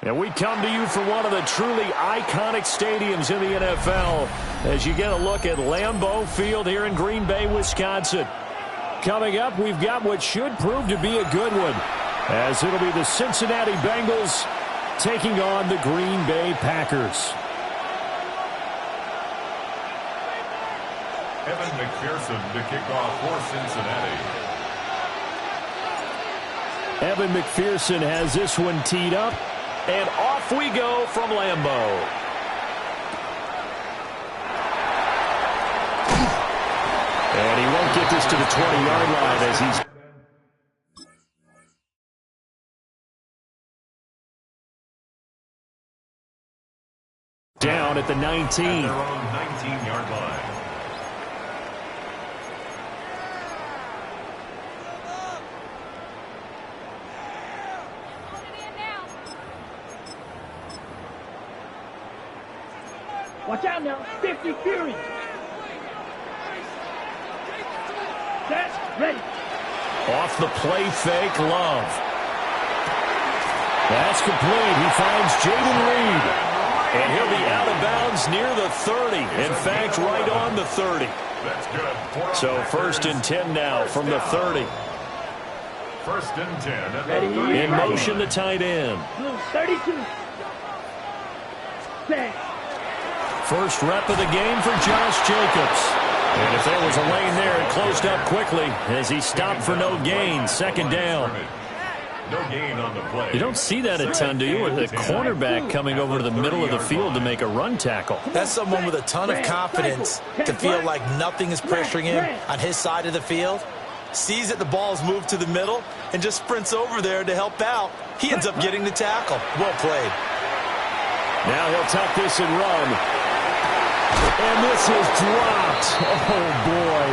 And we come to you from one of the truly iconic stadiums in the NFL as you get a look at Lambeau Field here in Green Bay, Wisconsin. Coming up, we've got what should prove to be a good one, as it'll be the Cincinnati Bengals taking on the Green Bay Packers. Evan McPherson to kick off for Cincinnati. Evan McPherson has this one teed up. And off we go from Lambeau. And he won't get this to the 20-yard line as he's down at the 19. At their own 19-yard line. Watch out now. 50 Fury. Set. Ready. Off the play fake, Love. That's complete. He finds Jayden Reed. And he'll be out of bounds near the 30. In fact, right on the 30. That's good. So first and 10 now from the 30. First and 10 at the Ready. 30. In motion, the tight end. 32. Set. First rep of the game for Josh Jacobs. And if there was a lane there, it closed up quickly as he stopped for no gain. Second down. No gain on the play. You don't see that a ton, do you? With a cornerback coming over to the middle of the field to make a run tackle. That's someone with a ton of confidence to feel like nothing is pressuring him on his side of the field. Sees that the ball's moved to the middle and just sprints over there to help out. He ends up getting the tackle. Well played. Now he'll tuck this and run. And this is dropped. Oh, boy.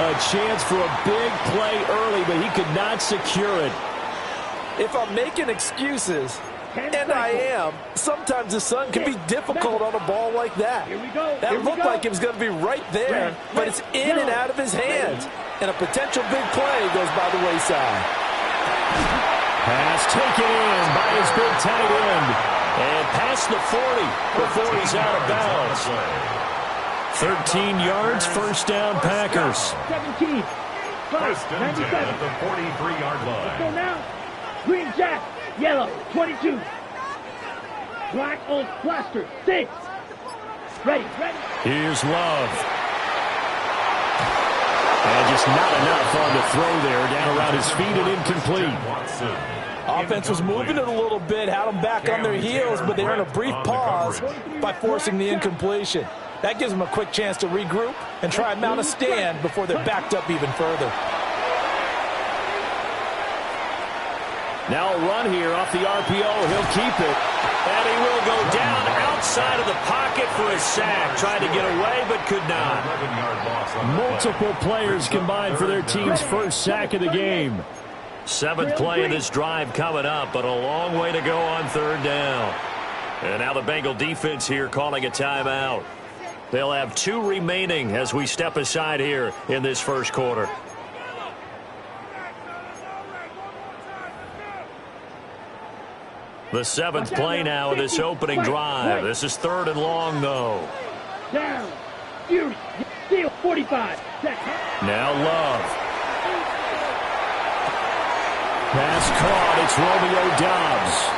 A chance for a big play early, but he could not secure it. If I'm making excuses, and I am, sometimes the sun can be difficult on a ball like that. That looked like it was going to be right there, but it's in and out of his hands. And a potential big play goes by the wayside. Pass taken in by his big tight end. And past the 40 before he's out of bounds. 13 yards, first down, Packers. 17. First and 10 at the 43-yard line. Go now. Green jack. Yellow. 22. Black on plaster. 6. Ready. Here's Love. And just not enough on the throw there. Down around his feet and incomplete. Offense was moving it a little bit, had them back on their heels, but they earned a brief pause by forcing the incompletion. That gives them a quick chance to regroup and try and mount a stand before they're backed up even further. Now a run here off the RPO. He'll keep it. And he will go down outside of the pocket for a sack. Tried to get away, but could not. Multiple players combined for their team's first sack of the game. Seventh play of this drive coming up, but a long way to go on third down. And now the Bengal defense here calling a timeout. They'll have 2 remaining as we step aside here in this first quarter. The 7th play now of this opening drive. This is 3rd and long, though. Down. Fury. Steal. 45. Now Love. Pass caught. It's Romeo Doubs.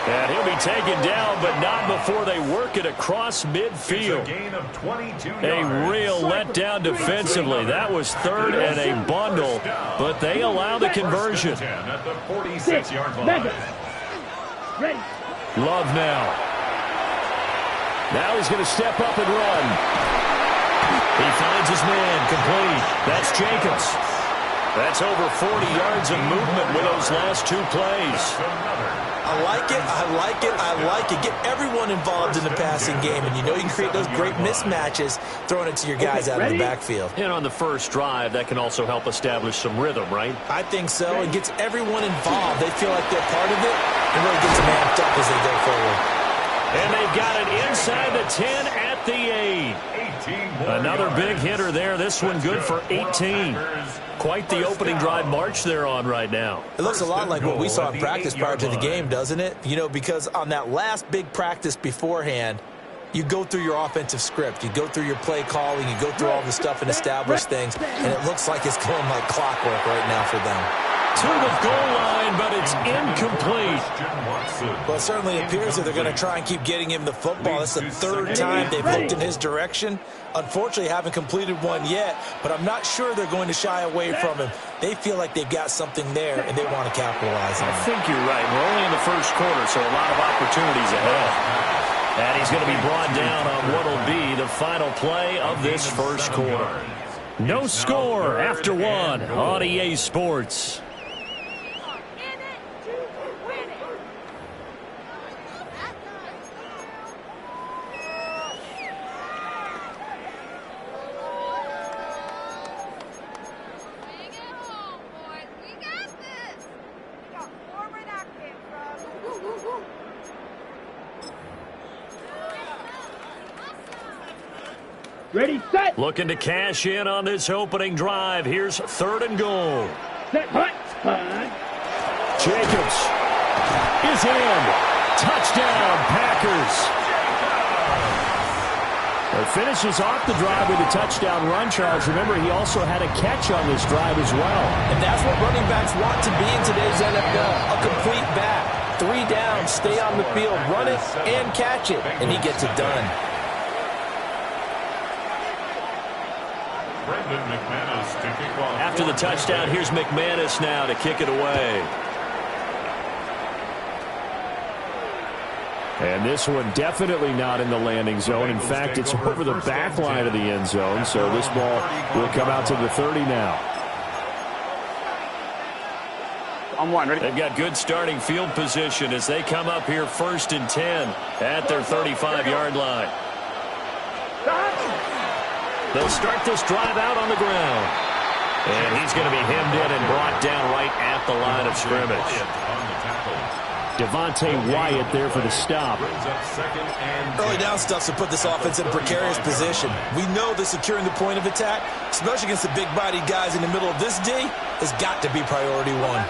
And he'll be taken down, but not before they work it across midfield. It's a gain of 22 yards. A real letdown defensively. That was 3rd and a bundle, but they allow the conversion. 10 at the 46-yard line. Ready. Love now. Now he's going to step up and run. He finds his man complete. That's Jacobs. That's over 40 yards of movement with those last 2 plays. I like it, I like it, I like it. Get everyone involved in the passing game, and you know you can create those great mismatches throwing it to your guys out of the backfield. And on the first drive, that can also help establish some rhythm, right? I think so. It gets everyone involved. They feel like they're part of it, and really gets them amped up as they go forward. And they've got it inside the 10 at the 8. Another big hitter there. This one good for 18. Quite the opening drive march they're on right now. It looks a lot like what we saw in practice prior to the game, doesn't it? You know, because on that last big practice beforehand, you go through your offensive script. You go through your play calling. You go through all the stuff and establish things. And it looks like it's going like clockwork right now for them. To the goal line, but it's incomplete. Well, it certainly appears that they're going to try and keep getting him the football. That's the third time they've looked in his direction. Unfortunately, haven't completed one yet, but I'm not sure they're going to shy away from him. They feel like they've got something there, and they want to capitalize on it. I think you're right. We're only in the first quarter, so a lot of opportunities ahead. And he's going to be brought down on what will be the final play of this first quarter. No score after one on EA Sports. Ready, set. Looking to cash in on this opening drive. Here's 3rd and goal. Set, hunt. Jacobs is in. Touchdown, Packers. It finishes off the drive with a touchdown run, Charles. Remember, he also had a catch on this drive as well. And that's what running backs want to be in today's NFL, a complete back. 3 down, stay on the field, run it, and catch it, and he gets it done. After the touchdown, here's McManus now to kick it away. And this one definitely not in the landing zone. In fact, it's over the back line of the end zone, so this ball will come out to the 30 now. On one, ready? They've got good starting field position as they come up here 1st and 10 at their 35-yard line. They'll start this drive out on the ground. And he's going to be hemmed in and brought down right at the line of scrimmage. Devontae Wyatt there for the stop. Early down stuff to put this offense in a precarious position. We know that securing the point of attack, especially against the big-bodied guys in the middle of this D, has got to be priority one.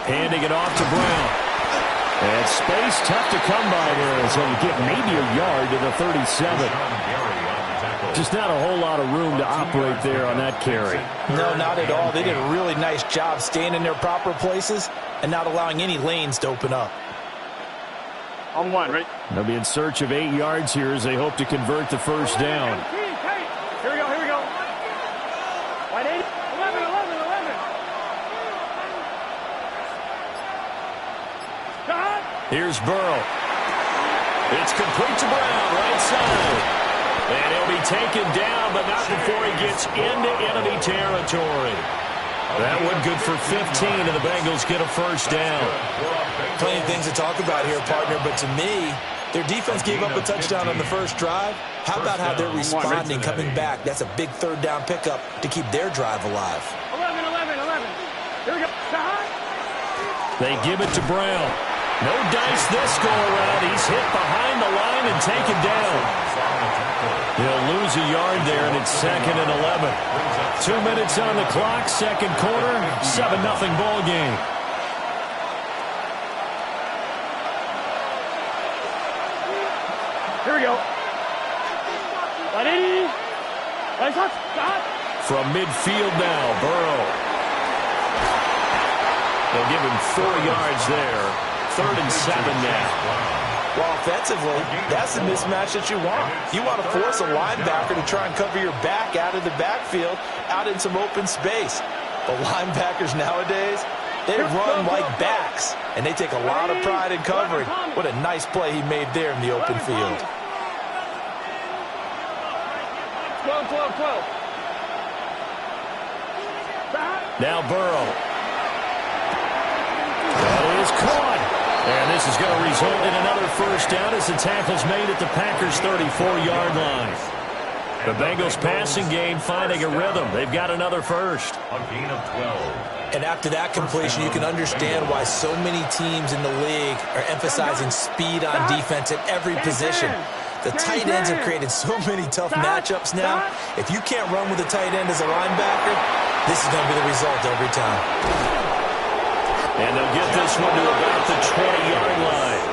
Handing it off to Brown. And space tough to come by there as they get maybe a yard to the 37. Just not a whole lot of room to operate there on that carry. No, not at all. They did a really nice job staying in their proper places and not allowing any lanes to open up. On one, right? They'll be in search of 8 yards here as they hope to convert the first down. Here we go, here we go. 11, 11, 11. Here's Burrow. It's complete to Brown, right side. And he'll be taken down, but not before he gets into enemy territory. That one good for 15, and the Bengals get a first down. Plenty of things to talk about here, partner, but to me, their defense gave up a touchdown on the first drive. How about how they're responding, coming back? That's a big 3rd down pickup to keep their drive alive. 11, 11, 11. Here we go. They give it to Brown. No dice this go-around. He's hit behind the line and taken down. He'll lose a yard there, and it's 2nd and 11. 2 minutes on the clock, second quarter, 7-0 ball game. Here we go. Ready? From midfield now, Burrow. They'll give him 4 yards there. 3rd and 7 now. Well, offensively, that's the mismatch that you want. You want to force a linebacker to try and cover your back out of the backfield, out in some open space. The linebackers nowadays, they run like backs, and they take a lot of pride in covering. What a nice play he made there in the open field. 12, 12, 12. Now Burrow. That is caught. And this is going to result in another first down as the tackle's made at the Packers' 34-yard line. The Bengals passing game finding a rhythm. They've got another first. A gain of 12. And after that completion, you can understand why so many teams in the league are emphasizing speed on defense at every position. The tight ends have created so many tough matchups now. If you can't run with a tight end as a linebacker, this is going to be the result every time. And they'll get this one to about the 20-yard line.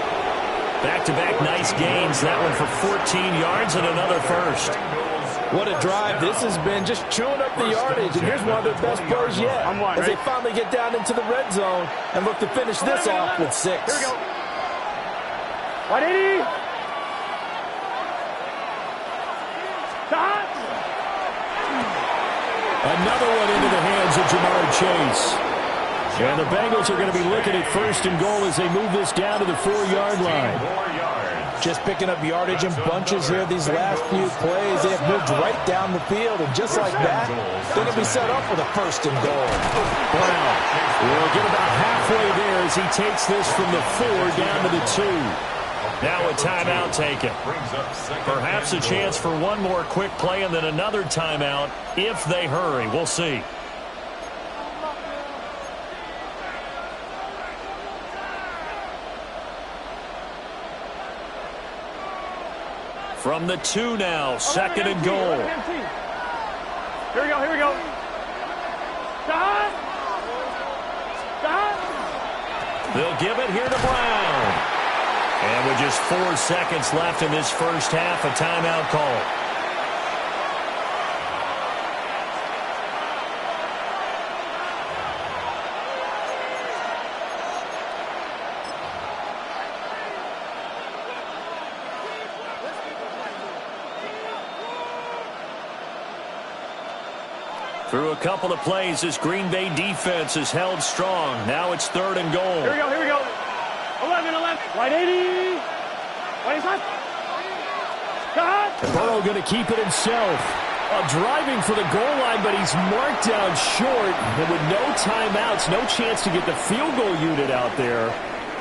Back-to-back nice gains. That one for 14 yards and another first. What a drive this has been, just chewing up the yardage. And here's one of their best plays yet as they finally get down into the red zone and look to finish this off with 6. Here we go. 180. Stop. Another one into the hands of Jamar Chase. And the Bengals are going to be looking at 1st and goal as they move this down to the 4-yard line. Just picking up yardage in bunches here these last few plays. They have moved right down the field, and just like that, they're going to be set up for the 1st and goal. Brown will get about halfway there as he takes this from the 4 down to the 2. Now a timeout taken. Perhaps a chance for one more quick play and then another timeout if they hurry. We'll see. From the 2 now, 2nd and goal. Here we go, here we go. Stop! Stop! They'll give it here to Brown. And with just 4 seconds left in this first half, a timeout call. Through a couple of plays, this Green Bay defense is held strong. Now it's 3rd and goal. Here we go, here we go. 11. 180. 25. Stop. Burrow going to keep it himself. Driving for the goal line, but he's marked down short. And with no timeouts, no chance to get the field goal unit out there.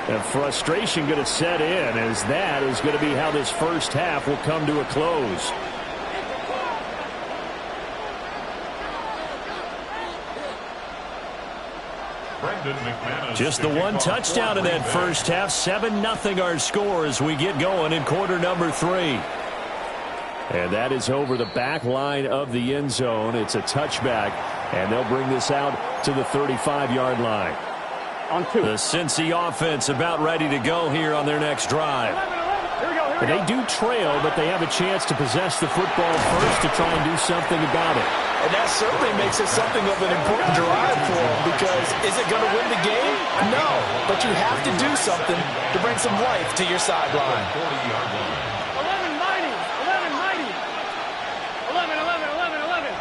And frustration going to set in, as that is going to be how this first half will come to a close. Just the one touchdown in that first half. 7-0 our score as we get going in quarter number 3. And that is over the back line of the end zone. It's a touchback, and they'll bring this out to the 35-yard line. On 2. The Cincy offense about ready to go here on their next drive. Here we go, here we go. They do trail, but they have a chance to possess the football first to try and do something about it. And that certainly makes it something of an important drive for them, because is it going to win the game? No, but you have to do something to bring some life to your sideline. 11.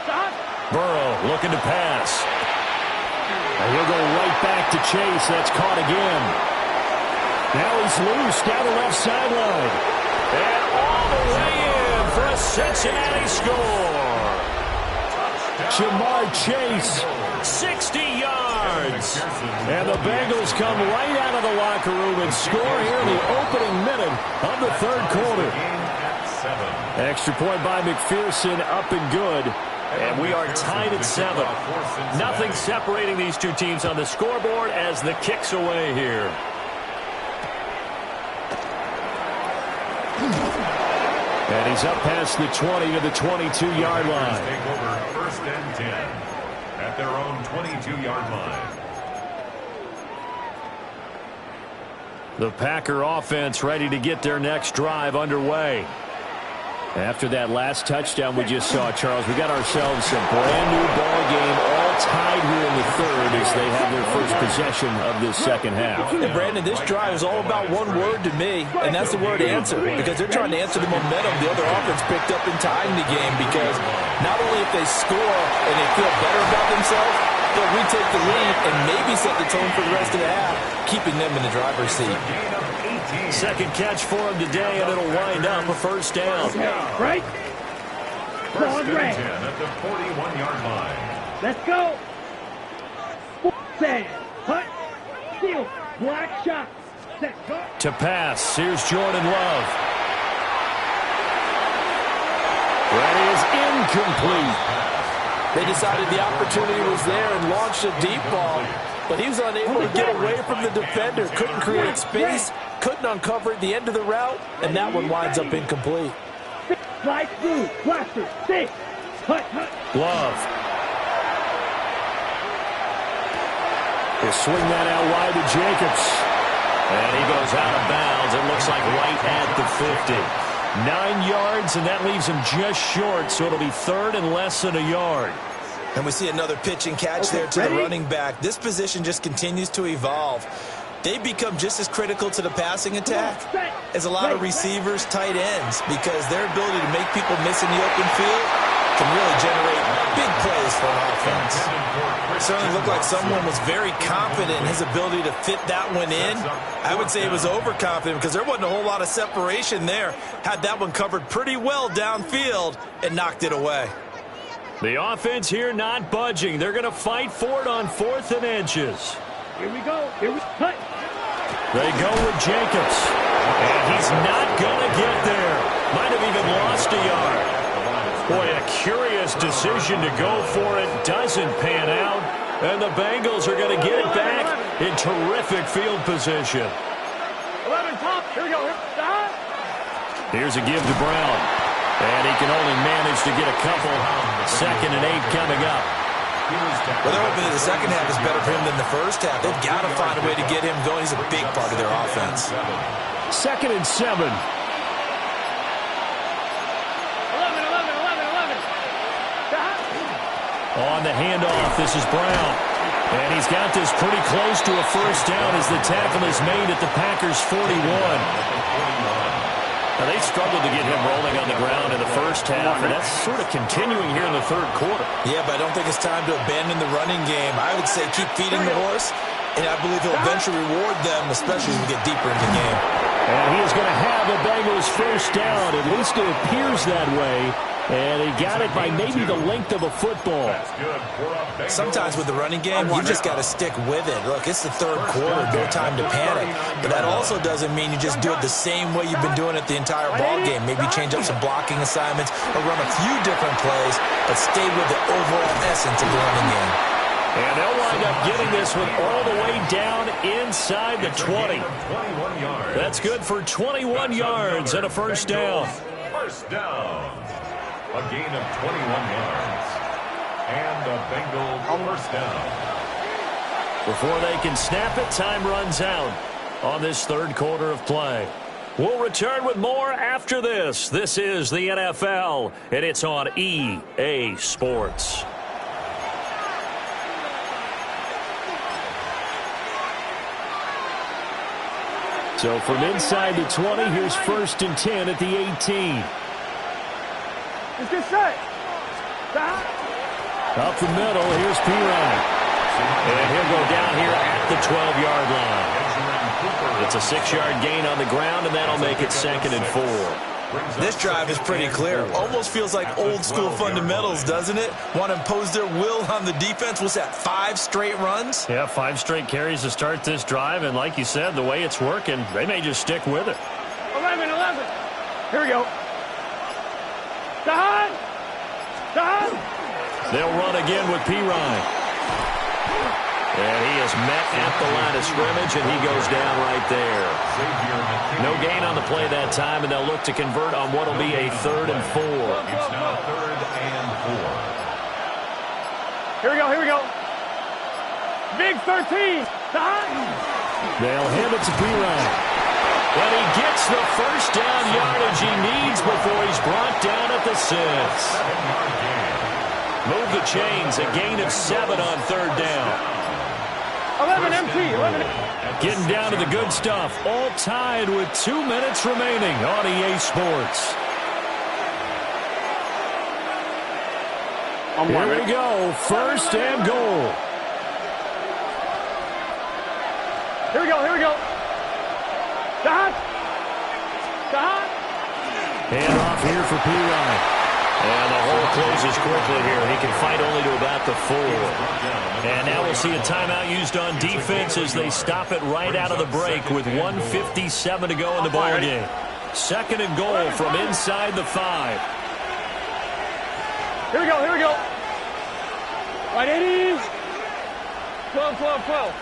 Stop. Burrow looking to pass. And he'll go right back to Chase. That's caught again. Now he's loose down the left sideline. And all the way in for a Cincinnati score. Jamar Chase, 60 yards. And the Bengals come right out of the locker room and score here in the opening minute of the 3rd quarter. Extra point by McPherson, up and good. And we are tied at 7. Nothing separating these two teams on the scoreboard as the kick's away here. And he's up past the 20 to the 22-yard line. Take over 1st and 10 at their own 22-yard line. The Packer offense ready to get their next drive underway. After that last touchdown we just saw, Charles, we got ourselves a brand-new ball game, all tied here in the 3rd as they have their first possession of this second half. And, Brandon, this drive is all about one word to me, and that's the word answer, because they're trying to answer the momentum the other offense picked up in tying the game, because not only if they score and they feel better about themselves, they'll retake the lead and maybe set the tone for the rest of the half, keeping them in the driver's seat. Second catch for him today, and it'll wind up a first down. Right. 1st and 10 at the 41-yard line. Let's go. Set. Hut. Steal. Black shot. Set. Cut. To pass, here's Jordan Love. That is incomplete. They decided the opportunity was there and launched a deep ball, but he was unable to get away from the defender, couldn't create space, couldn't uncover at the end of the route, and that one winds up incomplete. Love. He'll swing that out wide to Jacobs. And he goes out of bounds. It looks like right at the 50. 9 yards, and that leaves him just short, so it'll be third and less than a yard. And we see another pitch and catch there to the running back. This position just continues to evolve. They become just as critical to the passing attack as a lot of receivers, tight ends, because their ability to make people miss in the open field can really generate big plays for an offense. It certainly looked like someone was very confident in his ability to fit that one in. I would say he was overconfident because there wasn't a whole lot of separation there. Had that one covered pretty well downfield and knocked it away. The offense here not budging. They're going to fight for it on 4th and inches. Here we go. Here we go. They go with Jacobs. And he's not going to get there. Might have even lost a yard. Boy, a curious decision to go for it. Doesn't pan out. And the Bengals are going to get it back in terrific field position. 11 top. Here we go. Here's a give to Brown. And he can only manage to get a couple. 2nd and 8 coming up. Well, they're hoping that the second half is better for him than the first half. They've got to find a way to get him going. He's a big part of their offense. 2nd and 7. 11. On the handoff, this is Brown. And he's got this pretty close to a first down as the tackle is made at the Packers' 41. Now, they struggled to get him rolling on the ground in the first half, and that's sort of continuing here in the third quarter. Yeah, but I don't think it's time to abandon the running game. I would say keep feeding the horse, and I believe he'll eventually reward them, especially as we get deeper into the game. And he is going to have the Bengals first down. At least it appears that way. And he got it by maybe the length of a football. Sometimes with the running game, you just got to stick with it. Look, it's the third quarter, no time to panic. But that also doesn't mean you just do it the same way you've been doing it the entire ball game. Maybe change up some blocking assignments or run a few different plays, but stay with the overall essence of the running game. And they'll wind up getting this one all the way down inside the 20. That's good for 21 yards and a first down. First down. A gain of 21 yards. And a Bengal first down. Before they can snap it, time runs out on this third quarter of play. We'll return with more after this. This is the NFL, and it's on EA Sports. So from inside the 20, here's 1st and 10 at the 18. Let's get set. Up the middle, here's Pirine. And he'll go down here at the 12-yard line. It's a 6-yard gain on the ground, and that'll make it 2nd and 4. This drive is pretty clear. Almost feels like old-school fundamentals, doesn't it? Want to impose their will on the defense. Was that 5 straight runs? Yeah, 5 straight carries to start this drive, and like you said, the way it's working, they may just stick with it. 11. Here we go. They'll run again with Pirine. And he is met at the line of scrimmage, and he goes down right there. No gain on the play that time, and they'll look to convert on what will be a 3rd and 4. It's now 3rd and 4. Here we go. Big 13. They'll hand it to Pirine. And he gets the first down yardage he needs before he's brought down at the 6. Move the chains, a gain of 7 on 3rd down. 11 MT. 11. Getting down to the good stuff. All tied with 2 minutes remaining on EA Sports. Here we go. 1st and goal. Here we go. Hand off here for Pirine. And the hole closes quickly here. He can fight only to about the 4. And now we'll see a timeout used on defense as they stop it right out of the break with 1:57 to go in the ball game. 2nd and goal from inside the 5. Here we go. 180. 12, 12, 12.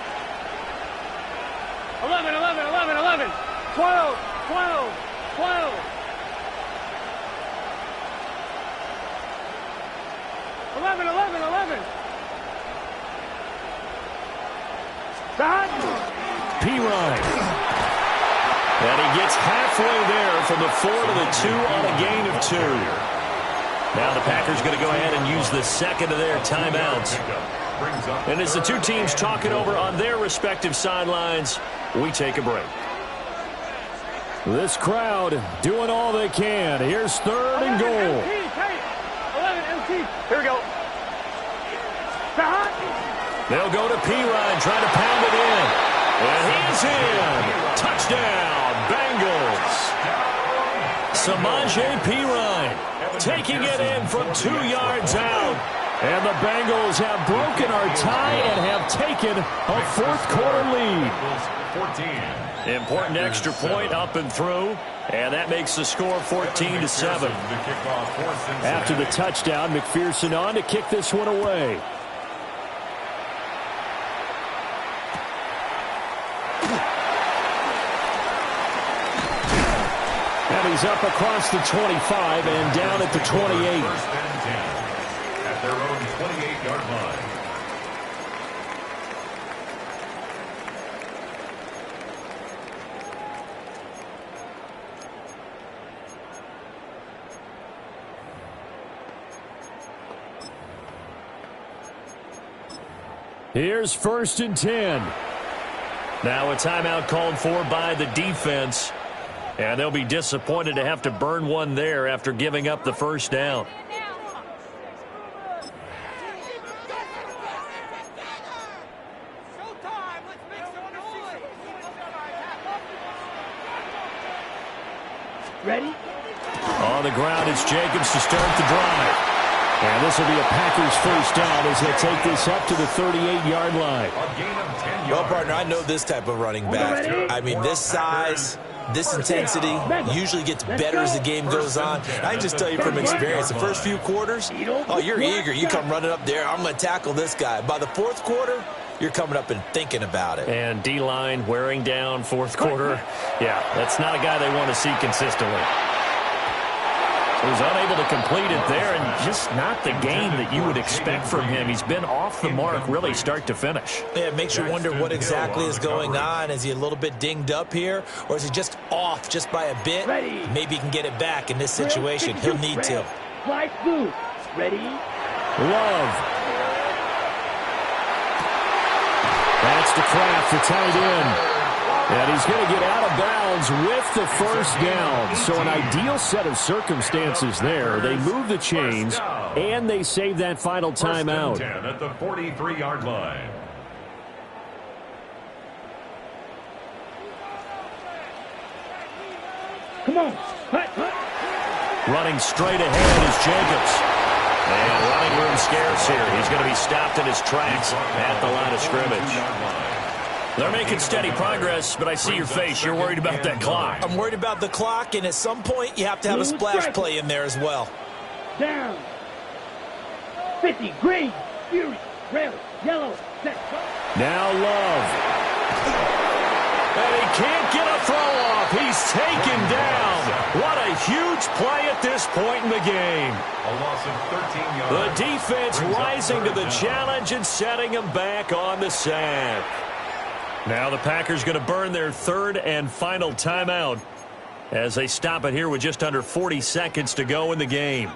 11, 11, 11, 11. 12, 12, 12. 11, 11, 11. Stop. Perine. And he gets halfway there from the 4 to the 2 on a gain of 2. Now the Packers going to go ahead and use the second of their timeouts. And as the two teams talk it over on their respective sidelines, we take a break. This crowd doing all they can. Here's 3rd and goal. 11 MT. Here we go. They'll go to Perine, trying to pound it in. And he's in. Touchdown, Bengals. Samaje Perine taking it in from 2 yards out. And the Bengals have broken our tie and have taken a 4th quarter lead. Important extra point up and through. And that makes the score 14-7. After the touchdown, McPherson on to kick this one away. And he's up across the 25 and down at the 28. At their own 28-yard line. Here's 1st and 10. Now a timeout called for by the defense. And they'll be disappointed to have to burn one there after giving up the first down. Ready? On the ground, it's Jacobs to start the drive. And this will be a Packers first down as they take this up to the 38-yard line. Well, partner, I know this type of running back. I mean, this size, this intensity usually gets better as the game goes on. I can just tell you from experience, the first few quarters, oh, you're eager. You come running up there, I'm going to tackle this guy. By the 4th quarter, you're coming up and thinking about it. And D-line wearing down 4th quarter. Yeah, that's not a guy they want to see consistently. He was unable to complete it there, and just not the game that you would expect from him. He's been off the mark really start to finish. Yeah, it makes you wonder what exactly is going on. Is he a little bit dinged up here, or is he just off just by a bit? Maybe he can get it back in this situation. He'll need to. Flight blue. Ready? Love. That's to Kraft, the tight end. And he's going to get out of bounds with the first down. So an ideal set of circumstances there. They move the chains, and they save that final timeout. 10 at the 43-yard line. Come on. Hut. Running straight ahead is Jacobs. And running room scarce here. He's going to be stopped in his tracks at the line of scrimmage. They're making steady progress, but I see your face. You're worried about that clock. I'm worried about the clock, and at some point, you have to have a splash play in there as well. Down. 50, green, fury, red, yellow, set. Now Love. And he can't get a throw off. He's taken down. What a huge play at this point in the game. A loss of 13 yards. The defense rising to the challenge and setting him back on the sack. Now the Packers going to burn their 3rd and final timeout as they stop it here with just under 40 seconds to go in the game.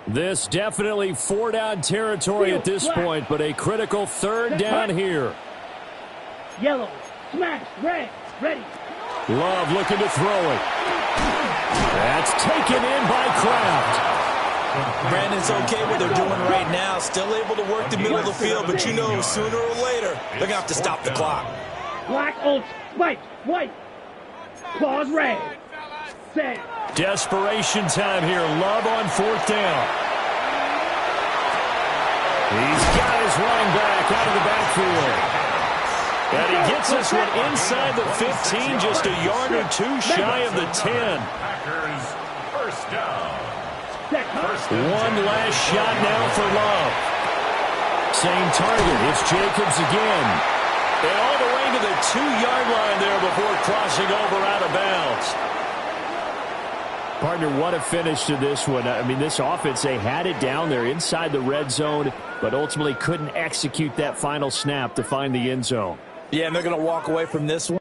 This definitely 4-down territory at this point, but a critical 3rd down here. Yellow, smash, red, ready. Love looking to throw it. That's taken in by Kraft. Brandon's okay what they're doing right now. Still able to work the middle of the field, but you know sooner or later they're going to have to stop the clock. Black, old, white, white. Claws red. Set. Desperation time here. Love on 4th down. He's got his running back out of the backfield. And he gets this one inside the 15, just a yard or two shy of the 10. Packers first down. One last shot now for Love. Same target. It's Jacobs again. And all the way to the 2-yard line there before crossing over out of bounds. Partner, what a finish to this one. I mean, this offense, they had it down there inside the red zone, but ultimately couldn't execute that final snap to find the end zone. Yeah, and they're going to walk away from this one.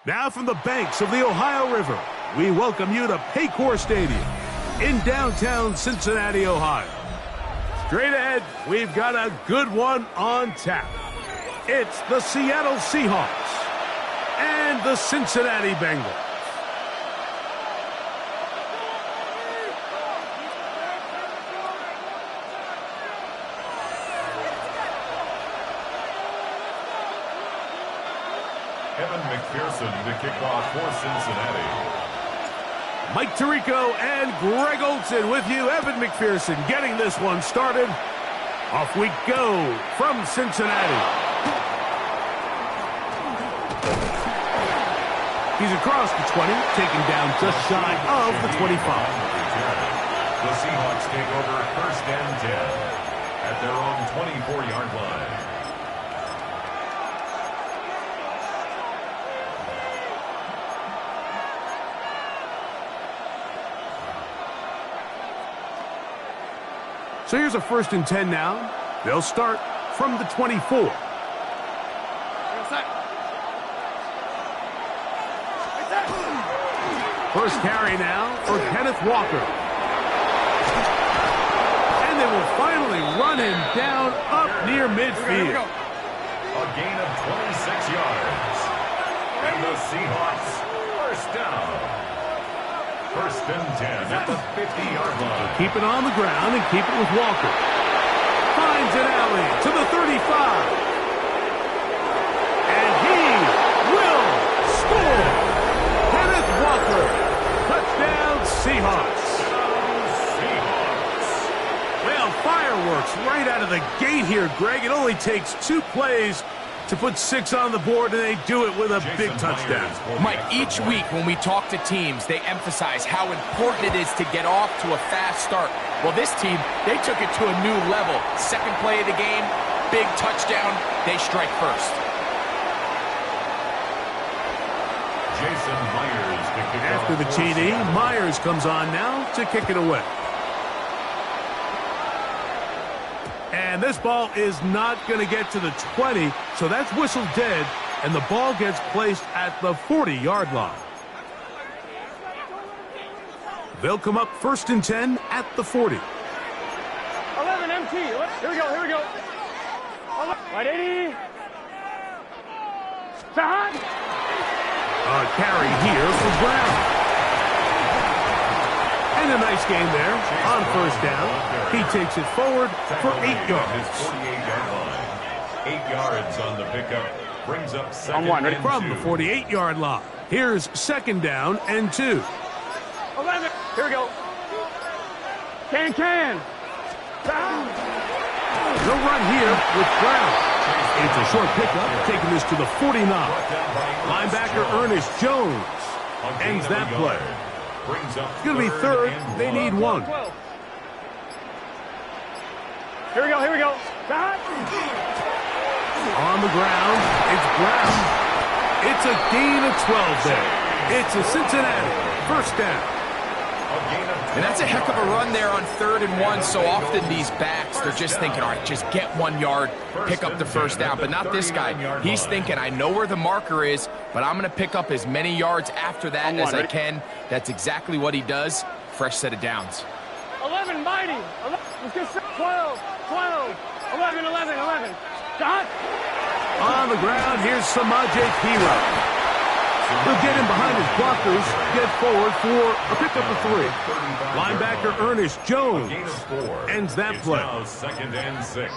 Now from the banks of the Ohio River, we welcome you to Paycor Stadium in downtown Cincinnati, Ohio. Straight ahead, we've got a good one on tap. It's the Seattle Seahawks and the Cincinnati Bengals. Evan McPherson to kick off for Cincinnati. Mike Tirico and Greg Olsen with you. Evan McPherson getting this one started. Off we go from Cincinnati. He's across the 20, taken down just shy of the 25. The Seahawks take over first and 10 at their own 24-yard line. So here's a first and 10 now. They'll start from the 24. First carry now for Kenneth Walker. And they will finally run him down up near midfield. A gain of 26 yards. And the Seahawks first down. First and 10 at the 50-yard line. Keep it on the ground and keep it with Walker. Finds an alley to the 35. And he will score. Kenneth Walker. Touchdown, Seahawks. Well, fireworks right out of the gate here, Greg. It only takes 2 plays to put 6 on the board, and they do it with a big touchdown. Mike, each week when we talk to teams, they emphasize how important it is to get off to a fast start. Well, this team, they took it to a new level. Second play of the game, big touchdown, they strike first. Jason Myers to kick After the TD, Myers comes on now to kick it away. And this ball is not going to get to the 20, so that's whistled dead, and the ball gets placed at the 40-yard line. They'll come up first and 10 at the 40. 11 MT. Here we go, here we go. Right 80. Sahad. A carry here for Brown. And a nice game there on first down. He takes it forward for 8 yards. 48-yard line. 8 yards on the pickup. Brings up second and 2. From the 48-yard line. Here's second down and 2. 11. Here we go. Can. No run here with Brown. It's a short pickup, taking this to the 49. Linebacker Ernest Jones ends that play. It's going to be third. They need 1. Here we go, here we go. On the ground, it's Brown. It's a gain of 12 there. It's a Cincinnati first down. And that's a heck of a run there on 3rd and 1. So often these backs, they're just thinking, all right, just get 1 yard, pick up the first down. But not this guy. He's thinking, I know where the marker is, but I'm going to pick up as many yards after that as I can. That's exactly what he does. Fresh set of downs. 11, mighty. 12, 11, 11. Dot. On the ground, here's Samaje Perine. He'll get in behind his blockers, get forward for a pickup of 3. Linebacker Ernest Jones ends that play. Now second and 6.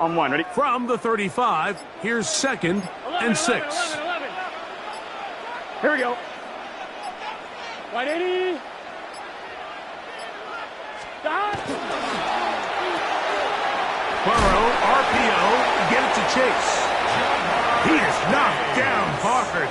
On 1, ready? From the 35, here's second and 6. 11. Here we go. Right 80. Burrow, RPO, get it to Chase. He is knocked down Parker.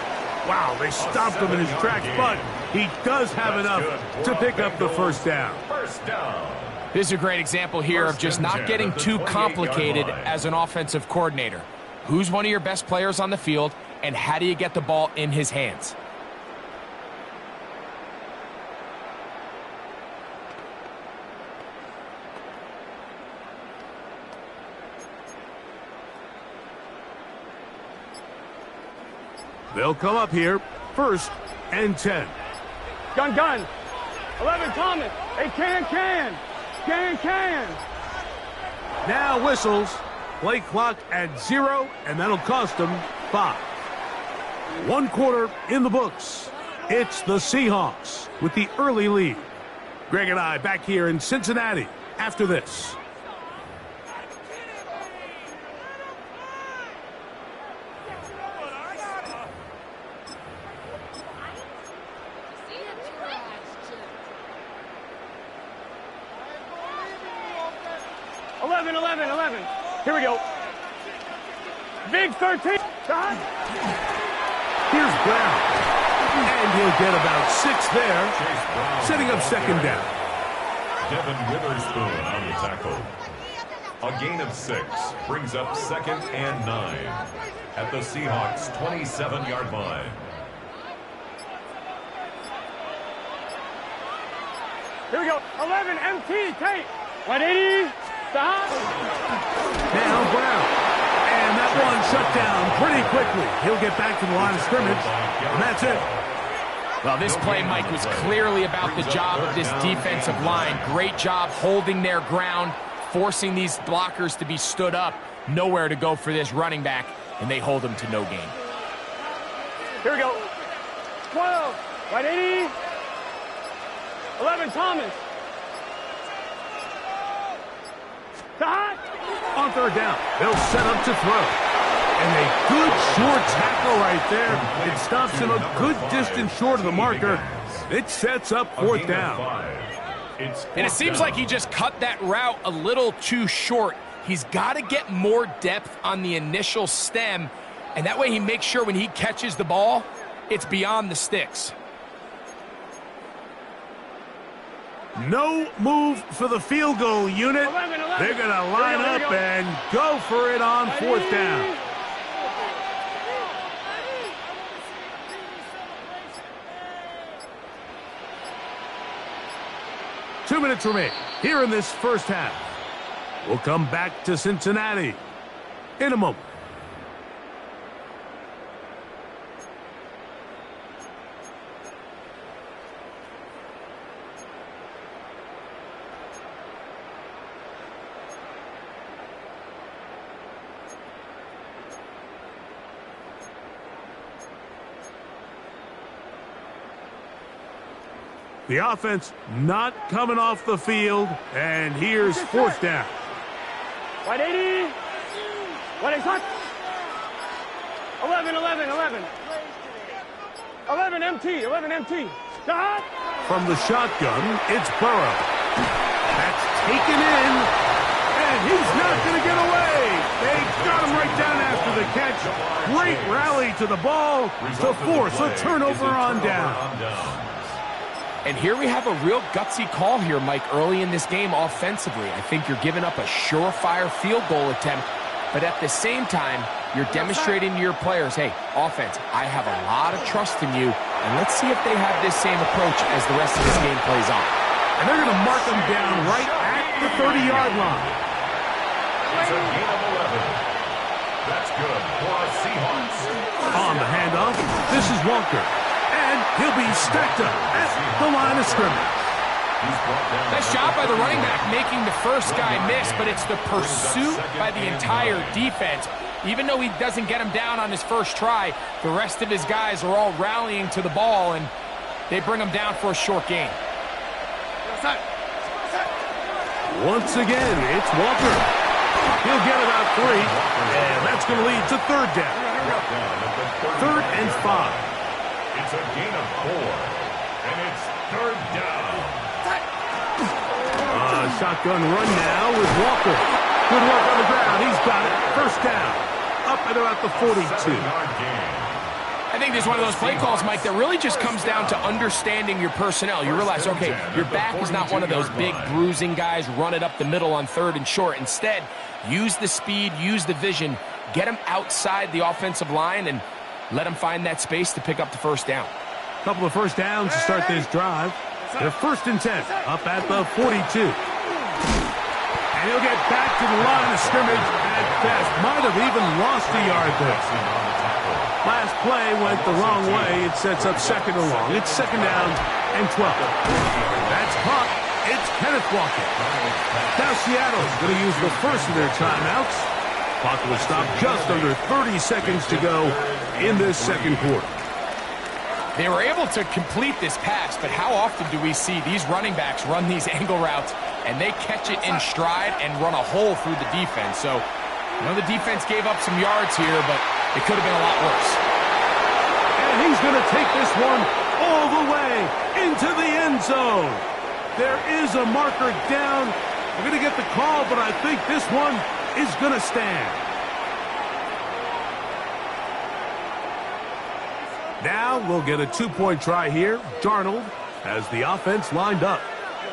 Wow, they stopped him in his tracks, but he does have enough to pick up the first down. First down. This is a great example here of just not getting too complicated as an offensive coordinator. Who's one of your best players on the field, and how do you get the ball in his hands? They'll come up here, first and 10. Gun. 11, Thomas. Hey, can. Now whistles. Play clock at 0, and that'll cost them 5. 1 quarter in the books. It's the Seahawks with the early lead. Greg and I back here in Cincinnati after this. Here we go. Big 13. Shot. Here's Brown. And he'll get about 6 there, setting up second down. Devin Witherspoon on the tackle. A gain of 6 brings up second and 9 at the Seahawks' 27-yard line. Here we go. 11 MT tape. 180. Stop. Now Brown. And that one shut down pretty quickly. He'll get back to the line of scrimmage, and that's it. Well, this play, Mike, was clearly about the job of this defensive line. Great job holding their ground, forcing these blockers to be stood up. Nowhere to go for this running back, and they hold him to no gain. Here we go. 12. 180. 11, Thomas. On third down, they'll set up to throw. And a good short tackle right there. It stops him a good distance short of the marker. It sets up fourth down. And it seems like he just cut that route a little too short. He's got to get more depth on the initial stem, and that way he makes sure when he catches the ball, it's beyond the sticks. No move for the field goal unit. 11. They're going to line up and go for it on fourth down. Two minutes remain here in this first half. We'll come back to Cincinnati in a moment. The offense not coming off the field, and here's fourth down. 180. 180. 11, 11, 11. 11 MT, 11 MT. Stop. From the shotgun, it's Burrow. That's taken in, and he's not going to get away. They got him right down after the catch. Great rally to the ball to force a turnover on down. And here we have a real gutsy call here, Mike, early in this game offensively. I think you're giving up a surefire field goal attempt, but at the same time, you're demonstrating to your players, hey, offense, I have a lot of trust in you, and let's see if they have this same approach as the rest of this game plays on. And they're going to mark them down right at the 30-yard line. It's a gain of 11. That's good for the Seahawks. On the handoff, this is Walker. And he'll be stacked up at the line of scrimmage. Nice job by the running back making the first guy miss, but it's the pursuit by the entire defense. Even though he doesn't get him down on his first try, the rest of his guys are all rallying to the ball, and they bring him down for a short gain. Once again, it's Walker. He'll get about 3, and that's going to lead to third down. 3rd and 5. It's a gain of 4, and it's third down. Shotgun run now with Walker. Good work on the ground. He's got it. First down. Up at about the 42. I think this is one of those play calls, Mike, that really just comes down to understanding your personnel. You realize, okay, your back is not one of those big bruising guys running up the middle on 3rd and short. Instead, use the speed, use the vision, get them outside the offensive line, and let them find that space to pick up the first down. Couple of first downs to start this drive. They're 1st and 10, up at the 42. And he'll get back to the line of scrimmage at best. Might have even lost a yard there. Last play went the wrong way. It sets up 2nd and long. It's 2nd down and 12. That's caught. It's Kenneth Walker. Now Seattle's going to use the first of their timeouts. Clock will stop just under 30 seconds to go in this second quarter. They were able to complete this pass, but how often do we see these running backs run these angle routes and they catch it in stride and run a hole through the defense? So, you know, the defense gave up some yards here, but it could have been a lot worse. And he's going to take this one all the way into the end zone. There is a marker down. We're going to get the call, but I think this one is going to stand. Now we'll get a 2-point try here. Darnold has the offense lined up.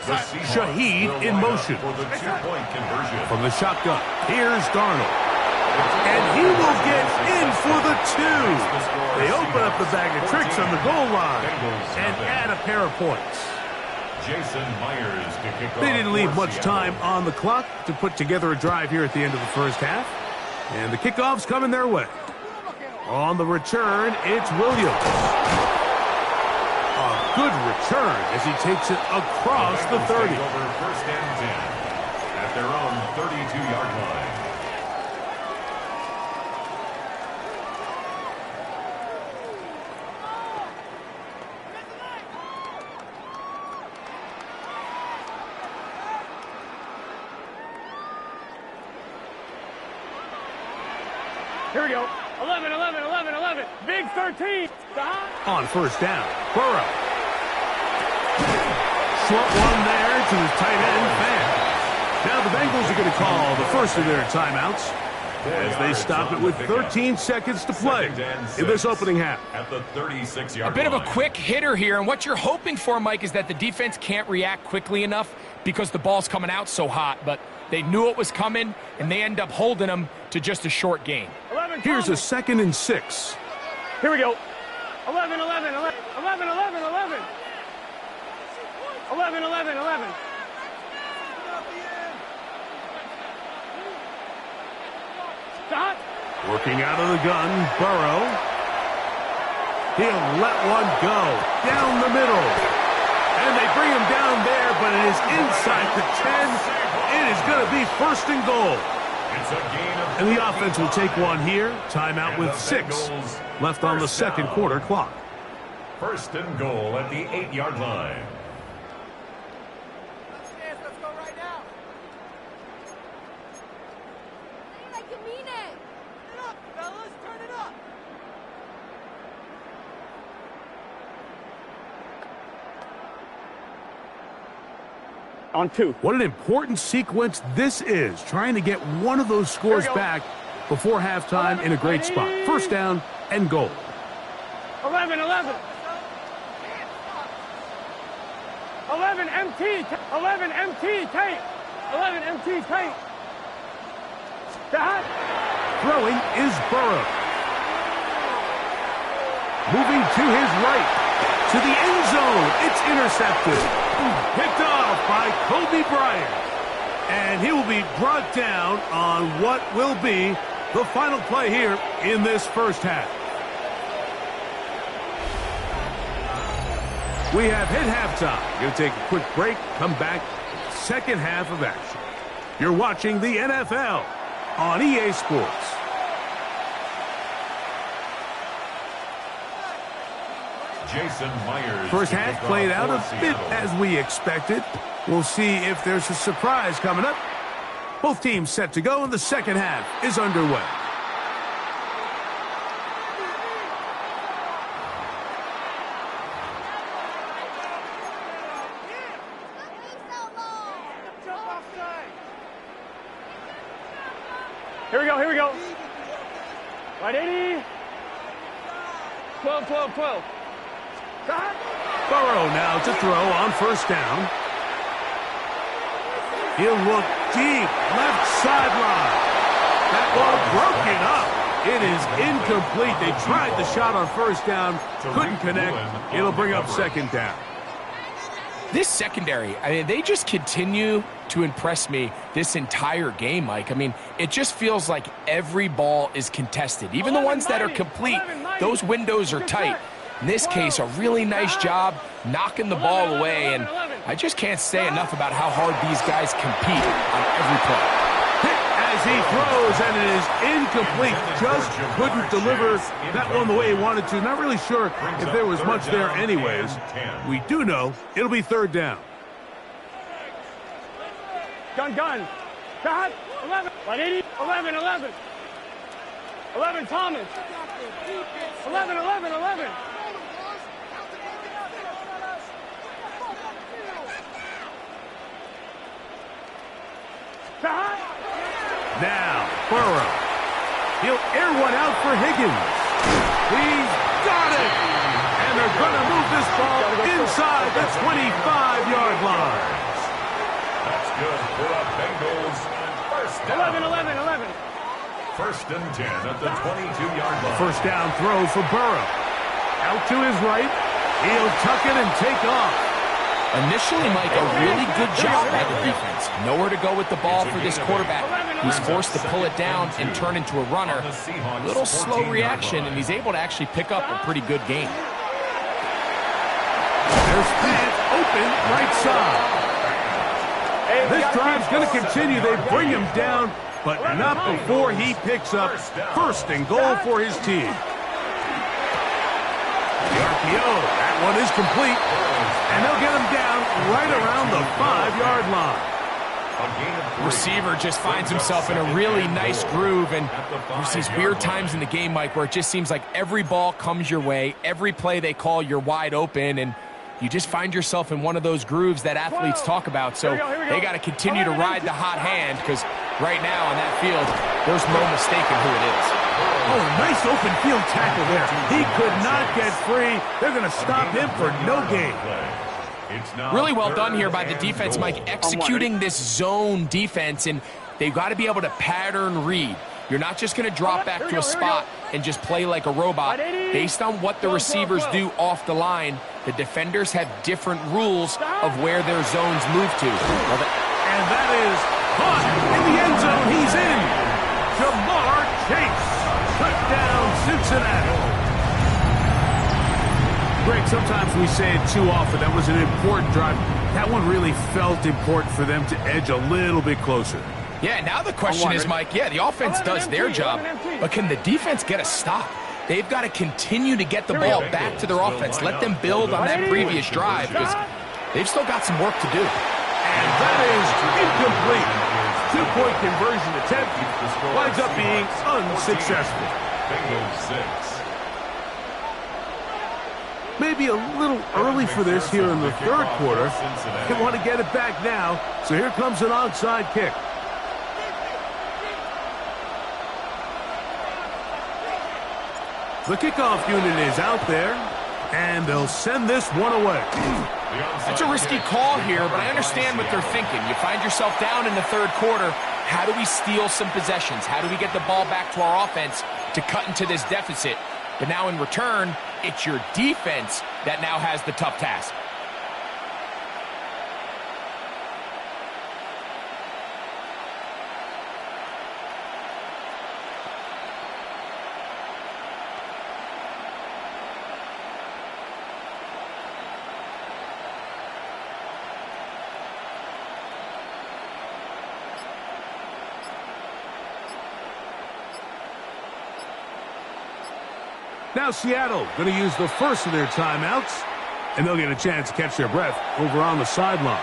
Shaheed in motion. For the 2-point conversion. From the shotgun, here's Darnold. And he will get in for the 2. They open up the bag of tricks on the goal line and add a pair of points. Jason Myers to kick off. They didn't leave much time on the clock to put together a drive here at the end of the first half. And the kickoff's coming their way. On the return, it's Williams. A good return as he takes it across the 30. Over 1st and 10 at their own 32-yard line. Here we go. 11, 11, 11, 11. Big 13. On first down, Burrow. Short one there to the tight end, Fan. Now the Bengals are going to call the first of their timeouts as they stop it with 13 seconds to play in this opening half. At the 36-yard A bit of a quick hitter here, and what you're hoping for, Mike, is that the defense can't react quickly enough because the ball's coming out so hot, but they knew it was coming, and they end up holding them to just a short gain. Here's a 2nd and 6. Here we go. 11, 11, 11, 11, 11, 11. 11, 11, 11. Stop. Working out of the gun, Burrow. He'll let one go down the middle. And they bring him down there, but it is inside the 10. It is going to be 1st and goal. And the offense will take one here. Timeout with 6 left on the second quarter clock. 1st and goal at the 8-yard line. On 2. What an important sequence this is, trying to get one of those scores back before halftime in a great spot. First down and goal. 11, 11. 11 MT. 11 MT tight. 11 MT tight. Throwing is Burrow. Moving to his right. To the end zone. It's intercepted. Picked off by Kobe Bryant. And he will be brought down on what will be the final play here in this first half. We have hit halftime. Going to take a quick break, come back, second half of action. You're watching the NFL on EA Sports. Jason Myers. First half played out a bit as we expected. We'll see if there's a surprise coming up. Both teams set to go, and the second half is underway. Here we go, here we go. Right 80. 12, 12, 12. Burrow now to throw on first down. He'll look deep, left sideline. That ball broken up. It is incomplete. They tried the shot on first down, couldn't connect. It'll bring up second down. This secondary, I mean, they just continue to impress me this entire game, Mike. I mean, it just feels like every ball is contested. Even the ones that are complete, those windows are tight. In this case, a really nice job knocking the ball away, and I just can't say enough about how hard these guys compete on every play. Hit as he throws, and it is incomplete. Just couldn't deliver that one the way he wanted to. Not really sure if there was much there anyways. We do know it'll be third down. Gun. Got 11. 180. 11, 11. 11, Thomas. 11, 11, 11. Now, Burrow. He'll air one out for Higgins. He's got it! And they're going to move this ball inside the 25-yard line. That's good for the Bengals. First down. 11, 11, 11. First and 10 at the 22-yard line. First down throw for Burrow. Out to his right. He'll tuck it and take off. Initially, Mike, a really good job by the defense. Nowhere to go with the ball for this quarterback. He's forced to pull it down and turn into a runner. A little slow reaction, and he's able to actually pick up a pretty good game. There's Fant open right side. This drive's going to continue. They bring him down, but not before he picks up first and goal for his team. The RPO, that one is complete. And they'll get him down right around the 5-yard line. Receiver just finds himself in a really nice groove, and there's these weird times in the game, Mike, where it just seems like every ball comes your way, every play they call, you're wide open, and you just find yourself in one of those grooves that athletes talk about. So they got to continue to ride the hot hand, because right now on that field, there's no mistaking who it is. Oh, nice open field tackle there. He could not get free. They're going to stop him for no gain. Really well done here by the defense, Mike, executing this zone defense, and they've got to be able to pattern read. You're not just going to drop back to a spot and just play like a robot. Based on what the receivers do off the line, the defenders have different rules of where their zones move to. And that is caught in the end zone. He's in. Jamar Chase. Touchdown, Cincinnati. Greg, sometimes we say it too often. That was an important drive. That one really felt important for them to edge a little bit closer. Yeah, now the question is, Mike, yeah, the offense does their job, but can the defense get a stop? They've got to continue to get the ball back to their offense. Let them build on that previous drive, because they've still got some work to do. And that is incomplete. Two-point conversion attempt winds up being unsuccessful. maybe a little early for this here in the third quarter. They want to get it back now, so here comes an onside kick. The kickoff unit is out there, and they'll send this one away. That's a risky call here, but I understand what they're thinking. You find yourself down in the third quarter. How do we steal some possessions? How do we get the ball back to our offense to cut into this deficit? But now in return, it's your defense that now has the tough task. Now Seattle going to use the first of their timeouts, and they'll get a chance to catch their breath over on the sideline.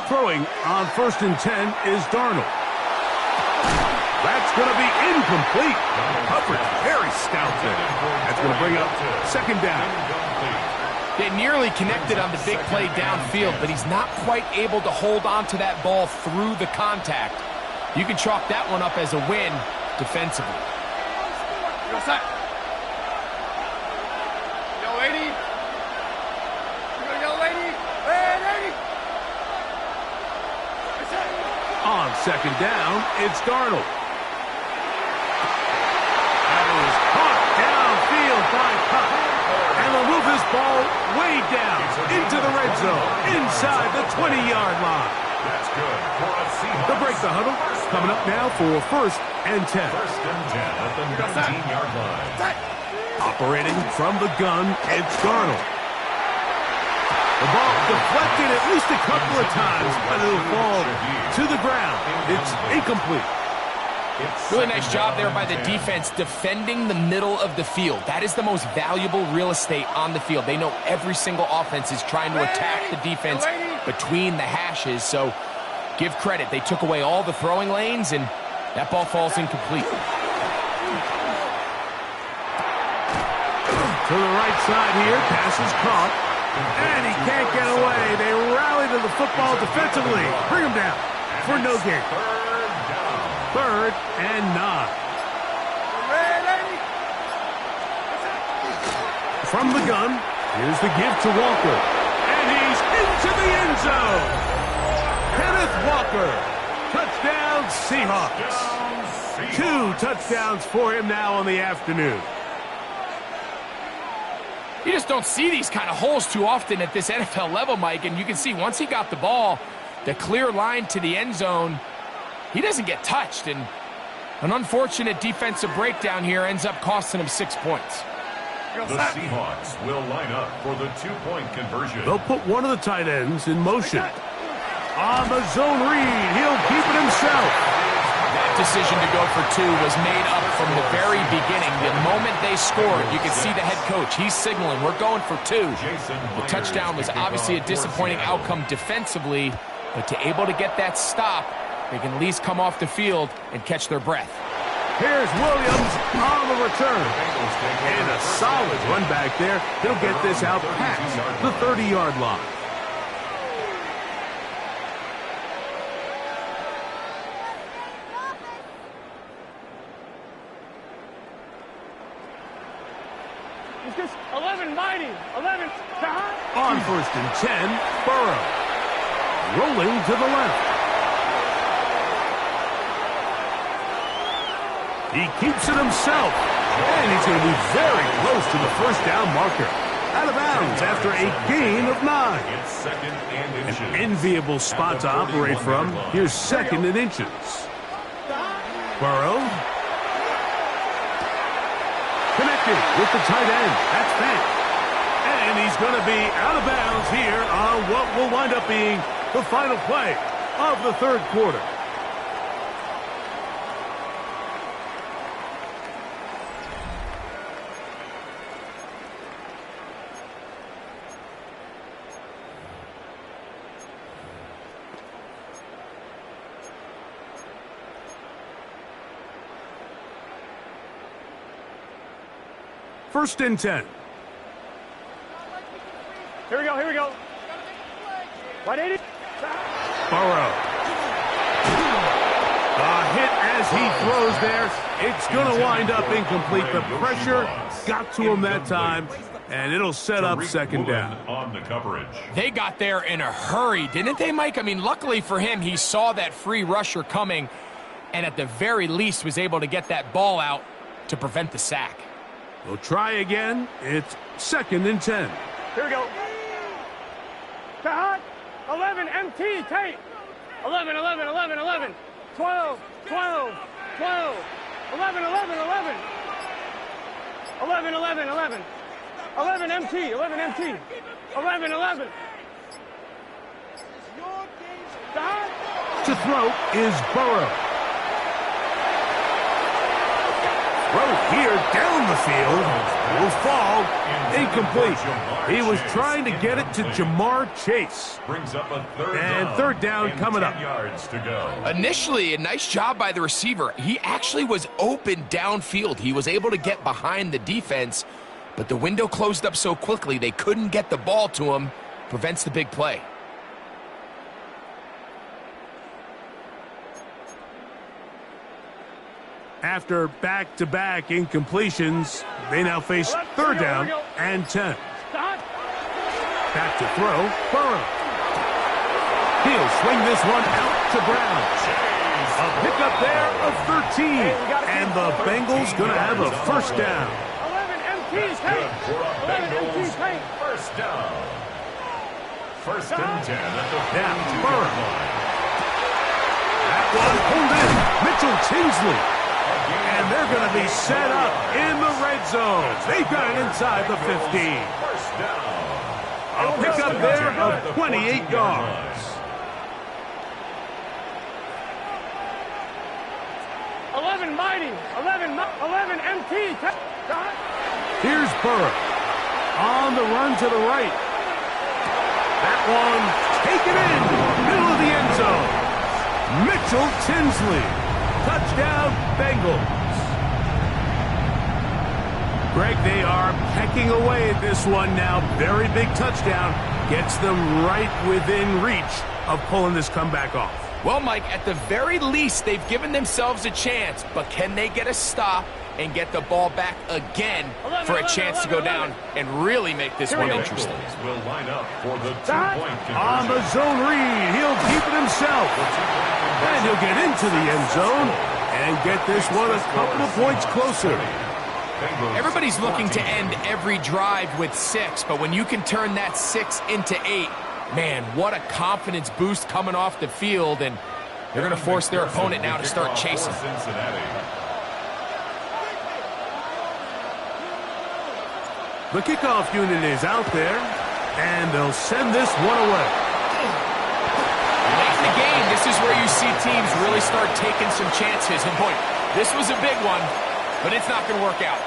Throwing on 1st and 10 is Darnold. That's going to be incomplete. Coverage very stout there. That's going to bring up 2nd down. They nearly connected on the big play downfield, but he's not quite able to hold on to that ball through the contact. You can chalk that one up as a win defensively. On 2nd down, it's Darnold. That is caught downfield by Kupp. And they'll move this ball way down into the red zone, inside the 20-yard line. That's good for a Seahawks. They'll break the huddle. Coming up now for 1st and 10. 1st and 10 at the 19-yard line. Operating from the gun, it's Darnold. The ball deflected at least a couple of times, but it'll fall to the ground. It's incomplete. Really nice job there by the defense defending the middle of the field. That is the most valuable real estate on the field. They know every single offense is trying to attack the defense between the hashes, so give credit. They took away all the throwing lanes, and that ball falls incomplete. To the right side here, pass is caught. And he can't get away. They rally to the football defensively. Bring him down for no gain. 3rd and 9. From the gun, here's the give to Walker. And he's into the end zone. Kenneth Walker. Touchdown, Seahawks. 2 touchdowns for him now on the afternoon. You just don't see these kind of holes too often at this NFL level, Mike, and you can see once he got the ball, the clear line to the end zone, he doesn't get touched, and an unfortunate defensive breakdown here ends up costing him 6 points. The Seahawks will line up for the 2-point conversion. They'll put one of the tight ends in motion. On the zone read, he'll keep it himself. That decision to go for 2 was made up from the very beginning. The moment they scored, you could see the head coach. He's signaling, we're going for 2. The touchdown was obviously a disappointing outcome defensively, but to able to get that stop, they can at least come off the field and catch their breath. Here's Williams on the return. And a solid run back there. He'll get this out past the 30-yard line. It's just 11 mighty. 11 on 1st and 10, Burrow. Rolling to the left. He keeps it himself. And he's going to be very close to the 1st down marker. Out of bounds after a gain of 9. It's 2nd and inches. An enviable spot to operate from. Here's 2nd and inches. Burrow. Connected with the tight end. That's Fant. And he's going to be out of bounds here on what will wind up being the final play of the 3rd quarter. First and 10. Here we go, here we go. 180. Burrow. A hit as he throws there. It's going to wind up incomplete. The pressure got to him that time, and it'll set up second down. On the coverage. They got there in a hurry, didn't they, Mike? I mean, luckily for him, he saw that free rusher coming, and at the very least was able to get that ball out to prevent the sack. We'll try again. It's second and 10. Here we go. Cut. 11, MT, tape. 11, 11, 11, 11. 12, 12, 12. 11, 11, 11. 11, 11, 11. 11, MT, 11, MT. 11, 11. To throw is Burrow. Throw here down the field. Will fall. Incomplete. He was trying to get it to Jamar Chase. Brings up a third And down. third down And coming 10 up. yards to go. Initially, a nice job by the receiver. He actually was open downfield. He was able to get behind the defense, but the window closed up so quickly they couldn't get the ball to him. Prevents the big play. After back-to-back incompletions, they now face third down and 10. Back to throw, Burrow. He'll swing this one out to Brown. A pickup there of 13. And the Bengals going to have a first down. 11, MT, tape. 11, MT, tape. First down. First and 10 at the Now, 42 Burrow. line. That one pulled in. Mitchell Tinsley. And they're going to be set up in the red zone. They've got it inside the 15. First down. A pickup there of 28 yards. 11, mighty. 11, 11, MT, tape. Here's Burrow. On the run to the right. That one taken in. Middle of the end zone. Mitchell Tinsley. Touchdown, Bengals. Greg, they are pecking away at this one now. Very big touchdown. Gets them right within reach of pulling this comeback off. Well, Mike, at the very least, they've given themselves a chance, but can they get a stop and get the ball back again for a chance to go down and really make this one interesting? Bengals will line up for the two-point On the conversion. zone read, he'll keep it himself. And he'll get into the end zone and get this one a couple of points closer. Everybody's looking to end every drive with 6, but when you can turn that 6 into 8, man, what a confidence boost coming off the field, and they're going to force their opponent now to start chasing. Cincinnati. The kickoff unit is out there, and they'll send this one away. Late in the game, this is where you see teams really start taking some chances. And boy, this was a big one, but it's not going to work out.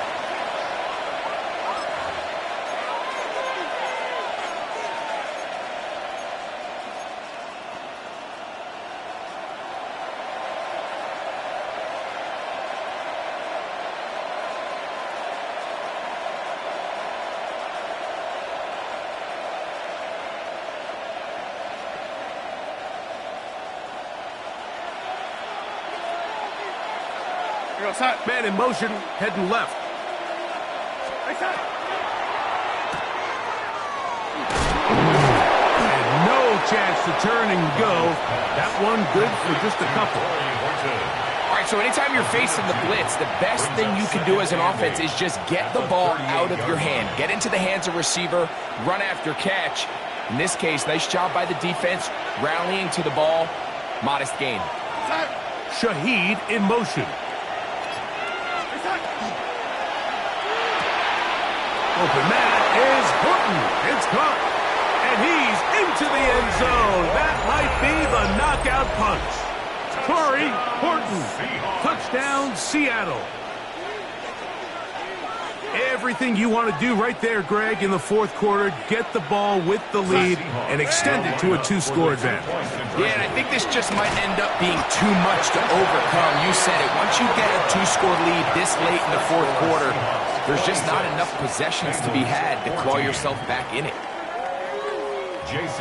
Man in motion, heading left. And no chance to turn and go. That one good for just a couple. All right, so anytime you're facing the blitz, the best thing you can do as an offense is just get the ball out of your hand. Get into the hands of receiver, run after catch. In this case, nice job by the defense, rallying to the ball. Modest gain. Shaheed in motion. Open man is Horton. It's caught. And he's into the end zone. That might be the knockout punch. Corey Horton. Touchdown, Seattle. Everything you want to do right there, Greg, in the fourth quarter. Get the ball with the lead and extend it to a two-score advantage. Yeah, and I think this just might end up being too much to overcome. You said it. Once you get a two-score lead this late in the fourth quarter, There's just not enough possessions to be had to claw yourself back in it.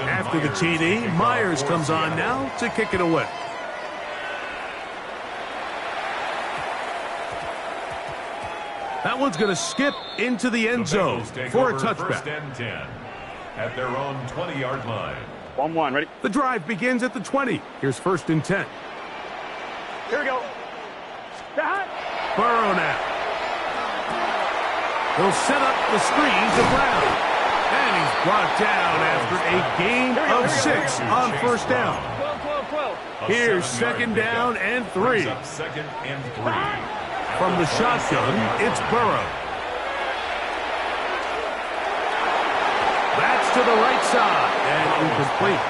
After the TD, Myers comes on now to kick it away. That one's going to skip into the end zone for a touchback. 10 at their own 20-yard line. 1-1, ready? The drive begins at the 20. Here's 1st and 10. Here we go. Burrow now. He'll set up the screen to Brown. And he's brought down after a gain of 6 on 1st down. 12. Here's 2nd down and 3. 2nd and 3. From the shotgun, it's Burrow. That's to the right side and incomplete.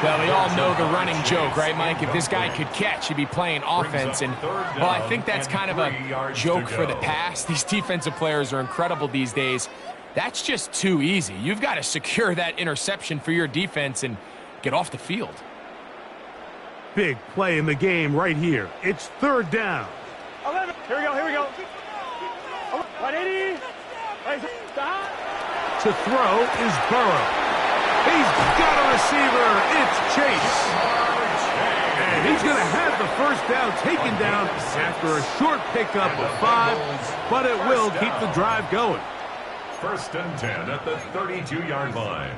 Well, we all know the running joke, right, Mike? If this guy could catch, he'd be playing offense. And, well, I think that's kind of a joke for the past. These defensive players are incredible these days. That's just too easy. You've got to secure that interception for your defense and get off the field. Big play in the game right here. It's 3rd down. 11. Here we go. 180. To throw is Burrow. He's got a receiver. It's Chase. And he's going to have the 1st down taken down after a short pickup of 5, but it will keep the drive going. 1st and 10 at the 32-yard line.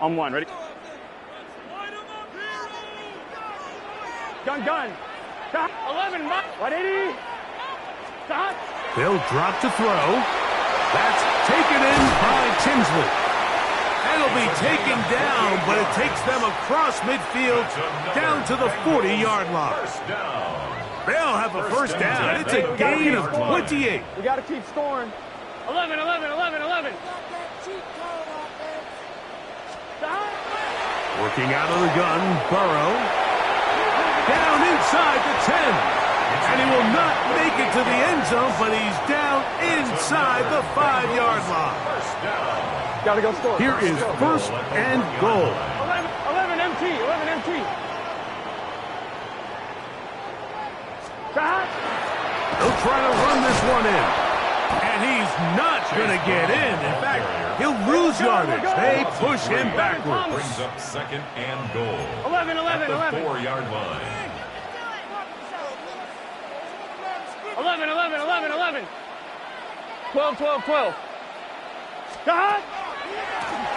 On 1, ready? Gun. 11, 180. Stop. They'll drop to throw. That's taken in by Tinsley. That'll be taken down, but it takes them across midfield down to the 40-yard line. They'll have a 1st down. It's a gain of 28. We got to keep scoring. 11. Stop. Working out of the gun, Burrow. Down inside the 10. And he will not make it to the end zone, but he's down inside the 5-yard line. Got to go score. Here is 1st and goal. 11 MT. Stop. They'll try to run this one in. And he's not going to get in. In fact, he'll lose yardage. They push him backwards. Brings up 2nd and goal. 11. At the 4-yard line. 11. 12. Stop.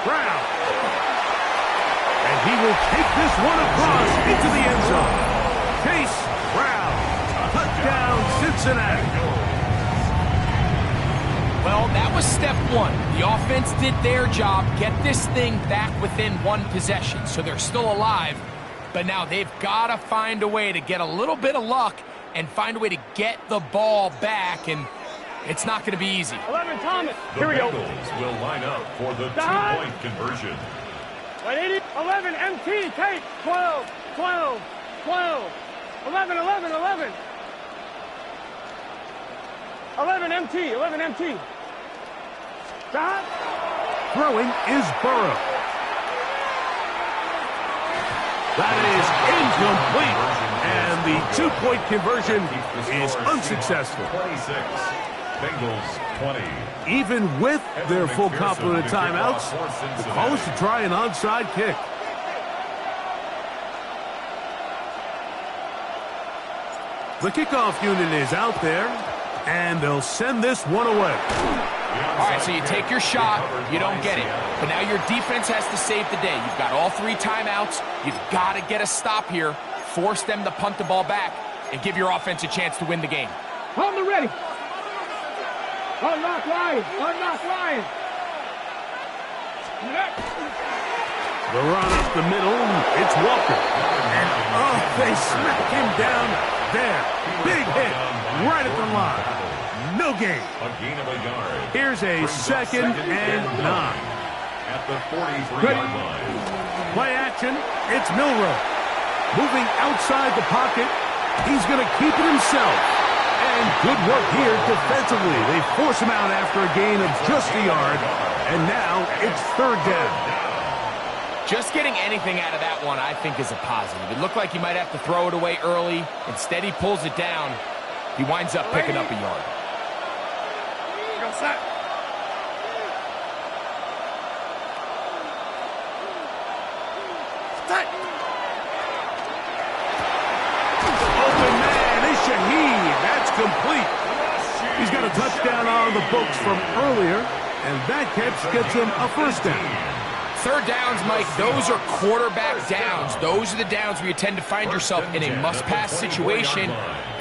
Brown. And he will take this one across into the end zone. Chase Brown. Touchdown, Cincinnati. Well, that was step 1. The offense did their job, get this thing back within 1 possession, so they're still alive. But now they've got to find a way to get a little bit of luck and find a way to get the ball back, and it's not going to be easy. 11 Thomas. Here we go. The Bengals will line up for the 2-point conversion. 11 MT. Take 12. 11. 11 MT. Stop. Throwing is Burrow. That is incomplete. And the 2-point conversion is unsuccessful. 26. Bengals 20. Even with their full complement of timeouts, the call is to try an onside kick. The kickoff unit is out there, and they'll send this one away. All right, so you take your shot, you don't get it. But now your defense has to save the day. You've got all 3 timeouts. You've got to get a stop here, force them to punt the ball back, and give your offense a chance to win the game. Hold the ready. Unlock line. The run up the middle, it's Walker. And, they smack him down there. Big hit right at the line. No gain. A gain of a yard. Here's a 2nd and 9. At the 43-yard line. Play action, it's Milroe. Moving outside the pocket, he's going to keep it himself. And good work here defensively. They force him out after a gain of just a yard. And now it's 3rd down. Just getting anything out of that one, I think, is a positive. It looked like he might have to throw it away early. Instead, he pulls it down. He winds up picking up a yard. Go set. Set. Open man is Shaheed. That's complete. He's got a touchdown on the books from earlier, and that catch gets him a first down. Third downs, Mike, those are quarterback downs. Those are the downs where you tend to find yourself in a must-pass situation,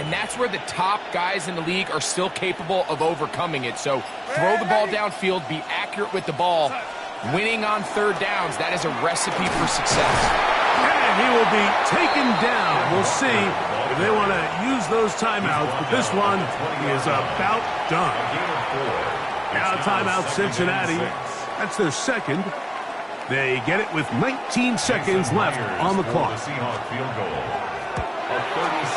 and that's where the top guys in the league are still capable of overcoming it. So throw the ball downfield, be accurate with the ball. Winning on third downs, that is a recipe for success. And he will be taken down. We'll see if they want to use those timeouts, but this one is about done. Now timeout Cincinnati. That's their second. They get it with 19 seconds left on the clock.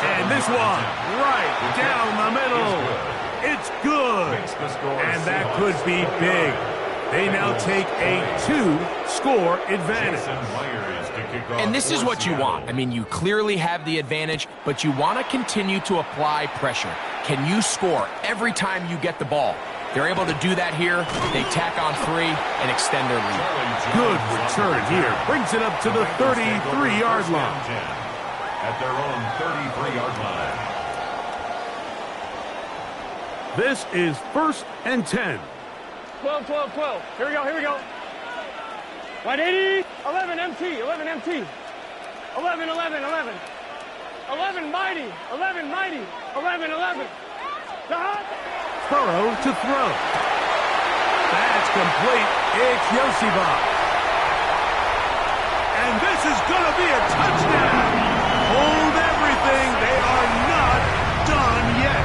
And this one, right down the middle. It's good. And that could be big. They now take a 2-score advantage. And this is what you want. I mean, you clearly have the advantage, but you want to continue to apply pressure. Can you score every time you get the ball? They're able to do that here. They tack on 3 and extend their lead. Good return here. Brings it up to the 33-yard line. At their own 33-yard line. This is 1st and 10. 12, 12, 12. Here we go, here we go. 180. 11 MT, 11 MT. 11, 11, 11. 11 mighty, 11 mighty. 11, 11. Burrow to throw. That's complete. It's Yosibach. And this is going to be a touchdown. Hold everything. They are not done yet.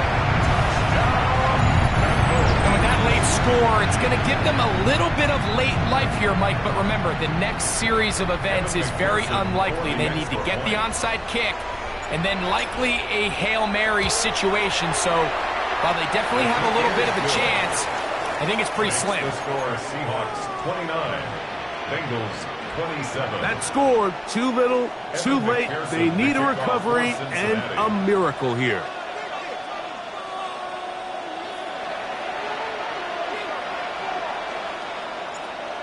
And with that late score, it's going to give them a little bit of late life here, Mike. But remember, the next series of events is very unlikely. They need to get the onside kick and then likely a Hail Mary situation. So while they definitely have a little bit of a chance, I think it's pretty slim. The score, Seahawks 29, Bengals 27. That score, too little, too late. They need a recovery and a miracle here.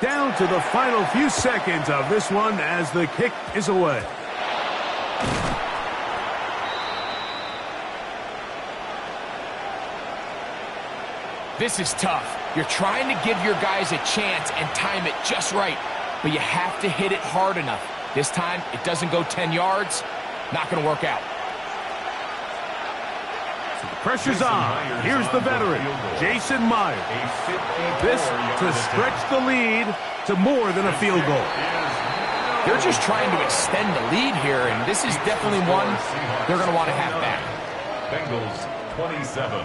Down to the final few seconds of this one as the kick is away. This is tough. You're trying to give your guys a chance and time it just right, but you have to hit it hard enough. This time, it doesn't go 10 yards. Not going to work out. So the pressure's on. Here's the veteran, Jason Myers. This to stretch the lead to more than a field goal. They're just trying to extend the lead here, and this is definitely one they're going to want to have back. Bengals 27.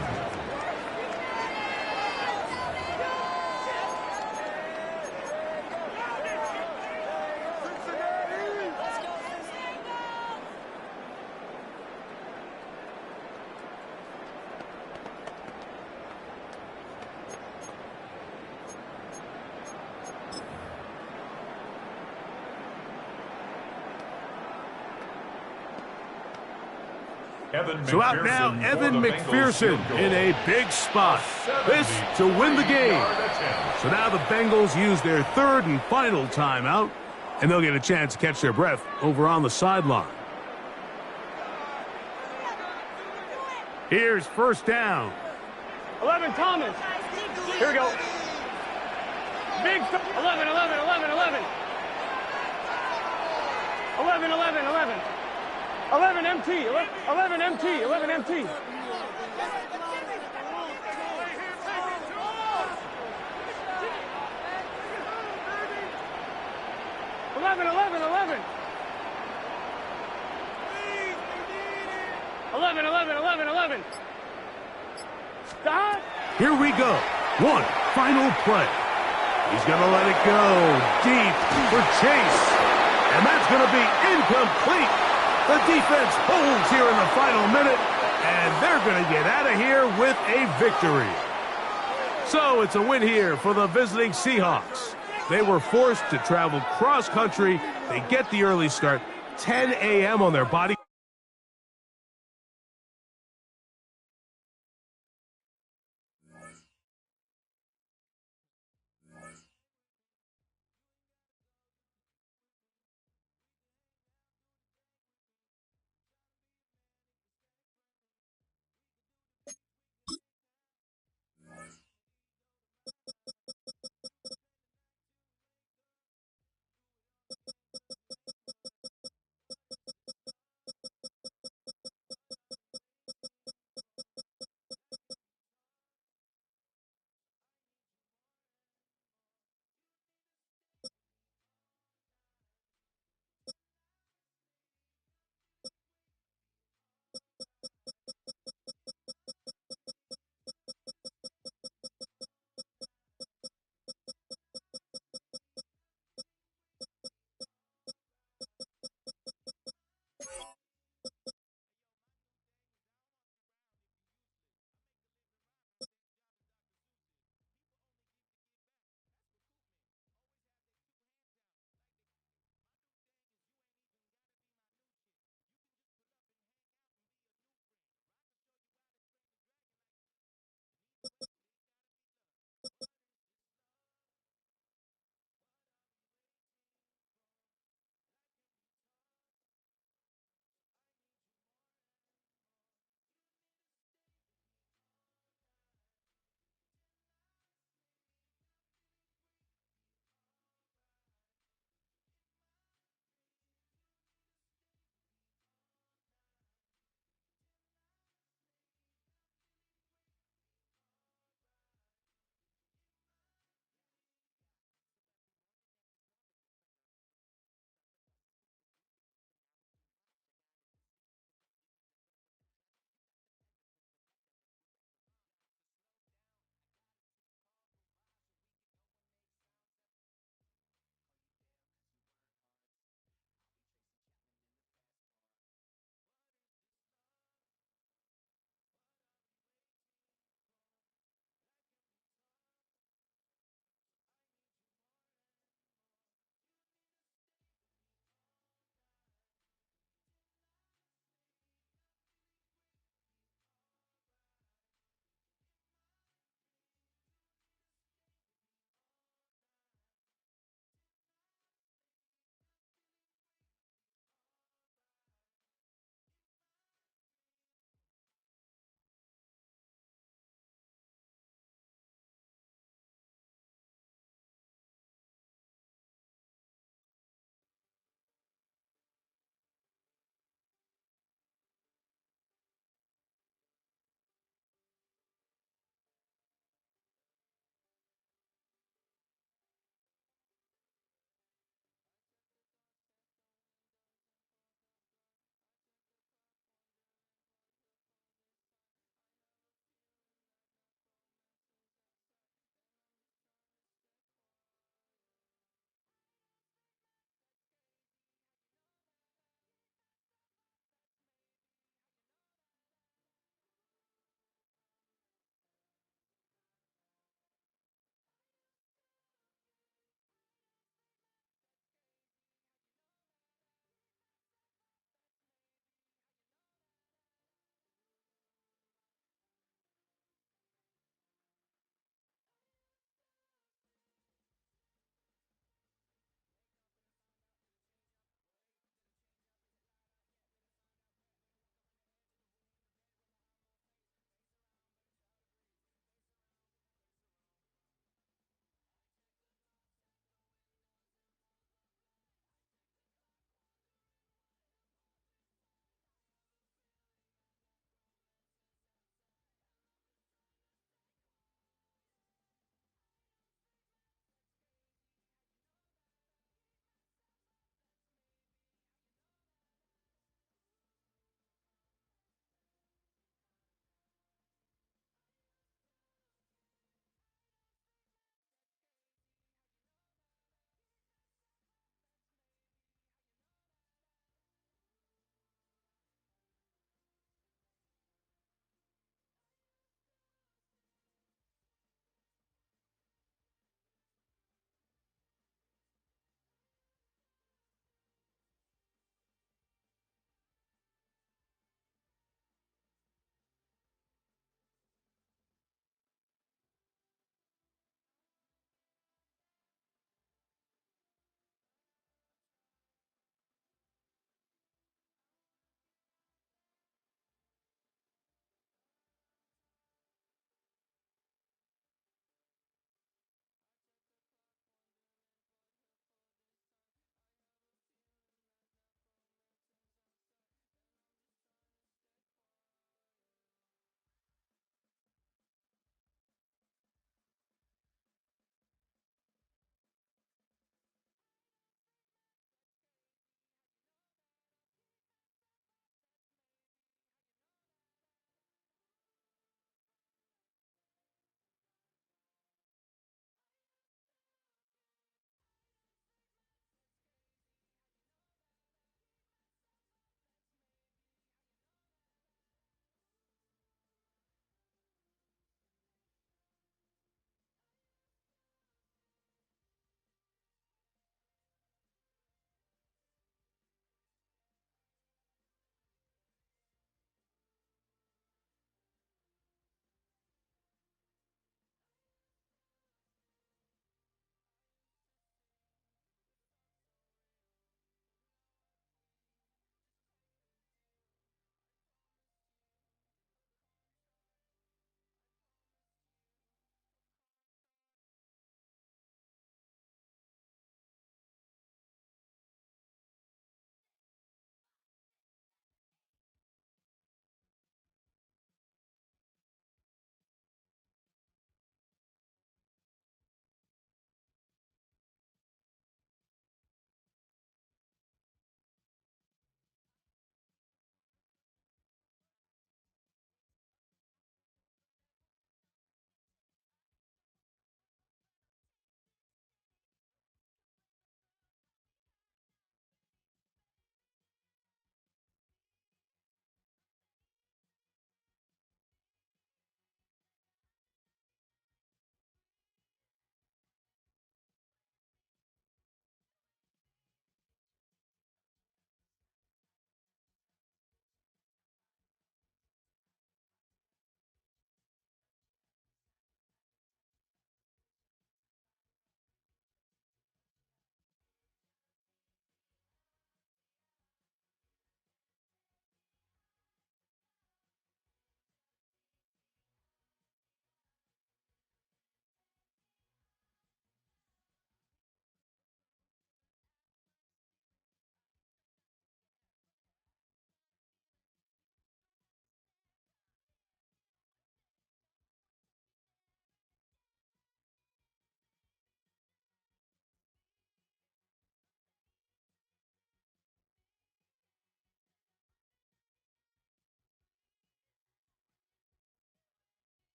So out now, Evan McPherson in a big spot. This to win the game. So now the Bengals use their third and final timeout, and they'll get a chance to catch their breath over on the sideline. Here's first down. 11 Thomas. Here we go. Big 11, 11, 11, 11. 11, 11, 11. 11 MT, 11 MT, 11 MT. 11, 11, 11. 11, 11, 11, 11. Stop. Here we go. One final play. He's going to let it go deep for Chase. And that's going to be incomplete. The defense holds here in the final minute, and they're going to get out of here with a victory. So it's a win here for the visiting Seahawks. They were forced to travel cross-country. They get the early start, 10 a.m. on their body.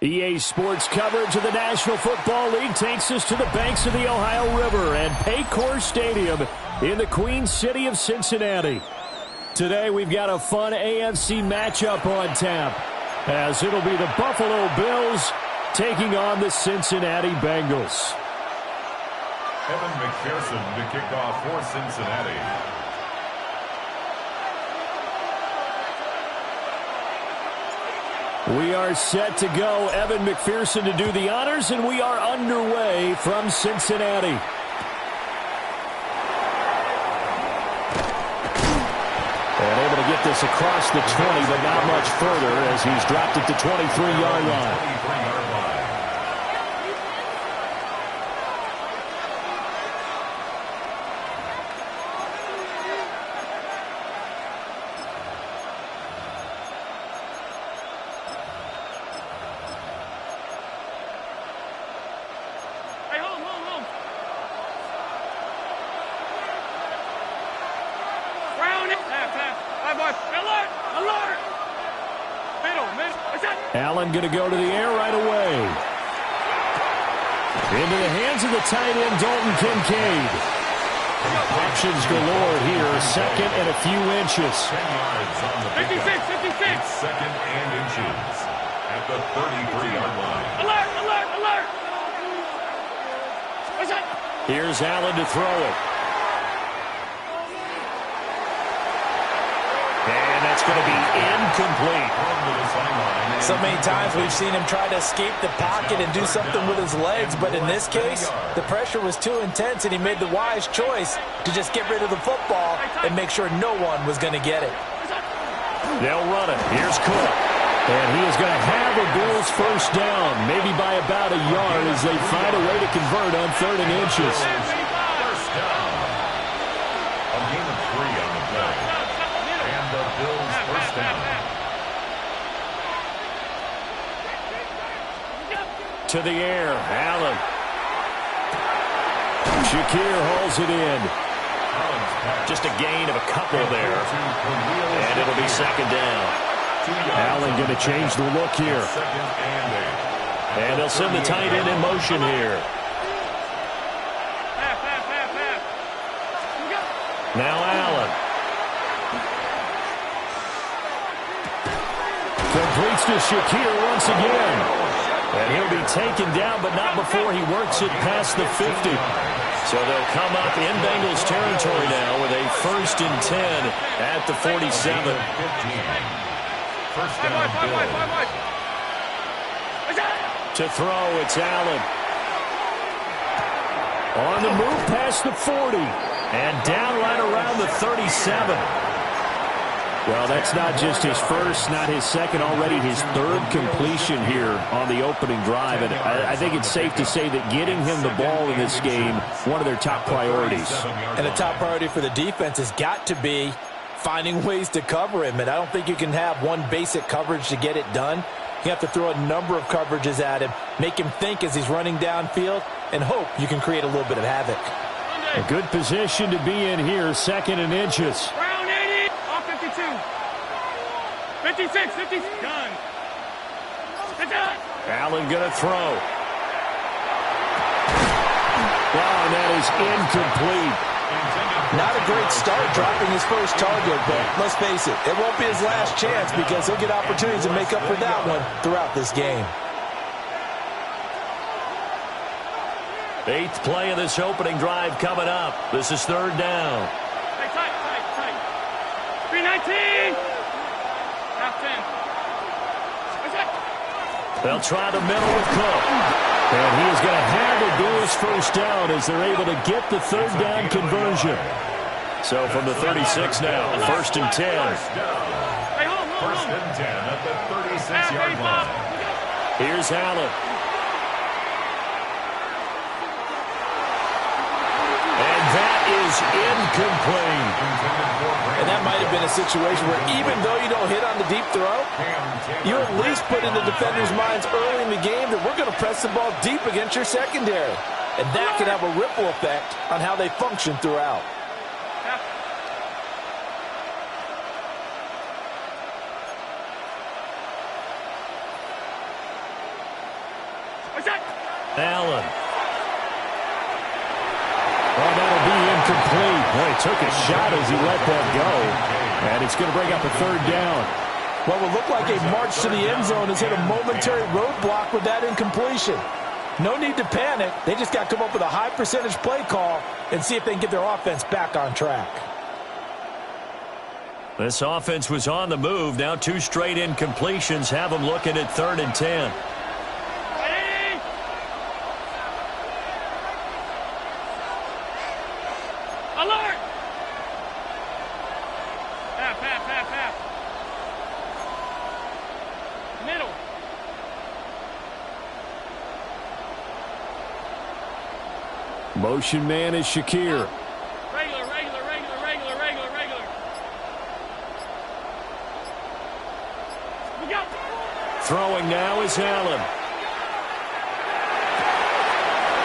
EA Sports coverage of the National Football League takes us to the banks of the Ohio River and Paycor Stadium in the Queen City of Cincinnati. Today we've got a fun AFC matchup on tap, as it'll be the Buffalo Bills taking on the Cincinnati Bengals. Evan McPherson to kick off for Cincinnati. We are set to go. Evan McPherson to do the honors, and we are underway from Cincinnati. And able to get this across the 20, but not much further as he's dropped it to 23-yard line. Allen going to go to the air right away. Into the hands of the tight end, Dalton Kincaid. Options galore here. Second and a few inches. 56, 56. Second and inches at the 33-yard line. Alert, alert, alert. What's that? Here's Allen to throw it. And that's going to be incomplete. So many times we've seen him try to escape the pocket and do something with his legs, but in this case, the pressure was too intense and he made the wise choice to just get rid of the football and make sure no one was going to get it. They'll run it. Here's Cook. And he is going to have a Bills first down, maybe by about a yard as they find a way to convert on 3rd and inches. First down. A gain of 3 on the play. And the Bills first down. To the air, Allen. Shakir hauls it in. Just a gain of a couple there. And it'll be second down. Allen going to change the look here. And they'll send the tight end in motion here. Now Allen. Completes to Shakir once again. And he'll be taken down, but not before he works it past the 50. So they'll come up in Bengals territory now with a 1st and 10 at the 47. First down, Bills. To throw, it's Allen. On the move past the 40. And down right around the 37. Well, that's not just his first, not his second, already his 3rd completion here on the opening drive. And I think it's safe to say that getting him the ball in this game, one of their top priorities. And the top priority for the defense has got to be finding ways to cover him. And I don't think you can have one basic coverage to get it done. You have to throw a number of coverages at him, make him think as he's running downfield, and hope you can create a little bit of havoc. A good position to be in here, 2nd and inches. 56, 50, done. Allen going to throw. Wow, and that is incomplete. Not a great start dropping his first target, but let's face it, it won't be his last chance because he'll get opportunities to make up for that one throughout this game. 8th play of this opening drive coming up. This is 3rd down. Tight. 319. They'll try the middle with Cook. And he is going to have a Bills first down as they're able to get the 3rd down conversion. So from the 36 now, 1st and 10. First and 10 at the 36-yard line. Here's Allen. And that is incomplete. And that might have been a situation where even though you don't hit on the deep throw, you at least put in the defenders' minds early in the game that we're going to press the ball deep against your secondary. And that can have a ripple effect on how they function throughout. Allen. Well, that'll be incomplete. Boy, he took a shot as he let that go. And it's going to bring up a third down. What would look like a march to the end zone has hit a momentary roadblock with that incompletion. No need to panic. They just got to come up with a high percentage play call and see if they can get their offense back on track. This offense was on the move. Now 2 straight incompletions have them looking at 3rd and 10. Alert! Half. Middle. Motion man is Shakir. Regular. We go. Throwing now is Allen.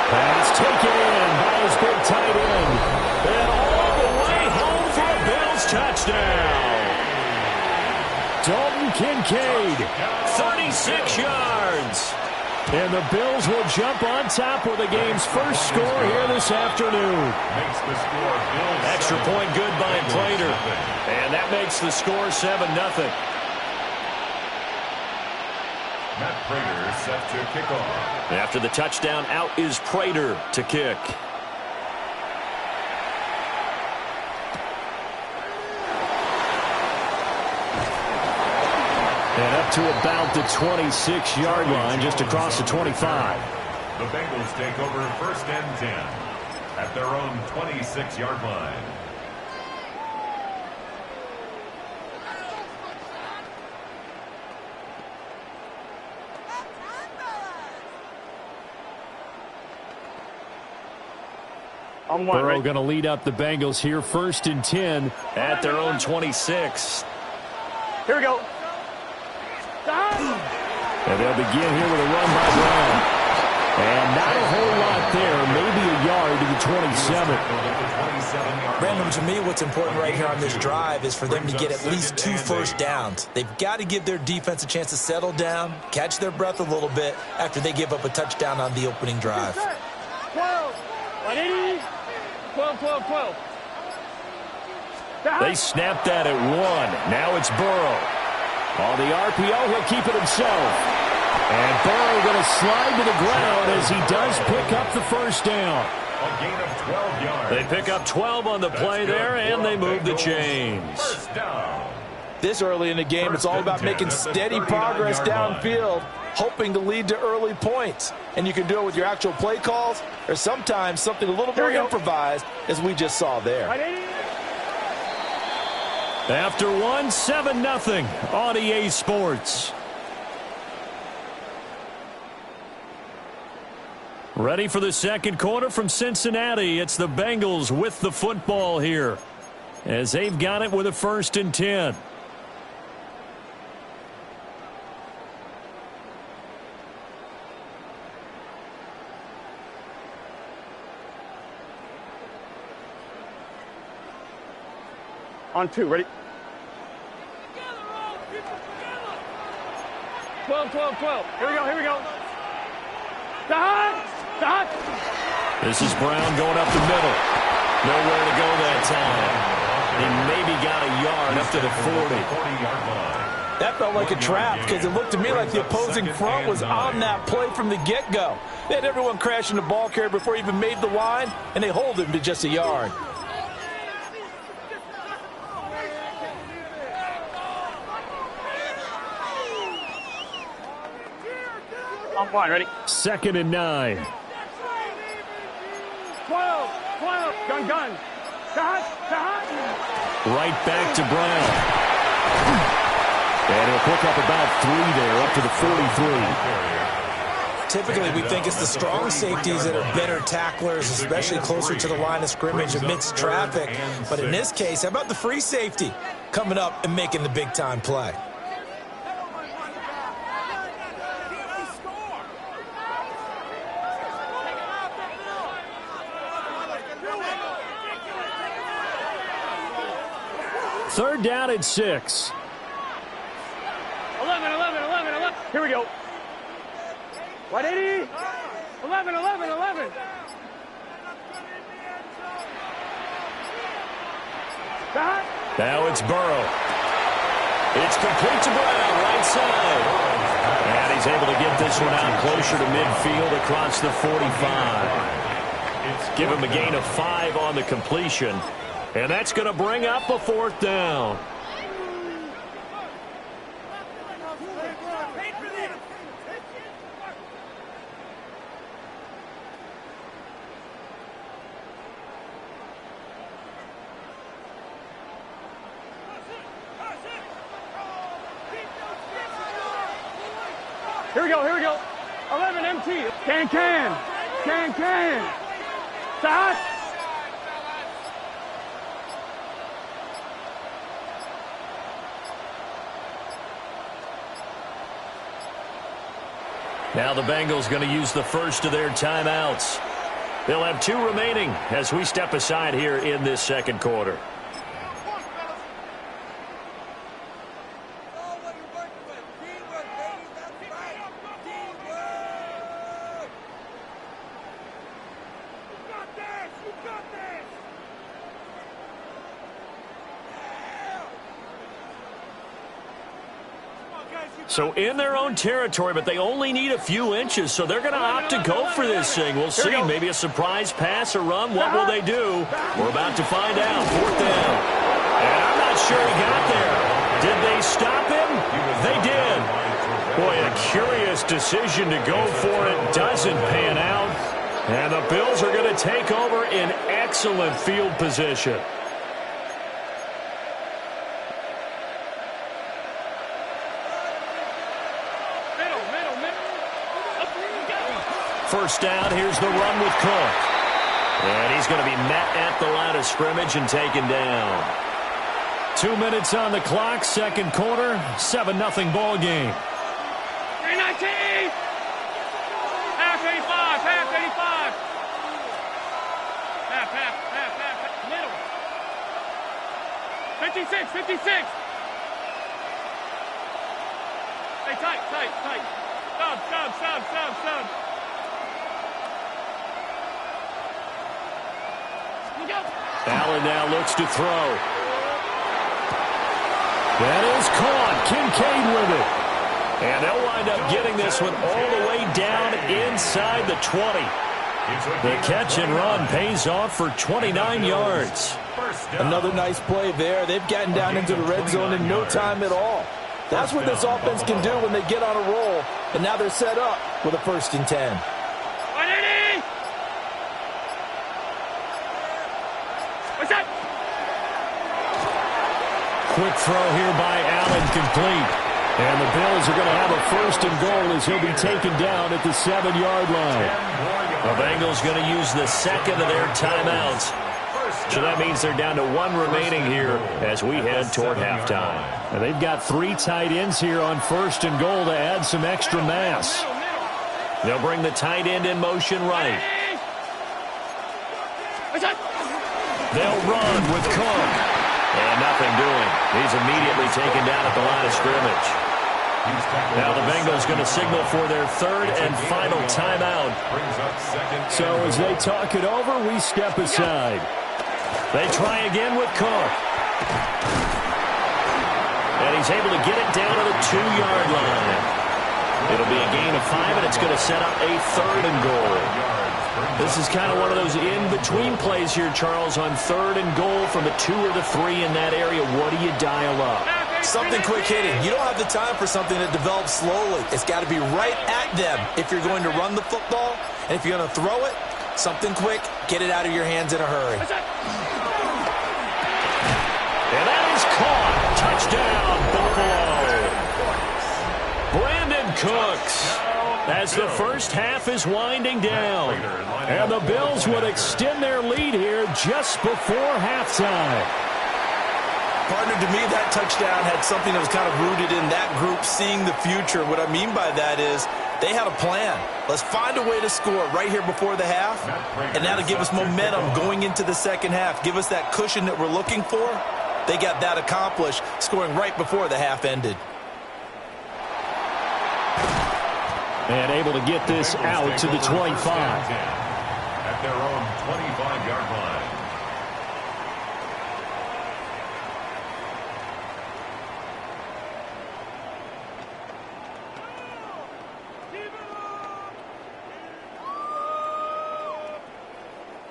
Pass taken in by his big tight end. And all the way home for a Bills touchdown. Dalton Kincaid, 36 yards. And the Bills will jump on top with the game's first score here this afternoon. Makes the score Bills. Extra point good by Prater. And that makes the score 7-0. Matt Prater set to kick off. After the touchdown, out is Prater to kick. And up to about the 26-yard line, just across the 25. The Bengals take over 1st and 10 at their own 26-yard line. Burrow going to lead up the Bengals here, 1st and 10 at their own 26. Here we go. And they'll begin here with a run by Brown. And not a whole lot there, maybe a yard to the 27. Brandon, to me, what's important right here on this drive is for them to get at least 2 first downs. They've got to give their defense a chance to settle down, catch their breath a little bit after they give up a touchdown on the opening drive. 12. 12. They snapped that at 1. Now it's Burrow. On the RPO, he'll keep it himself. And Burrow going to slide to the ground as he does pick up the first down. A gain of 12 yards. They pick up 12 on the play there, and they move the chains. First down. This early in the game, it's all about making steady progress downfield, hoping to lead to early points. And you can do it with your actual play calls or sometimes something a little more improvised, as we just saw there. After 1, 7-0 on EA Sports. Ready for the second quarter from Cincinnati. It's the Bengals with the football here, as they've got it with a 1st and 10. On 2, ready? 12. Here we go. Dot. This is Brown going up the middle. Nowhere to go that time. He maybe got a yard up to the 40-yard line. That felt like a trap because it looked to me like the opposing front was on that play from the get-go. They had everyone crashing the ball carrier before he even made the line, and they hold him to just a yard. On 1, ready? 2nd and 9. 12. Gun. Dot. Right back to Brown. And he'll pick up about 3 there, up to the 43. Typically, we think it's the strong safeties that are better tacklers, especially closer to the line of scrimmage amidst traffic. But in this case, how about the free safety coming up and making the big-time play? Third down at 6. 11. Here we go. 180. 11, 11, 11. Now it's Burrow. It's complete to Brown, right side. And he's able to get this one out closer to midfield across the 45. Give him a gain of 5 on the completion. And that's going to bring up a 4th down. Here we go, here we go. 11 MT. Can. Stop. Now the Bengals going to use the first of their timeouts. They'll have 2 remaining as we step aside here in this second quarter. So in their own territory, but they only need a few inches, so they're going to opt to go for this thing. We'll see. Maybe a surprise pass or run. What will they do? We're about to find out. 4th down. And I'm not sure he got there. Did they stop him? They did. Boy, a curious decision to go for it. Doesn't pan out. And the Bills are going to take over in excellent field position. First down, here's the run with Cook. And he's going to be met at the line of scrimmage and taken down. 2 minutes on the clock, second quarter, 7-0 ball game. 319. Half 85, half 85. Half. Middle. 56, 56. Hey, tight. Sub. Allen now looks to throw. That is caught. Kincaid with it. And they'll wind up getting this one all the way down inside the 20. The catch and run pays off for 29 yards. Another nice play there. They've gotten down into the red zone in no time at all. That's what this offense can do when they get on a roll. And now they're set up with a 1st and 10. Quick throw here by Allen, complete. And the Bills are going to have a 1st and goal as he'll be taken down at the 7-yard line. The Bengals going to use the second of their timeouts. So that means they're down to 1 remaining here as we head toward halftime. And they've got 3 tight ends here on 1st and goal to add some extra mass. They'll bring the tight end in motion right. They'll run with Cook. And nothing doing. He's immediately taken down at the line of scrimmage. Now the Bengals going to signal for their 3rd and final timeout. So as they talk it over, we step aside. They try again with Cook. And he's able to get it down to the 2-yard line. It'll be a gain of 5, and it's going to set up a 3rd and goal. This is kind of one of those in-between plays here, Charles, on 3rd and goal from the 2 or the 3 in that area. What do you dial up? Something quick hitting. You don't have the time for something that develops slowly. It's got to be right at them if you're going to run the football. And if you're going to throw it, something quick, get it out of your hands in a hurry. And that is caught. Touchdown, Buffalo. Brandon Cooks. As the first half is winding down. And the Bills would extend their lead here just before halftime. Partner, to me, that touchdown had something that was kind of rooted in that group seeing the future. What I mean by that is they had a plan. Let's find a way to score right here before the half. And that'll give us momentum going into the second half. Give us that cushion that we're looking for. They got that accomplished, scoring right before the half ended. And able to get this out to the 25. At their own 25-yard line.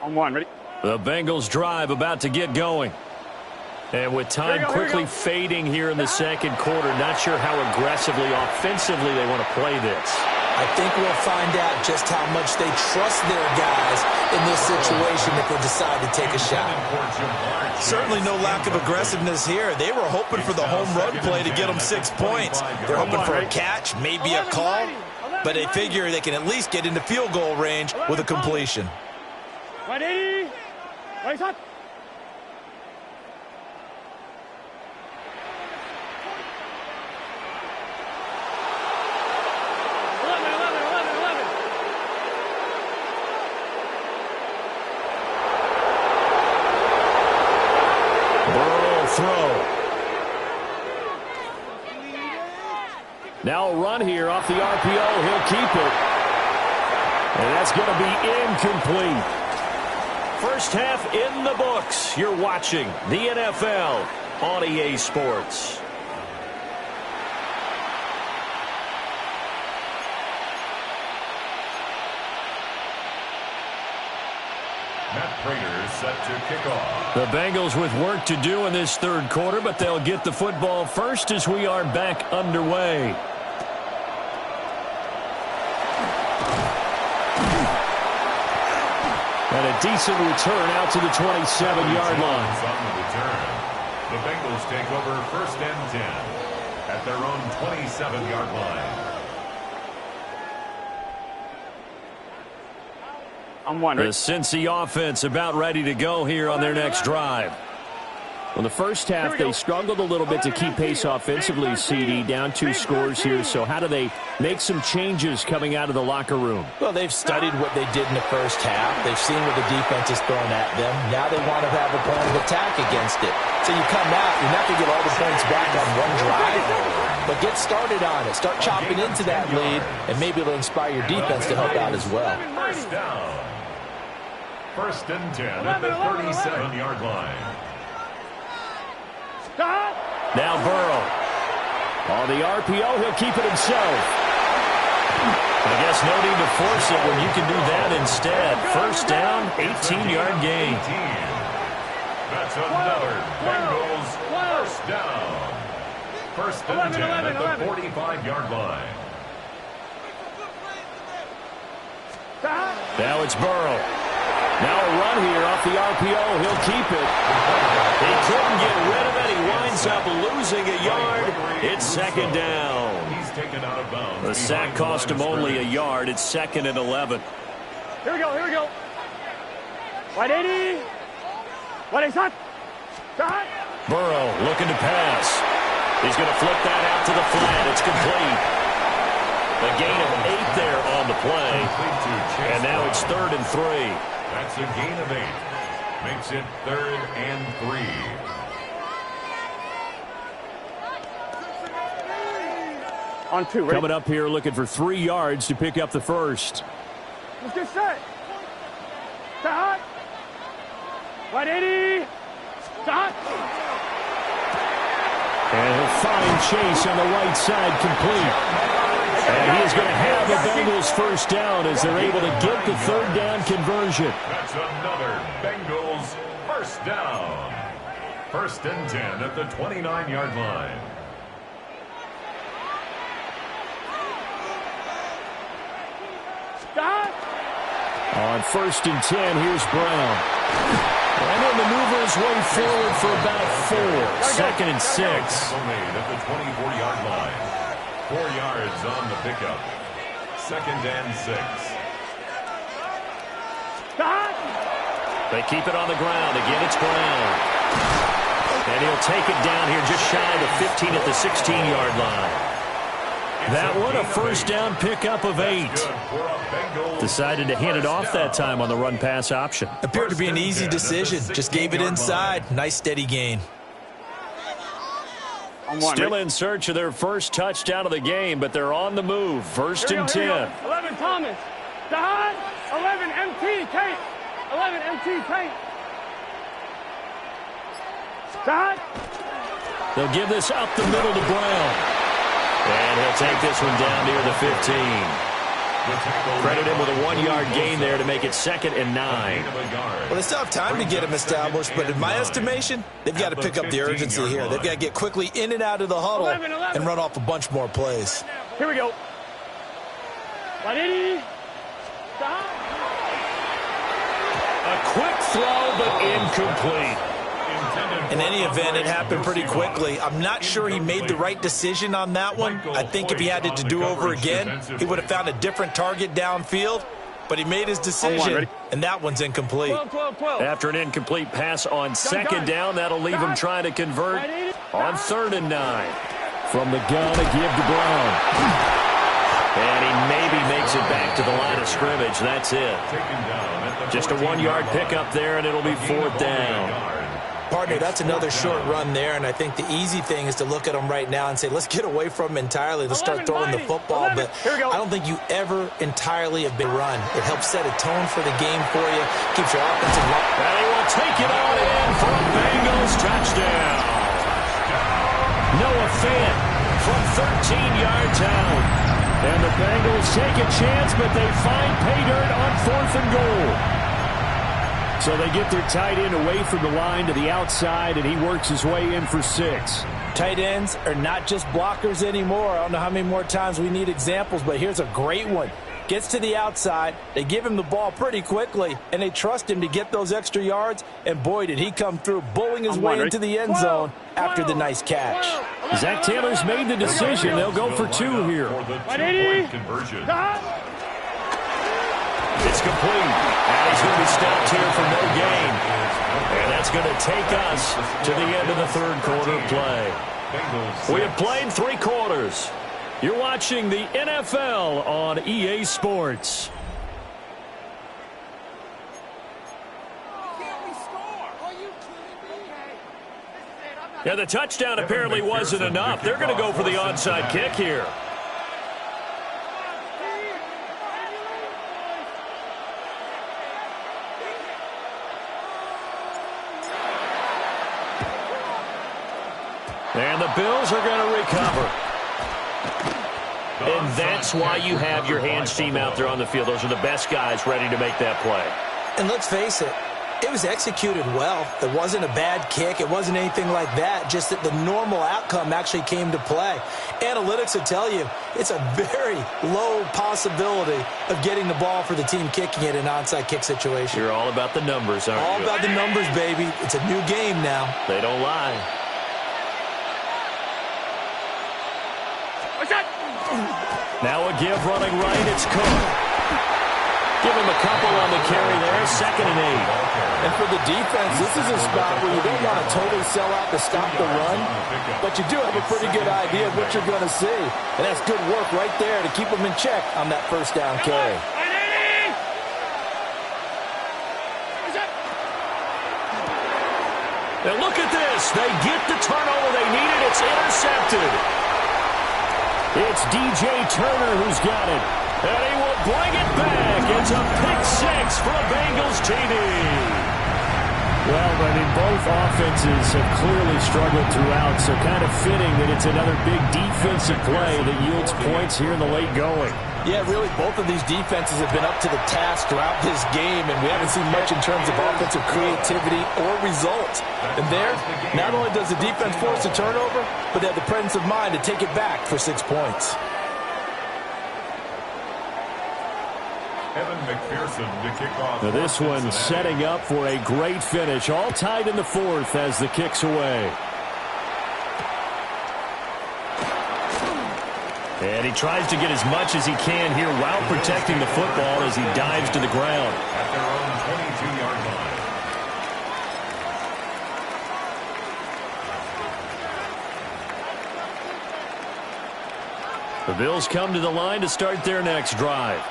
On one, ready? The Bengals drive about to get going. And with time quickly fading here in the second quarter, not sure how aggressively, offensively they want to play this. I think we'll find out just how much they trust their guys in this situation if they decide to take a shot. Certainly no lack of aggressiveness here. They were hoping for the home run play to get them 6 points. They're hoping for a catch, maybe a call, but they figure they can at least get into field goal range with a completion. 180. Right shot. Now a run here off the RPO. He'll keep it. And that's going to be incomplete. First half in the books. You're watching the NFL on EA Sports. Matt Prater set to kick off. The Bengals with work to do in this third quarter, but they'll get the football first as we are back underway. And a decent return out to the 27-yard line. The Bengals take over first and 10 at their own 27-yard line. I'm one. The Cincy offense about ready to go here on their next drive. Well, the first half, they struggled a little bit to keep pace offensively, CD, down 2 scores here. So how do they make some changes coming out of the locker room? Well, they've studied what they did in the first half. They've seen what the defense is throwing at them. Now they want to have a plan of attack against it. So you come out, you're not going to get all the points back on one drive, but get started on it. Start chopping into that lead, and maybe it'll inspire your defense to help out as well. First down. First and 10 at the 37-yard line. Now Burrow. On the RPO, he'll keep it himself. I guess no need to force it when you can do that instead. First down, 18-yard gain. That's another Bengals first down. First and 10 at the 45-yard line. Now it's Burrow. Now a run here off the RPO. He'll keep it. He couldn't get rid of it. He winds up losing a yard. It's second down. He's taken out of bounds. The sack cost him only a yard. It's second and 11. Here we go, here we go. 180. 180. Shot. Burrow looking to pass. He's going to flip that out to the flat. It's complete. A gain of 8 there on the play. And now it's 3rd and 3. That's a gain of 8. Makes it 3rd and 3. On 2, ready? Coming up here looking for 3 yards to pick up the first. Let's get set. Shot. 180. Shot. And he'll find Chase on the right side complete. And he is going to have the Bengals first down as they're able to get the 3rd down conversion. That's another Bengals first down. First and 10 at the 29-yard line. On first and 10, here's Brown. And he'll maneuver his way forward for about 4. Second and 6. Made at the 24-yard line. 4 yards on the pickup. Second and 6. They keep it on the ground. Again, it's Brown. And he'll take it down here just shy of the 15 at the 16-yard line. That one, a first down pickup of 8. Decided to hand it off that time on the run-pass option. Appeared to be an easy decision. Just gave it inside. Nice steady gain. Still in search of their first touchdown of the game, but they're on the move. First and 10. 11 Thomas. Dahad. 11 MT Tate. 11 MT Tate. Dahad. They'll give this up the middle to Brown. And he'll take this one down near the 15. Credit him with a 1-yard gain there to make it 2nd and 9. Well, they still have time to get him established, but in my estimation, they've got to pick up the urgency here. They've got to get quickly in and out of the huddle and run off a bunch more plays. Here we go. A quick throw, but incomplete. In any event, it happened pretty quickly. I'm not sure he made the right decision on that one. I think if he had it to do over again, he would have found a different target downfield. But he made his decision, and that one's incomplete. 12. After an incomplete pass on 2nd down, that'll leave him trying to convert on 3rd and 9. From the gun, a give to Brown. And he maybe makes it back to the line of scrimmage. That's it. Just a 1-yard pickup there, and it'll be 4th down. Partner, that's another short run there, and I think the easy thing is to look at him right now and say, let's get away from him entirely. Let's start throwing the football, but I don't think you ever entirely have been run. It helps set a tone for the game for you, keeps your offensive line. And he will take it on in for a Bengals touchdown. Noah Fant from 13 yards out. And the Bengals take a chance, but they find pay dirt on 4th and goal. So they get their tight end away from the line to the outside, and he works his way in for 6. Tight ends are not just blockers anymore. I don't know how many more times we need examples, but here's a great one. Gets to the outside, they give him the ball pretty quickly, and they trust him to get those extra yards, and boy, did he come through, bowling his way into the end zone after the nice catch. Zach Taylor's made the decision. They'll go for 2 here. It's complete. And he's going to be stopped here for no gain. And that's going to take us to the end of the 3rd quarter play. We have played 3 quarters. You're watching the NFL on EA Sports. Yeah, the touchdown apparently wasn't enough. They're going to go for the onside kick here. And the Bills are going to recover. And that's why you have your hands team out there on the field. Those are the best guys ready to make that play. And let's face it, it was executed well. It wasn't a bad kick. It wasn't anything like that. Just that the normal outcome actually came to play. Analytics will tell you it's a very low possibility of getting the ball for the team kicking it in an onside kick situation. You're all about the numbers, aren't you? All about the numbers, baby. It's a new game now. They don't lie. Now a give running right. It's Cook. Give him a couple on the carry there. 2nd and 8. And for the defense, this is a spot where you don't want to totally sell out to stop the run, but you do have a pretty good idea of what you're going to see. And that's good work right there to keep them in check on that 1st down carry. Now look at this. They get the turnover they needed. It's intercepted. It's DJ Turner who's got it. And he will bring it back. It's a pick 6 for a Bengals TD. Well, I mean, both offenses have clearly struggled throughout, so kind of fitting that it's another big defensive play that yields points here in the late going. Yeah, really, both of these defenses have been up to the task throughout this game, and we haven't seen much in terms of offensive creativity or results. And there, not only does the defense force a turnover, but they have the presence of mind to take it back for 6 points. Evan McPherson to kick off. Now this one setting up for a great finish. All tied in the 4th as the kick's away. And he tries to get as much as he can here while protecting the football as he dives to the ground. At their own 22-yard line. The Bills come to the line to start their next drive.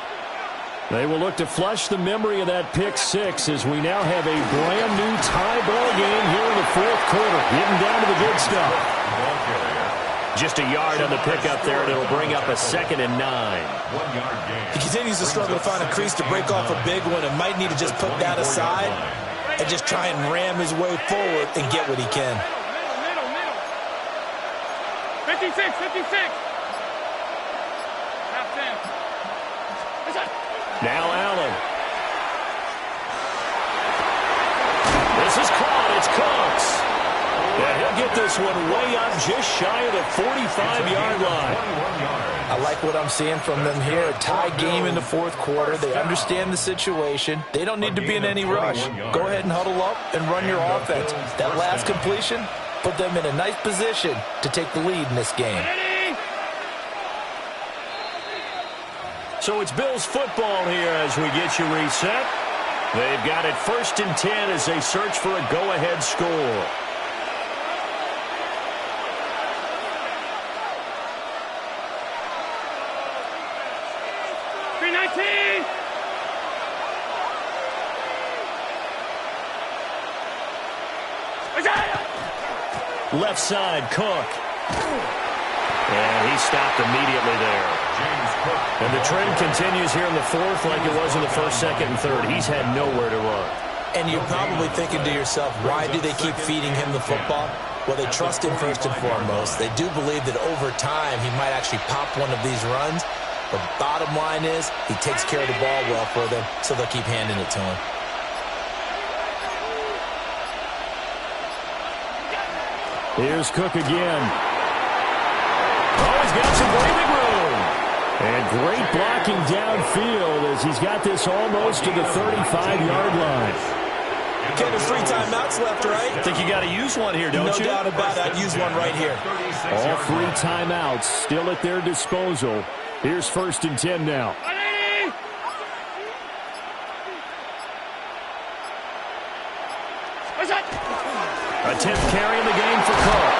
They will look to flush the memory of that pick 6 as we now have a brand new tie ball game here in the 4th quarter. Getting down to the good stuff. Ball carrier, Just a yard on the pickup there, and it'll bring up a 2nd and 9. 1 yard gain. He continues to struggle to find a crease to break off a big one and might need to just put that aside and just try and ram his way forward and get what he can. Middle. 56. Half 10. Now Allen. This is caught. It's Cooks. And he'll get this one way up just shy of the 45-yard line. I like what I'm seeing from them here. A tie game in the fourth quarter. They understand the situation. They don't need to be in any rush. Go ahead and huddle up and run your offense. That last completion put them in a nice position to take the lead in this game. So it's Bills football here as we get you reset. They've got it 1st and 10 as they search for a go-ahead score. Left side, Cook. And he stopped immediately there. And the trend continues here in the fourth like it was in the first, second, and third. He's had nowhere to run. And you're probably thinking to yourself, why do they keep feeding him the football? Well, they trust him first and foremost. They do believe that over time he might actually pop one of these runs. The bottom line is he takes care of the ball well for them, so they'll keep handing it to him. Here's Cook again. Oh, he's got some breathing room. And great blocking downfield as he's got this almost to the 35-yard line. Okay, there's 3 timeouts left, right? I think you got to use one here, don't you? No doubt about it. I'd use one right here. All 3 timeouts still at their disposal. Here's 1st and 10 now. A 10th carry in the game for Cook.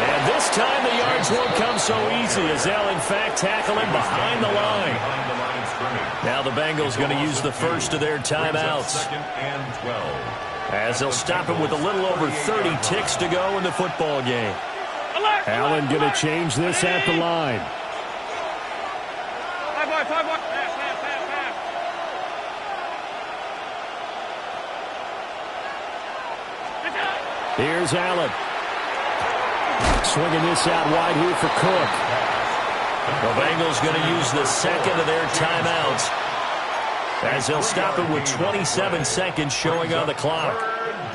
And this time the yards won't come so easy as they'll, in fact, tackle him behind the line. Now the Bengals going to use the first of their timeouts, as they'll stop him with a little over 30 ticks to go in the football game. Allen going to change this at the line. 5 wide. Here's Allen. Swinging this out wide here for Cook. The Bengals going to use the second of their timeouts, as they'll stop it with 27 seconds showing on the clock.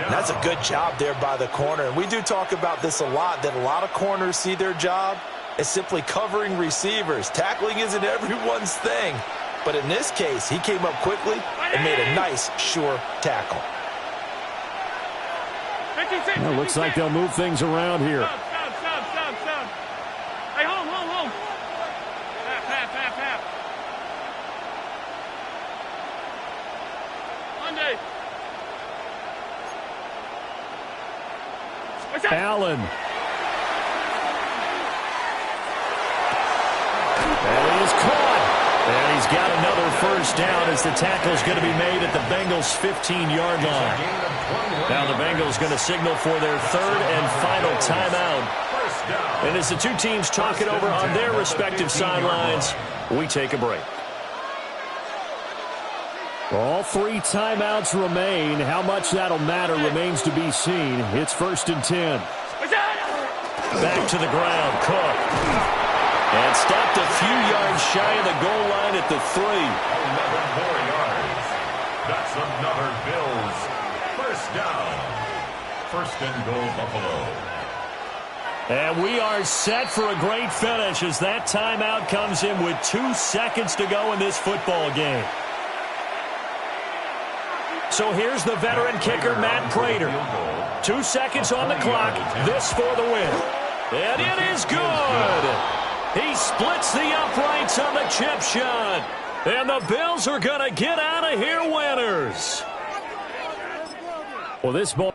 That's a good job there by the corner. And we do talk about this a lot, that a lot of corners see their job as simply covering receivers. Tackling isn't everyone's thing. But in this case, he came up quickly and made a nice, sure tackle. Well, looks like they'll move things around here. Stop. Hey, home. Half. Monday. Allen. And he is caught. And he's got another first down as the tackle is going to be made at the Bengals' 15-yard line. Now the Bengals going to signal for their third and final timeout. And as the two teams talk it over on their respective sidelines, we take a break. All 3 timeouts remain. How much that'll matter remains to be seen. It's 1st and 10. Back to the ground, Cook. And stopped a few yards shy of the goal line at the 3. 11 more yards. That's another Bills first down. 1st and goal, Buffalo. And we are set for a great finish as that timeout comes in with 2 seconds to go in this football game. So here's the veteran kicker, Matt Prater. 2 seconds on the clock. This for the win. And it is good. He splits the uprights on the chip shot. And the Bills are going to get out of here winners. Well, this ball.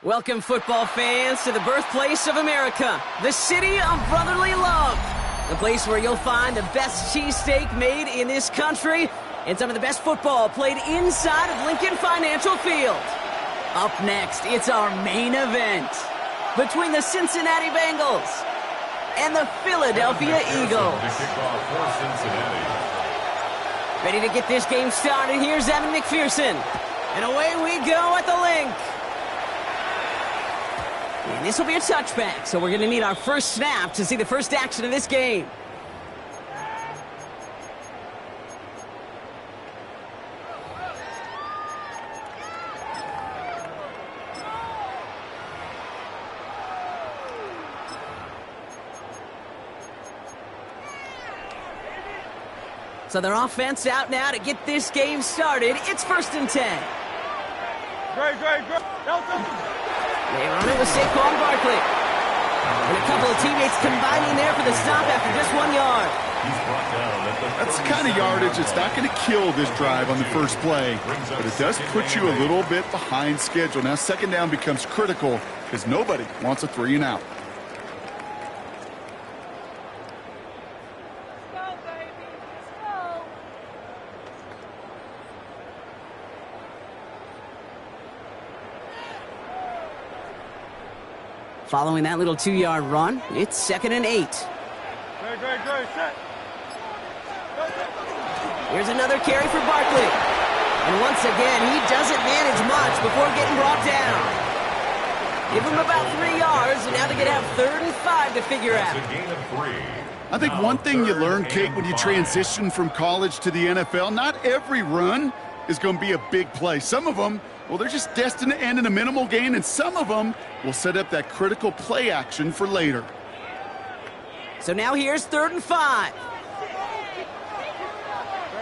Welcome, football fans, to the birthplace of America, the city of brotherly love. The place where you'll find the best cheesesteak made in this country and some of the best football played inside of Lincoln Financial Field. Up next, it's our main event between the Cincinnati Bengals and the Philadelphia Eagles. Ready to get this game started, here's Evan McPherson. And away we go at the link. And this will be a touchback, so we're going to need our first snap to see the first action of this game. So their offense out now to get this game started. It's 1st and 10. Great. They run it with Saquon Barkley. And a couple of teammates combining there for the stop after just 1 yard. That's the kind of yardage that's not going to kill this drive on the first play, but it does put you a little bit behind schedule. Now 2nd down becomes critical because nobody wants a 3 and out. Following that little 2-yard run, it's 2nd and 8. Great. Set. Here's another carry for Barkley. And once again, he doesn't manage much before getting brought down. Give him about 3 yards, and now they're going to have 3rd and 5 to figure out. I think one thing you learn, Kate, when you transition from college to the NFL, not every run is going to be a big play. Some of them, well, they're just destined to end in a minimal gain, and some of them will set up that critical play action for later. So now here's 3rd and 5.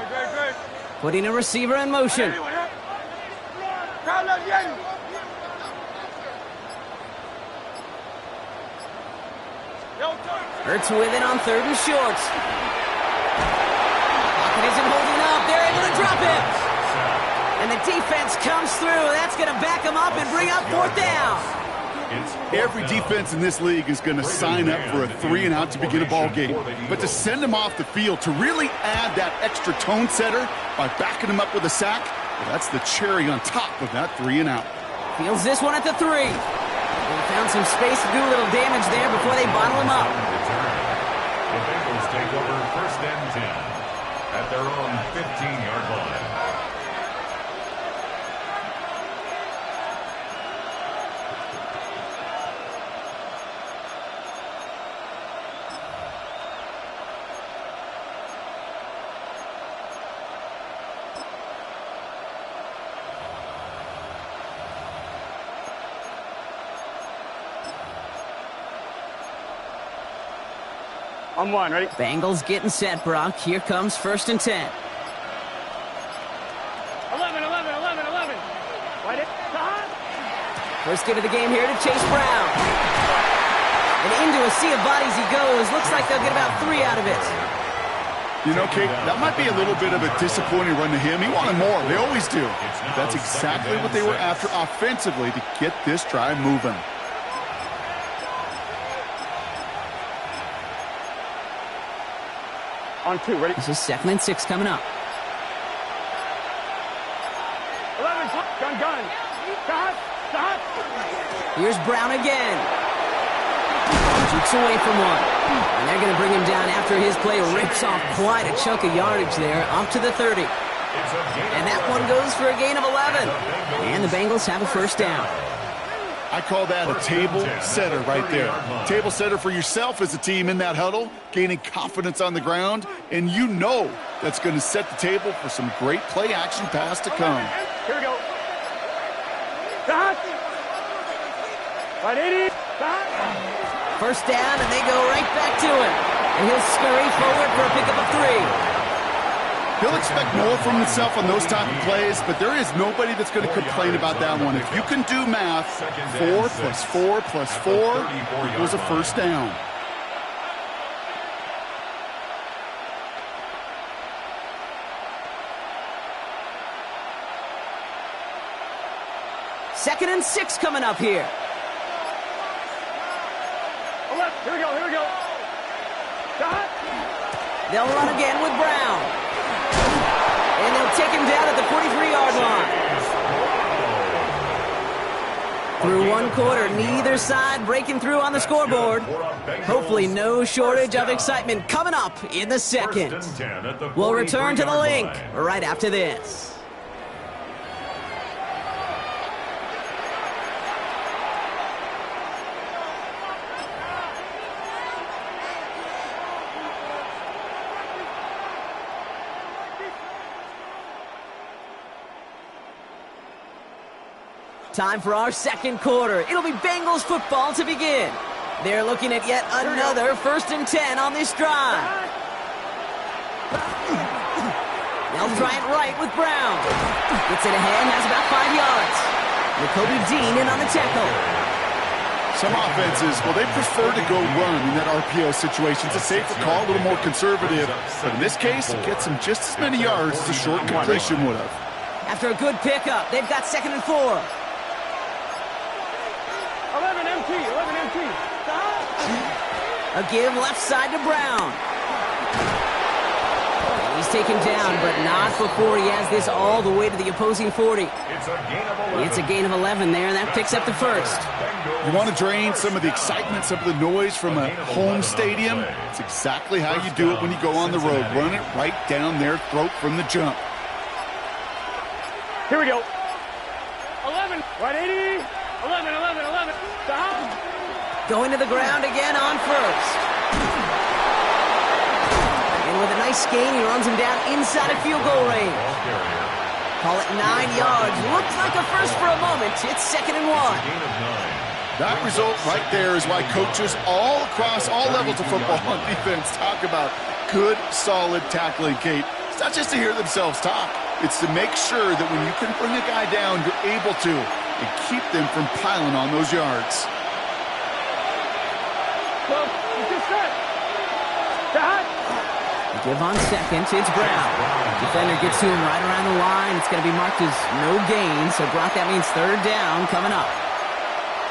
Great. Putting a receiver in motion. Hurts with it on 3rd and short. Pocket isn't holding up. They're able to drop it. And the defense comes through. That's going to back them up and bring up 4th down. Every defense in this league is going to sign up for a 3 and out to begin a ball game. But to send them off the field, to really add that extra tone setter by backing them up with a sack, well, that's the cherry on top of that 3 and out. Fields this one at the 3. They found some space to do a little damage there before they bottle him up. The Bengals take over 1st and 10 at their own 15-yard line. On 1, ready? Bengals getting set, Brock. Here comes 1st and 10. 11. Wait it. First give of the game here to Chase Brown. And into a sea of bodies he goes. Looks like they'll get about 3 out of it. You know, Kate, that might be a little bit of a disappointing run to him. He wanted more. They always do. That's exactly what they were after offensively to get this drive moving. On 2, ready? This is 2nd and 6 coming up. 11, gun. Stop. Here's Brown again. Jukes away from one. And they're going to bring him down after his play rips off quite a chunk of yardage there, up to the 30. And that one goes for a gain of 11. And the Bengals have a 1st down. I call that a table setter right there. Table setter for yourself as a team in that huddle, gaining confidence on the ground, and you know that's going to set the table for some great play action pass to come. Here we go. Stop. Right, 80. Stop. First down, and they go right back to him. And he'll scurry forward for a pickup of 3. He'll expect more from himself on those type of plays, but there is nobody that's going to complain about that one. If you can do math, 4 plus 4 plus 4 equals a first down. Second and 6 coming up here. Here we go, here we go. Stop. They'll run again with Brown. And they'll take him down at the 43-yard line. Through one quarter, neither side breaking through on the scoreboard. Hopefully no shortage of excitement coming up in the second. We'll return to the link right after this. Time for our second quarter. It'll be Bengals football to begin. They're looking at yet another 1st and 10 on this drive. They'll try it right with Brown. Gets it ahead, has about 5 yards. Nakobe Dean in on the tackle. Some offenses, well, they prefer to go run in that RPO situation. It's a safer call, a little more conservative. But in this case, it gets them just as many yards as a short completion would have. After a good pickup, they've got 2nd and 4. 11 MT. A give left side to Brown. He's taken down, but not before he has this all the way to the opposing 40. It's a gain of 11 there, and that picks up the first. You want to drain some of the excitement, some of the noise from a home stadium? It's exactly how you do it when you go on the road. Run it right down their throat from the jump. Here we go. 11. Right, 80. 11. Stop. Going to the ground again on first. And with a nice gain, he runs him down inside of field goal range. Call it 9 yards. Looks like a first for a moment. It's 2nd and 1. That result right there is why coaches all across all levels of football on defense talk about good, solid tackling, Kate. It's not just to hear themselves talk. It's to make sure that when you can bring a guy down, you're able to, and keep them from piling on those yards. Well, just set. Stop. Give on second, it's Brown. Defender gets to him right around the line. It's going to be marked as no gain, so Brock, that means 3rd down coming up.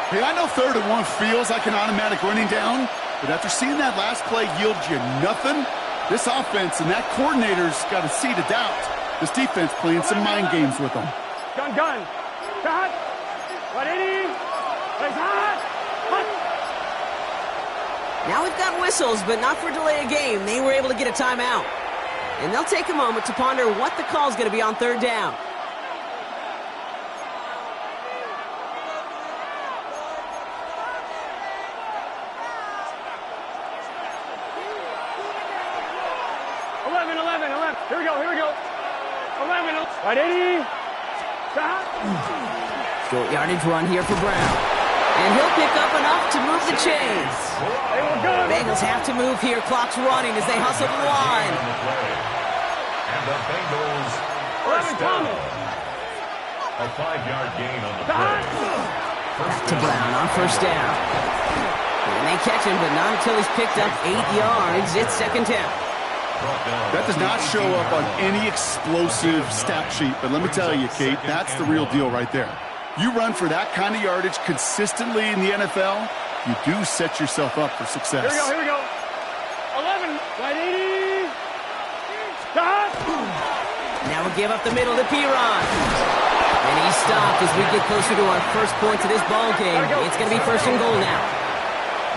Hey, I know 3rd and 1 feels like an automatic running down, but after seeing that last play yield you nothing, this offense and that coordinator's got a seed of doubt. This defense playing some mind games with them. Gun. Stop. 180. Place hot. Now we've got whistles, but not for delay of game. They were able to get a timeout. And they'll take a moment to ponder what the call is going to be on 3rd down. Here we go. 11. Right, 80. Stop. Short yardage run here for Brown. And he'll pick up enough to move the chains. Bengals have to move here. Clock's running as they hustle the line. And the Bengals first down. A 5-yard gain on the play. Back to Brown on first down. And they catch him, but not until he's picked up 8 yards. It's 2nd down. That does not show up on any explosive stat sheet, but let me tell you, Kate, that's the real deal right there. You run for that kind of yardage consistently in the NFL, you do set yourself up for success. Here we go. 11. Right, 80. Stop. Now we'll give up the middle to Piron. And he's stopped as we get closer to our first point to this ball game. It's going to be 1st and goal now.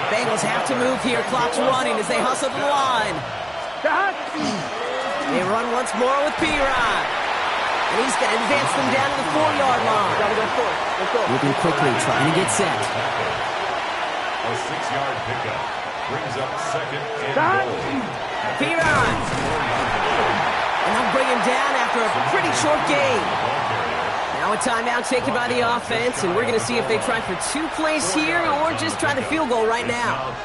Bengals have to move here. Clock's running as they hustle the line. They run once more with Piron. And he's going to advance them down to the 4-yard line. Gotta go for it. Let's go. Moving quickly, trying to get set. A 6-yard pickup brings up second and Stop. goal. Piron. And they'll bring him down after a pretty short gain. Now a timeout taken by the offense, and we're going to see if they try for 2 plays here or just try the field goal right now.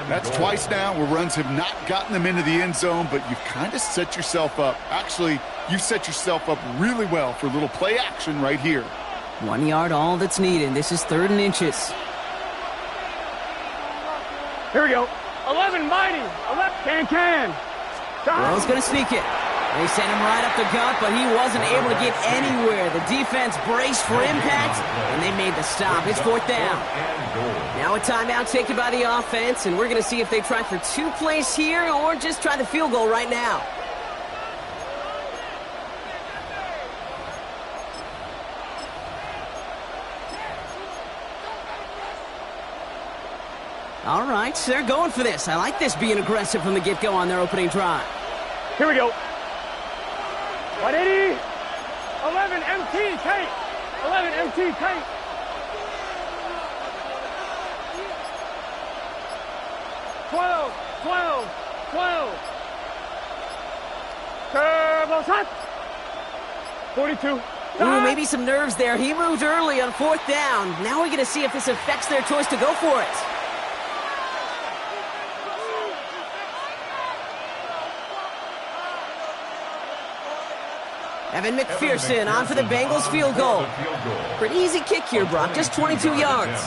That's twice now where runs have not gotten them into the end zone, but you've kind of set yourself up. Actually, you've set yourself up really well for a little play action right here. 1 yard, all that's needed. This is 3rd and inches. Here we go. 11 mighty. 11 can. Burrow's going to sneak it. They sent him right up the gut, but he wasn't able to get anywhere. The defense braced for impact, and they made the stop. It's 4th down. Now a timeout taken by the offense, and we're going to see if they try for 2 plays here or just try the field goal right now. All right, they're going for this. I like this being aggressive from the get-go on their opening drive. Here we go. 180. 11 MT tape. 11 MT tape. Twelve. Turbo shot. 42. Ooh, maybe some nerves there. He moved early on 4th down. Now we're going to see if this affects their choice to go for it. Evan McPherson on for the Bengals field goal. Pretty easy kick here, Brock. Just 22 yards.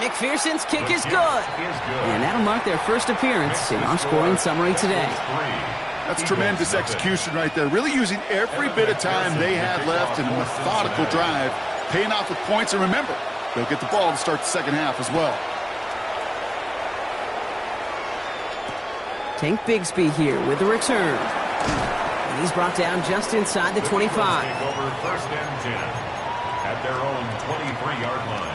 McPherson's kick is good. And that'll mark their first appearance in our scoring summary today. That's tremendous execution right there. Really using every bit of time they had left in a methodical drive, paying off with points. And remember, they'll get the ball to start the second half as well. Tank Bigsby here with the return. And he's brought down just inside the 25. Take over 1st and 10 at their own 23-yard line.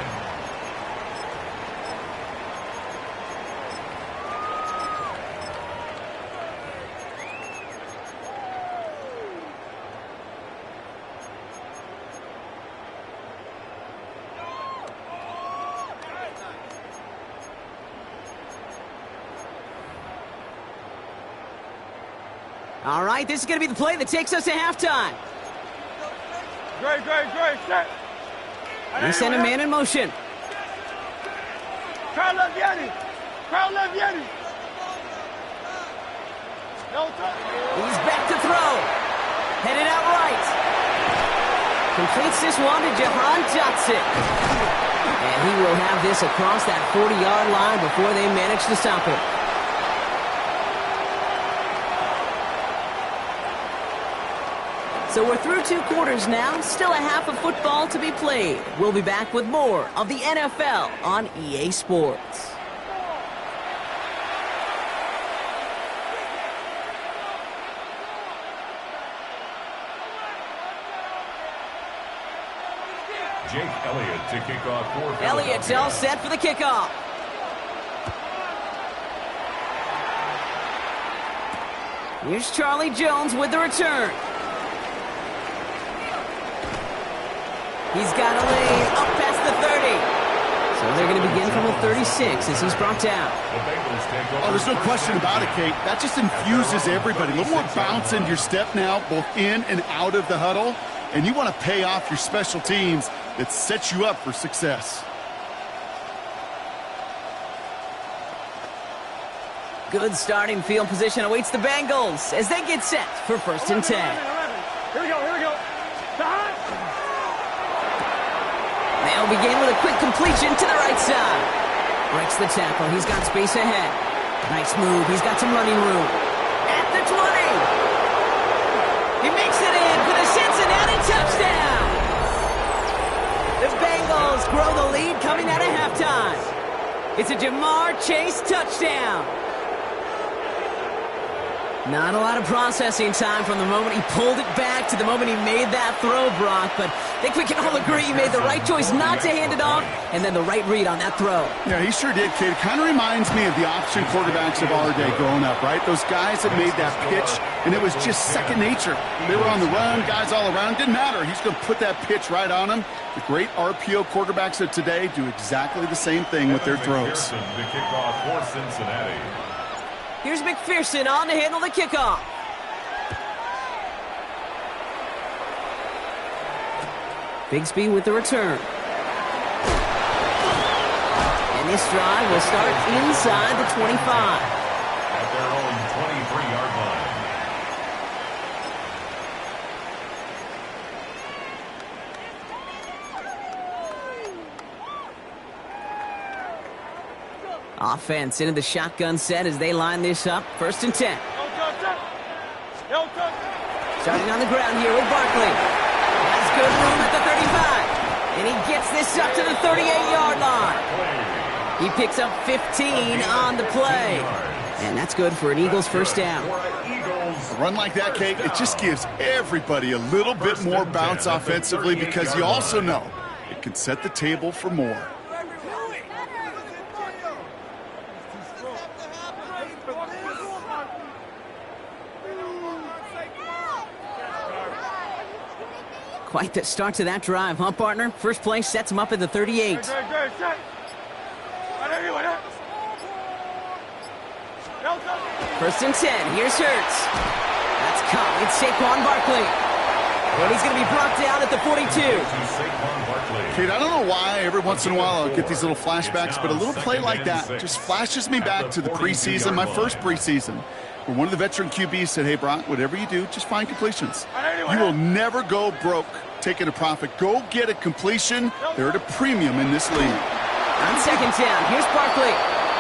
All right, this is going to be the play that takes us to halftime. Great. Set. They send a man in motion. Crowd left Yeti. He's back to throw. Headed out right. Completes this one to Jahan Dotson. And he will have this across that 40-yard line before they manage to stop it. So we're through 2 quarters now, still a half of football to be played. We'll be back with more of the NFL on EA Sports. Jake Elliott to kick off for Elliott's all set for the kickoff. Here's Charlie Jones with the return. He's got a lane up past the 30. So they're going to begin from the 36 as he's brought down. Oh, there's no question about it, Kate. That just infuses everybody. A little more bounce into your step now, both in and out of the huddle. And you want to pay off your special teams that sets you up for success. Good starting field position awaits the Bengals as they get set for 1st and 10. Here we go. They'll begin with a quick completion to the right side. Breaks the tackle. He's got space ahead. Nice move. He's got some running room. At the 20. He makes it in for the Cincinnati touchdown. The Bengals grow the lead coming out of halftime. It's a Jamar Chase touchdown. Not a lot of processing time from the moment he pulled it back to the moment he made that throw, Brock. But I think we can all agree he made the right choice not to hand it off, and then the right read on that throw. Yeah, he sure did, kid. It kind of reminds me of the option quarterbacks of our day growing up, right? Those guys that made that pitch, and it was just second nature. They were on the run, guys all around. Didn't matter. He's going to put that pitch right on him. The great RPO quarterbacks of today do exactly the same thing with their throws. The kickoff for Cincinnati. Here's McPherson on to handle the kickoff. Bigsby with the return. And this drive will start inside the 25. At their own 23-yard line. Offense into the shotgun set as they line this up. 1st and 10. Starting on the ground here with Barkley. Has good room at the 35. And he gets this up to the 38-yard line. He picks up 15 on the play. And that's good for an Eagles first down. A run like that, Kate, it just gives everybody a little bit more bounce offensively because you also know it can set the table for more. Quite the start to that drive, huh, partner? First play sets him up at the 38. First and 10. Here's Hurts. That's caught. It's Saquon Barkley. And he's going to be brought down at the 42. Kate, I don't know why every once in a while I'll get these little flashbacks, but a little play like that just flashes me back to the preseason, my first preseason, where one of the veteran QBs said, hey, Brock, whatever you do, just find completions. You will never go broke taking a profit. Go get a completion. They're at a premium in this league. On 2nd down, here's Barkley.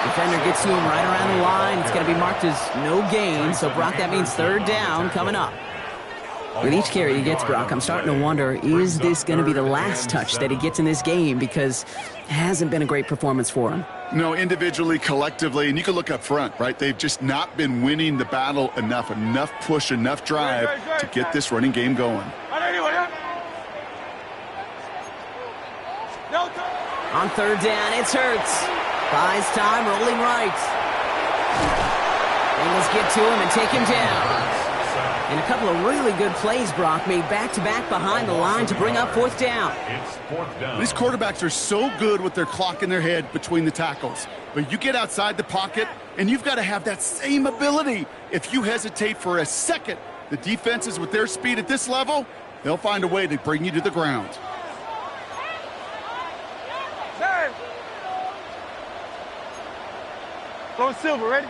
Defender gets to him right around the line. It's going to be marked as no gain, so Brock, that means 3rd down coming up. With each carry he gets, Brock, I'm starting to wonder, is this going to be the last touch that he gets in this game? Because it hasn't been a great performance for him. No, individually, collectively, and you can look up front, right? They've just not been winning the battle enough push, enough drive to get this running game going. On 3rd down, it's Hurts. Buys time, rolling right. Bengals get to him and take him down. And a couple of really good plays, Brock, made back-to-back behind the line to bring up 4th down. It's 4th down. These quarterbacks are so good with their clock in their head between the tackles. But you get outside the pocket, and you've got to have that same ability. If you hesitate for a second, the defenses with their speed at this level, they'll find a way to bring you to the ground. Go Silver, ready?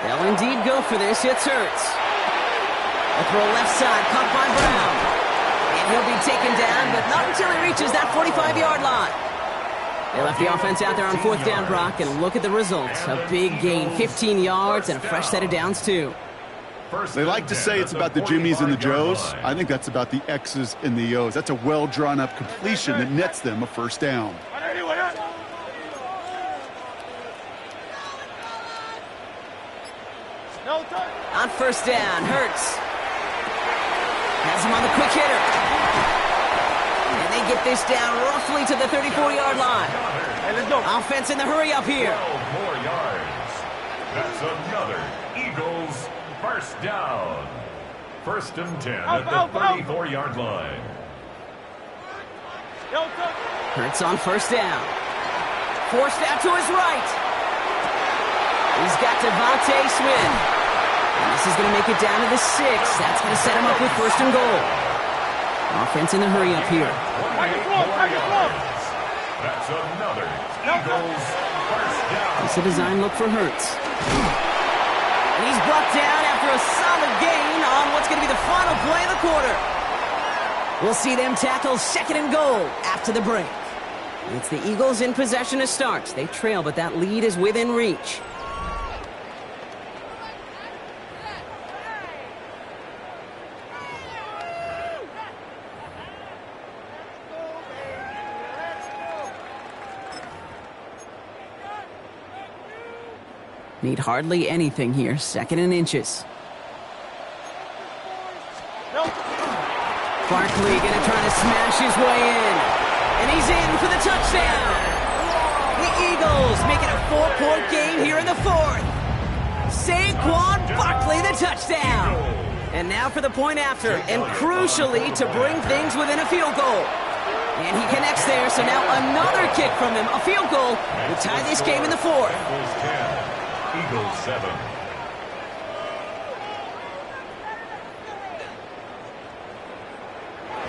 They'll indeed go for this. It's Hurts. A throw left side, caught by Brown. And he'll be taken down, but not until he reaches that 45-yard line. They left the offense out there on 4th down, Brock, and look at the results. A big gain, 15 yards, and a fresh set of downs, too. They like to say it's about the Jimmies and the Joes. I think that's about the X's and the O's. That's a well-drawn-up completion that nets them a 1st down. On 1st down, Hurts has him on the quick hitter. And they get this down roughly to the 34-yard line. Hey, let's go. Offense in the hurry up here. 12 more yards. That's another Eagles 1st down. 1st and 10 at the 34-yard line. Hurts on 1st down. Forced out to his right. He's got Devontae Smith. And this is going to make it down to the 6. That's going to set him up with 1st and goal. Offense in the hurry up here. That's another Eagles 1st down. It's a design look for Hurts. And he's brought down after a solid gain on what's going to be the final play of the quarter. We'll see them tackle 2nd and goal after the break. It's the Eagles in possession to start. They trail, but that lead is within reach. Need hardly anything here. 2nd and inches. Barkley going to try to smash his way in. And he's in for the touchdown. The Eagles make it a 4-point game here in the 4th. Saquon Barkley, the touchdown. And now for the point after, and crucially to bring things within a field goal. And he connects there, so now another kick from him, a field goal, will tie this game in the 4th. Eagles 10, Eagles 7.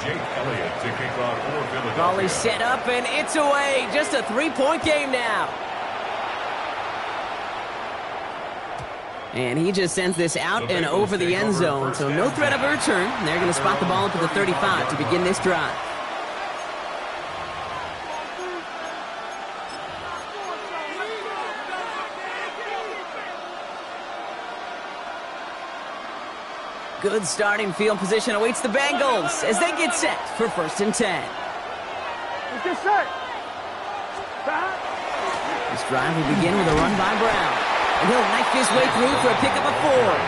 Jake Elliott to kick off for Philadelphia. Ball is set up, and it's away. Just a 3-point game now. And he just sends this out and over the end zone, so no threat of a return. They're going to spot the ball up at the 35 to begin this drive. Good starting field position awaits the Bengals as they get set for 1st and 10. Let's get set. This drive will begin with a run by Brown. And he'll knife his way through for a pickup of 4.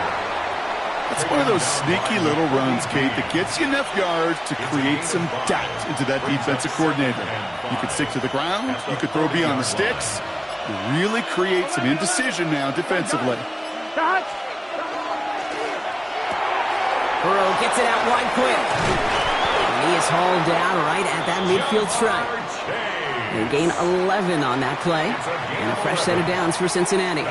It's one of those sneaky little runs, Kate, that gets you enough yards to create some doubt into that defensive coordinator. You could stick to the ground. You could throw beyond the sticks. You really create some indecision now defensively. Burrow gets it out wide quick. And he is hauled down right at that midfield stripe. They gain 11 on that play. And a fresh set of downs for Cincinnati.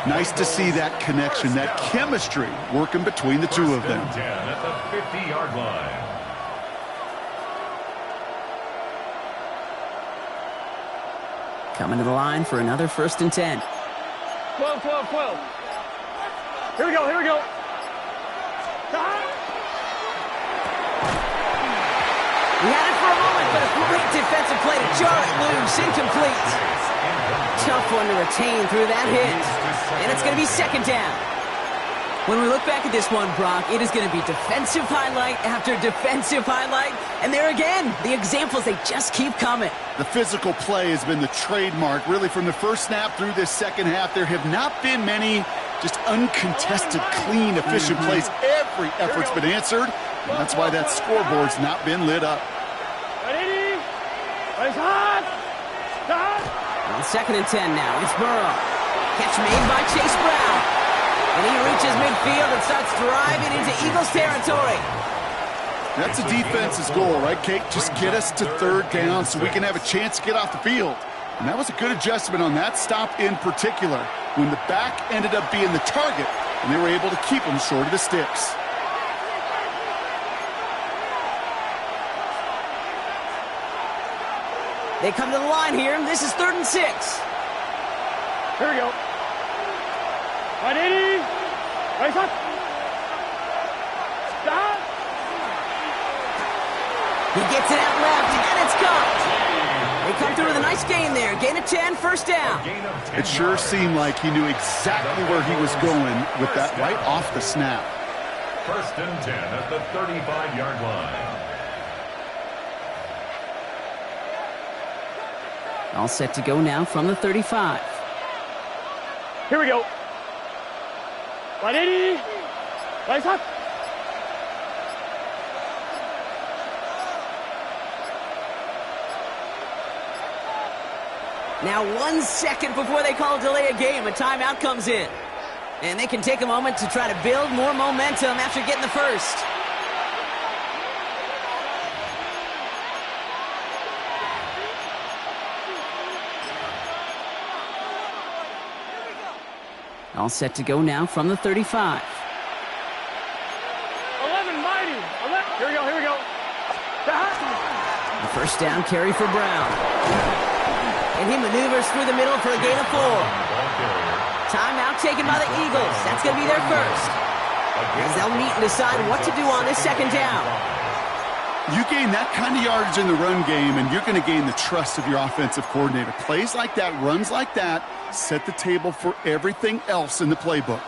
Nice to see that connection, that chemistry working between the two of them. 10 at the 50-yard line. Coming to the line for another 1st and 10. 12, 12, 12. Here we go, here we go. He had it for a moment, but a great defensive play to jar it loose. Incomplete. Tough one to retain through that hit. And it's going to be 2nd down. When we look back at this one, Brock, it is going to be defensive highlight after defensive highlight. And there again, the examples, they just keep coming. The physical play has been the trademark, really, from the first snap through this second half. There have not been many just uncontested, clean, efficient plays. Every effort's been answered, and that's why that scoreboard's not been lit up. Ready? It's hot! On 2nd and 10 now, it's Burrow. Catch made by Chase Brown. And he reaches midfield and starts driving into Eagles territory. That's a defense's goal, right, Kate? Just get us to 3rd down so we can have a chance to get off the field. And that was a good adjustment on that stop in particular, when the back ended up being the target, and they were able to keep him short of the sticks. They come to the line here. This is 3rd and 6. Here we go. 180. Raise up. Stop. He gets it out left, and it's caught. They come through with a nice gain there. Gain of 10, 1st down. It sure seemed like he knew exactly where he was going with that right off the snap. 1st and 10 at the 35-yard line. All set to go now from the 35. Here we go. 180. Raise up. Now 1 second before they call delay a game, a timeout comes in. And they can take a moment to try to build more momentum after getting the first. All set to go now from the 35. 11 mighty. 11. Here we go, here we go. The 1st down carry for Brown. And he maneuvers through the middle for a gain of 4. Timeout taken by the Eagles. That's going to be their first. As they'll meet and decide what to do on this 2nd down. You gain that kind of yardage in the run game, and you're going to gain the trust of your offensive coordinator. Plays like that, runs like that, set the table for everything else in the playbook.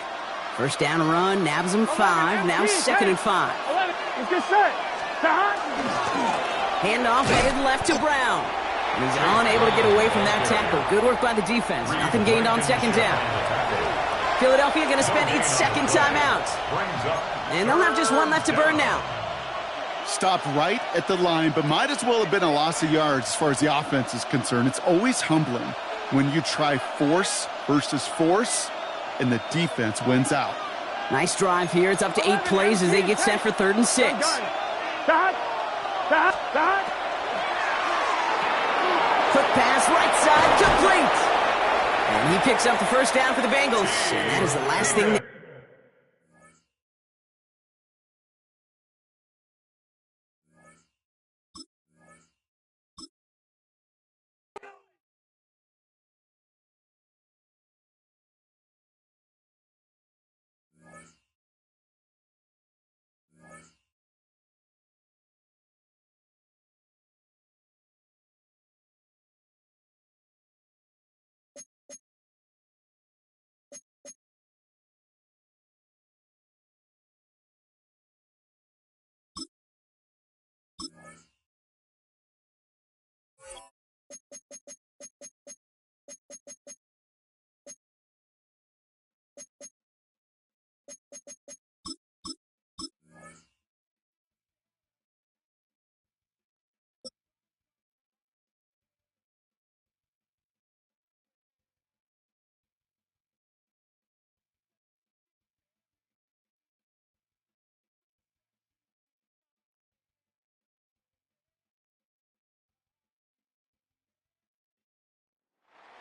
1st down run, nabs him 5. Now 2nd and 5. 11. Let's get set. Handoff headed left to Brown. And he's unable to get away from that tackle. Good work by the defense. Nothing gained on 2nd down. Philadelphia going to spend its second timeout. And they'll have just one left to burn now. Stopped right at the line, but might as well have been a loss of yards as far as the offense is concerned. It's always humbling when you try force versus force, and the defense wins out. Nice drive here. It's up to 8 plays as they get set for 3rd and 6. Quick pass, right side, complete. And he picks up the first down for the Bengals. And that is the last thing.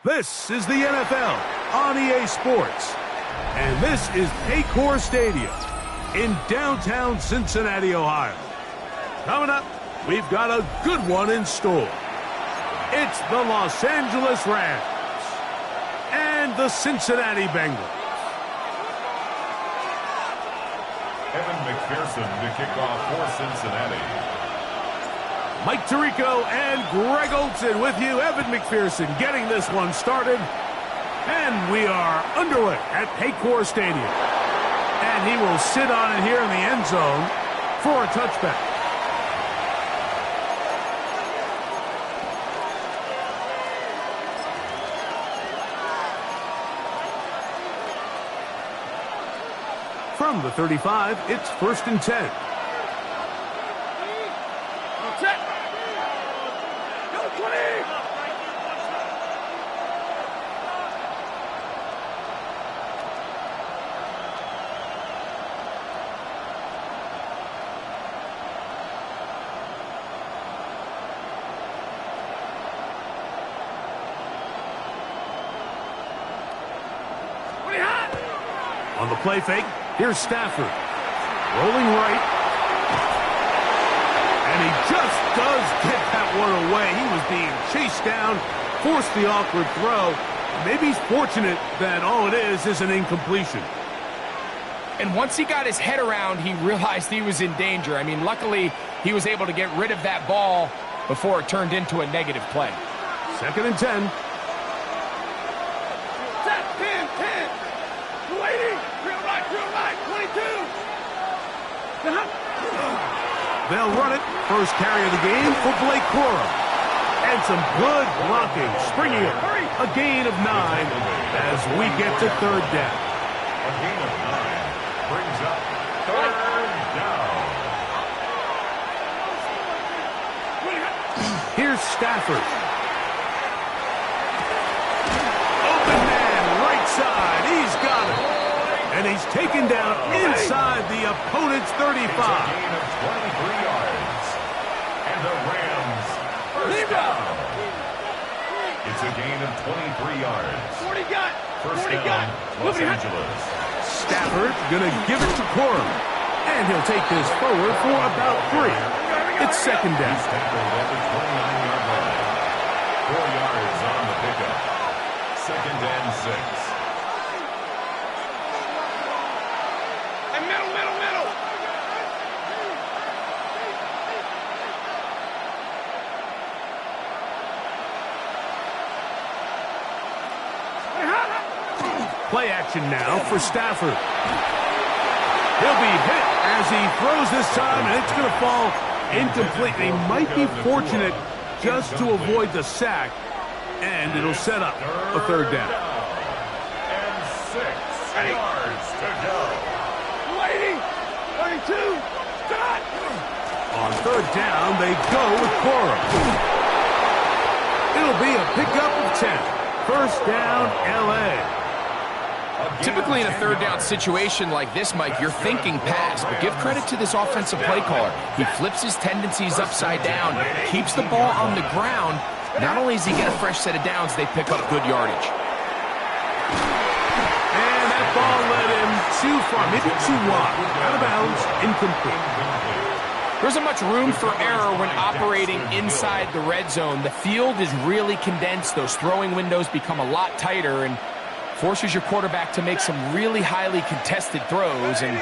This is the NFL on EA Sports, and this is Paycor Stadium in downtown Cincinnati, Ohio. Coming up, we've got a good one in store. It's the Los Angeles Rams and the Cincinnati Bengals. Evan McPherson to kick off for Cincinnati. Mike Tirico and Greg Olsen with you. Evan McPherson getting this one started. And we are underway at Paycor Stadium. And he will sit on it here in the end zone for a touchback. From the 35, it's 1st and 10. On the play fake, here's Stafford. Rolling right. And he just does get that one away. He was being chased down, forced the awkward throw. Maybe he's fortunate that all it is an incompletion. And once he got his head around, he realized he was in danger. I mean, luckily, he was able to get rid of that ball before it turned into a negative play. 2nd and 10. They'll run it. First carry of the game for Blake Corum. And some good blocking. Springing it. A gain of 9 as we get to 3rd down. A gain of 9 brings up 3rd down. Here's Stafford. Open man, right side. He's got it. And he's taken down inside the opponent's 35. It's a gain of 23 yards. And the Rams first down. It's a gain of 23 yards. First down, Los Angeles. Stafford going to give it to Corum. And he'll take this forward for about 3. It's 2nd down. He's tackled at the 29-yard line. 4 yards on the pickup. 2nd and 6. Play action now for Stafford. He'll be hit as he throws this time, and it's going to fall incomplete. They might be fortunate just to avoid the sack, and it'll set up a 3rd down. And 6. yards to go. 32, start! On third down, they go with Corum. It'll be a pickup of 10. First down, L.A. Typically in a third down situation like this, Mike, you're thinking pass, but give credit to this offensive play caller. He flips his tendencies upside down, keeps the ball on the ground. Not only does he get a fresh set of downs, they pick up good yardage. And that ball led him too far, maybe too wide. Out of bounds, incomplete. There isn't much room for error when operating inside the red zone. The field is really condensed. Those throwing windows become a lot tighter and forces your quarterback to make some really highly contested throws. And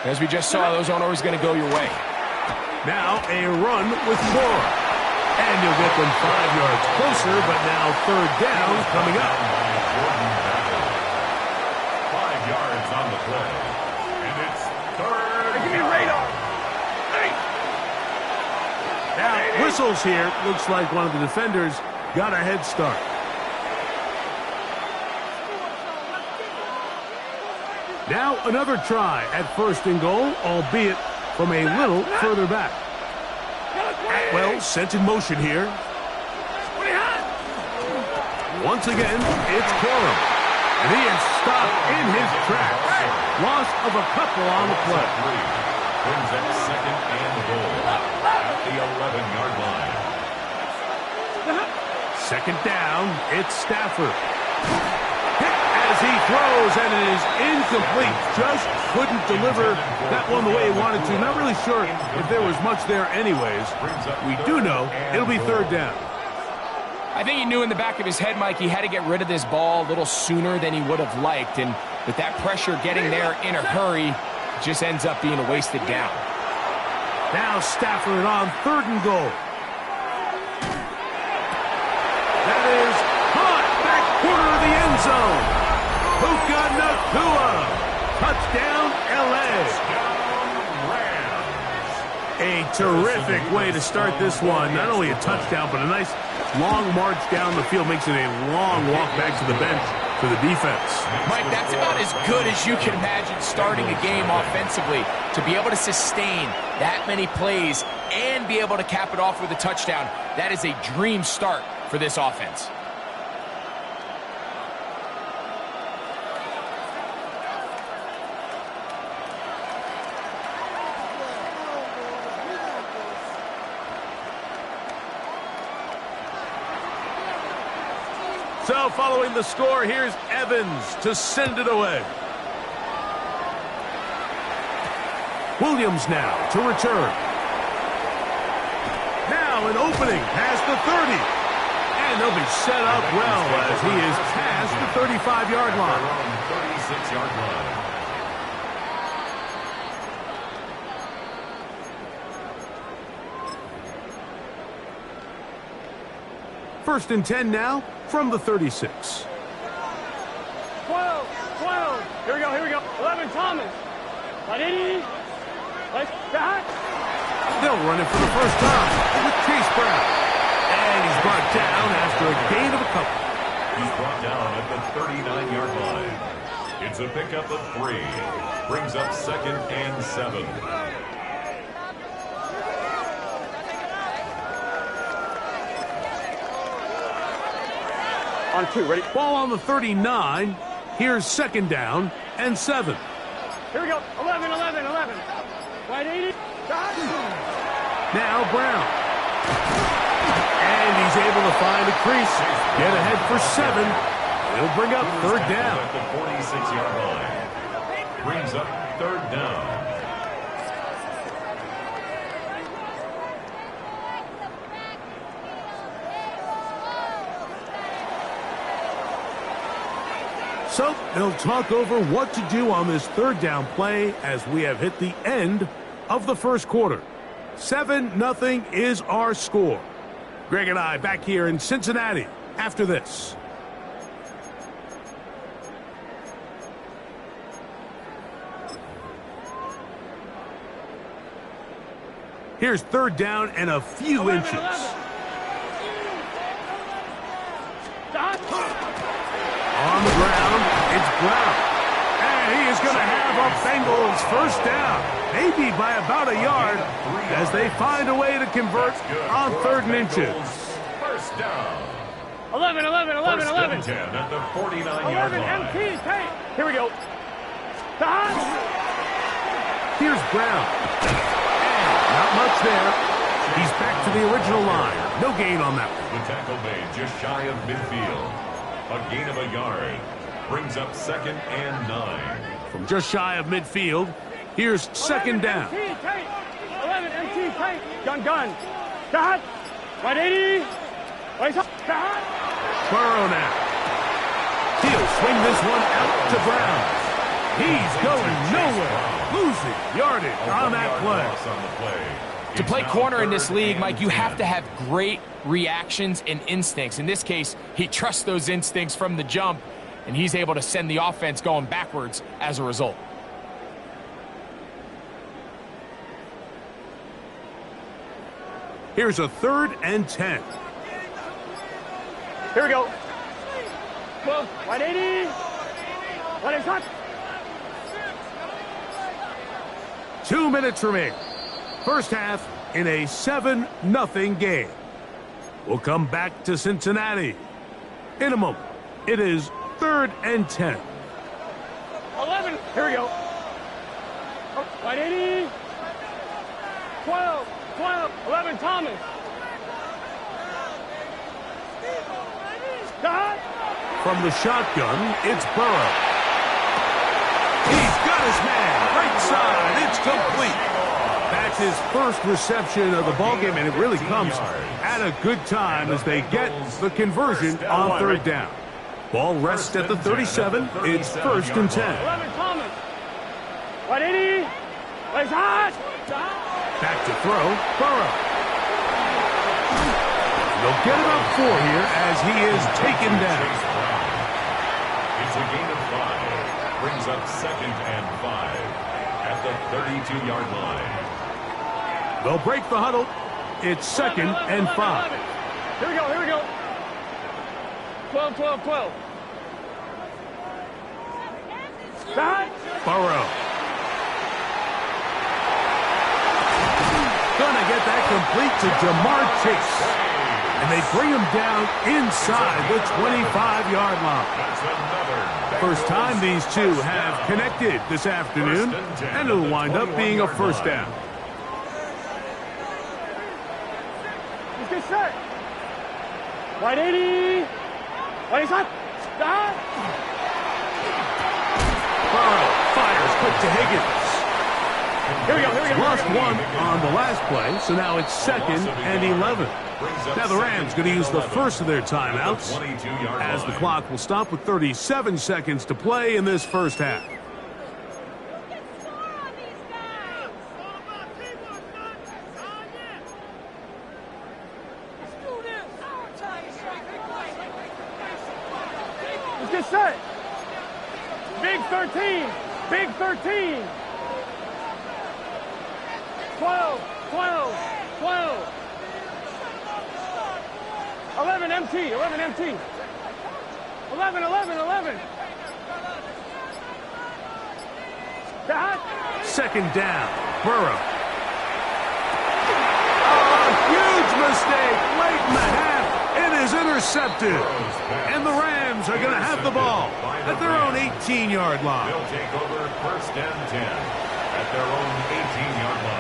as we just saw, those aren't always going to go your way. Now a run with Corum. And you'll get them 5 yards closer, but now third down coming up. 5 yards on the play. And it's third down. Now, whistles here. Looks like one of the defenders got a head start. Now another try at first and goal, albeit from a little further back. Atwell sent in motion here. Once again, it's Corum. And he is stopped in his tracks. Loss of a couple on the play. Brings up second and goal at the 11-yard line. Second down, it's Stafford. Hit as he throws, and it is incomplete. Just couldn't deliver that one the way he wanted to. Not really sure if there was much there anyways. We do know it'll be third down. I think he knew in the back of his head, Mike, he had to get rid of this ball a little sooner than he would have liked. And with that pressure getting there in a hurry, it just ends up being a wasted down. Now Stafford on third and goal. That is caught back corner of the end zone. Puka Nacua. Touchdown, L.A. A terrific way to start this one. Not only a touchdown, but a nice long march down the field. Makes it a long walk back to the bench for the defense. Mike, that's about as good as you can imagine starting a game offensively. To be able to sustain that many plays and be able to cap it off with a touchdown, that is a dream start for this offense. So following the score, here's Evans to send it away. Williams now to return. Now an opening past the 30. And they'll be set up well as he is past the 35-yard line. 36-yard line. First and 10 now from the 36. 12. Here we go. 11, Thomas. Let's back. They'll run it for the first time with Chase Brown. And he's brought down after a gain of a couple. He's brought down at the 39-yard line. It's a pickup of 3. Brings up second and 7. On 2, ready? Ball on the 39. Here's second down and 7. Here we go. 11. Wide 80. Now Brown. And he's able to find a crease. Get ahead for 7. He'll bring up third down. At the 46-yard line. Brings up third down. So they'll talk over what to do on this third down play as we have hit the end of the first quarter. 7-0 is our score. Greg and I back here in Cincinnati after this. Here's third down and a few inches. On the ground, it's Brown. And is going to have a Bengals first down, maybe by about a yard, as they find a way to convert on 3rd and inches. First down. 11, 11, 11, 11. 10 at the 49-yard 11, line. MT, take. Here we go. Stop. Here's Brown. And not much there. He's back to the original line. No gain on that one. The tackle made just shy of midfield. A gain of a yard. Brings up 2nd and 9. From just shy of midfield, here's 2nd down. MT, take. 11, MT, take. Gun. Stop. Right 80. Right stop. Burrow now. He'll swing this one out to Brown. He's going nowhere. Losing yardage on that play. To play corner in this league, Mike, you have to have great reactions and instincts. In this case, he trusts those instincts from the jump, and he's able to send the offense going backwards as a result. Here's a 3rd and 10. Here we go. 12, 180. 180. 2 minutes remaining. First half in a 7-0 game. We'll come back to Cincinnati in a moment. It is 3rd and 10. 11. Here we go. 180. 12, 11, Thomas. Stop. From the shotgun, it's Burrow. He's got his man. Right side. It's complete. That's his first reception of the ballgame, and it really comes at a good time as they get the conversion on 3rd down. Ball rests at the 37. It's 1st and 10. 11, Thomas. 180. Let's hot. Back to throw, Burrow. They'll get about 4 here as he is taken down. It's a gain of 5. Brings up 2nd and 5 at the 32-yard line. They'll break the huddle. It's 2nd and 5. Here we go. 12. Stop. Burrow. Gonna get that complete to Jamar Chase. And they bring him down inside the 25-yard line. First time these two have connected this afternoon, and it'll wind up being a first down. Let's get set. 180. 180. Stop. Burrow fires quick to Higgins. Here we go. Lost one on the last play, so now it's 2nd and 11. Now the Rams going to use the first of their timeouts as the clock will stop with 37 seconds to play in this first half. Let's get set. Big 13. 12. 11 MT. 11. Second down, Burrow. Huge mistake late in the half. It is intercepted. And the Rams are going to have the ball at their own 18-yard line. They'll take over 1st and 10 at their own 18-yard line.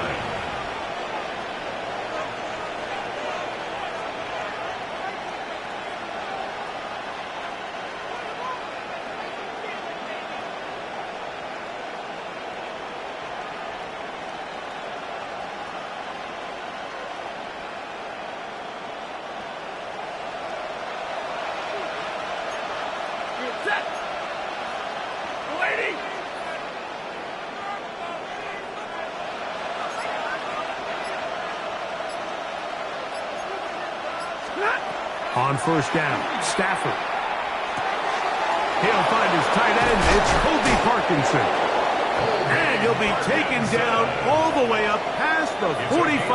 On first down, Stafford. He'll find his tight end. It's Colby Parkinson. And he'll be taken down all the way up past the 45.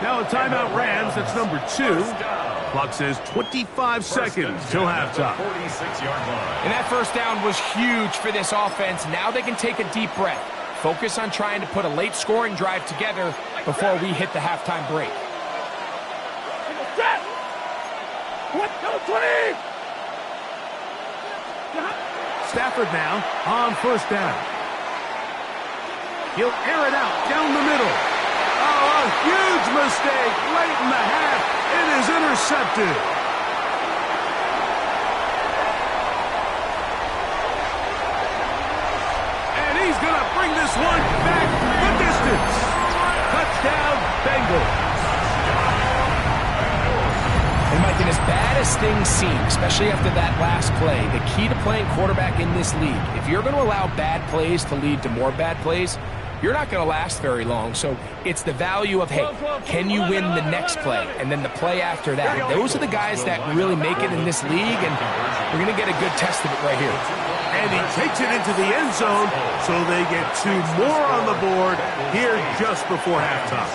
Now a timeout Rams. That's number 2. Clock says 25 seconds till halftime. 46-yard line. And that first down was huge for this offense. Now they can take a deep breath. Focus on trying to put a late scoring drive together before we hit the halftime break. Stafford now on first down. He'll air it out down the middle. Oh, a huge mistake late in the half. It is intercepted. And he's going to bring this one back the distance. Touchdown, Bengals. And Mike, and as bad as things seem, especially after that last play, the key to playing quarterback in this league, if you're going to allow bad plays to lead to more bad plays, you're not going to last very long. So it's the value of, hey, can you win the next play and then the play after that? Those are the guys that really make it in this league, and we're going to get a good test of it right here. And he takes it into the end zone, so they get 2 more on the board here just before halftime.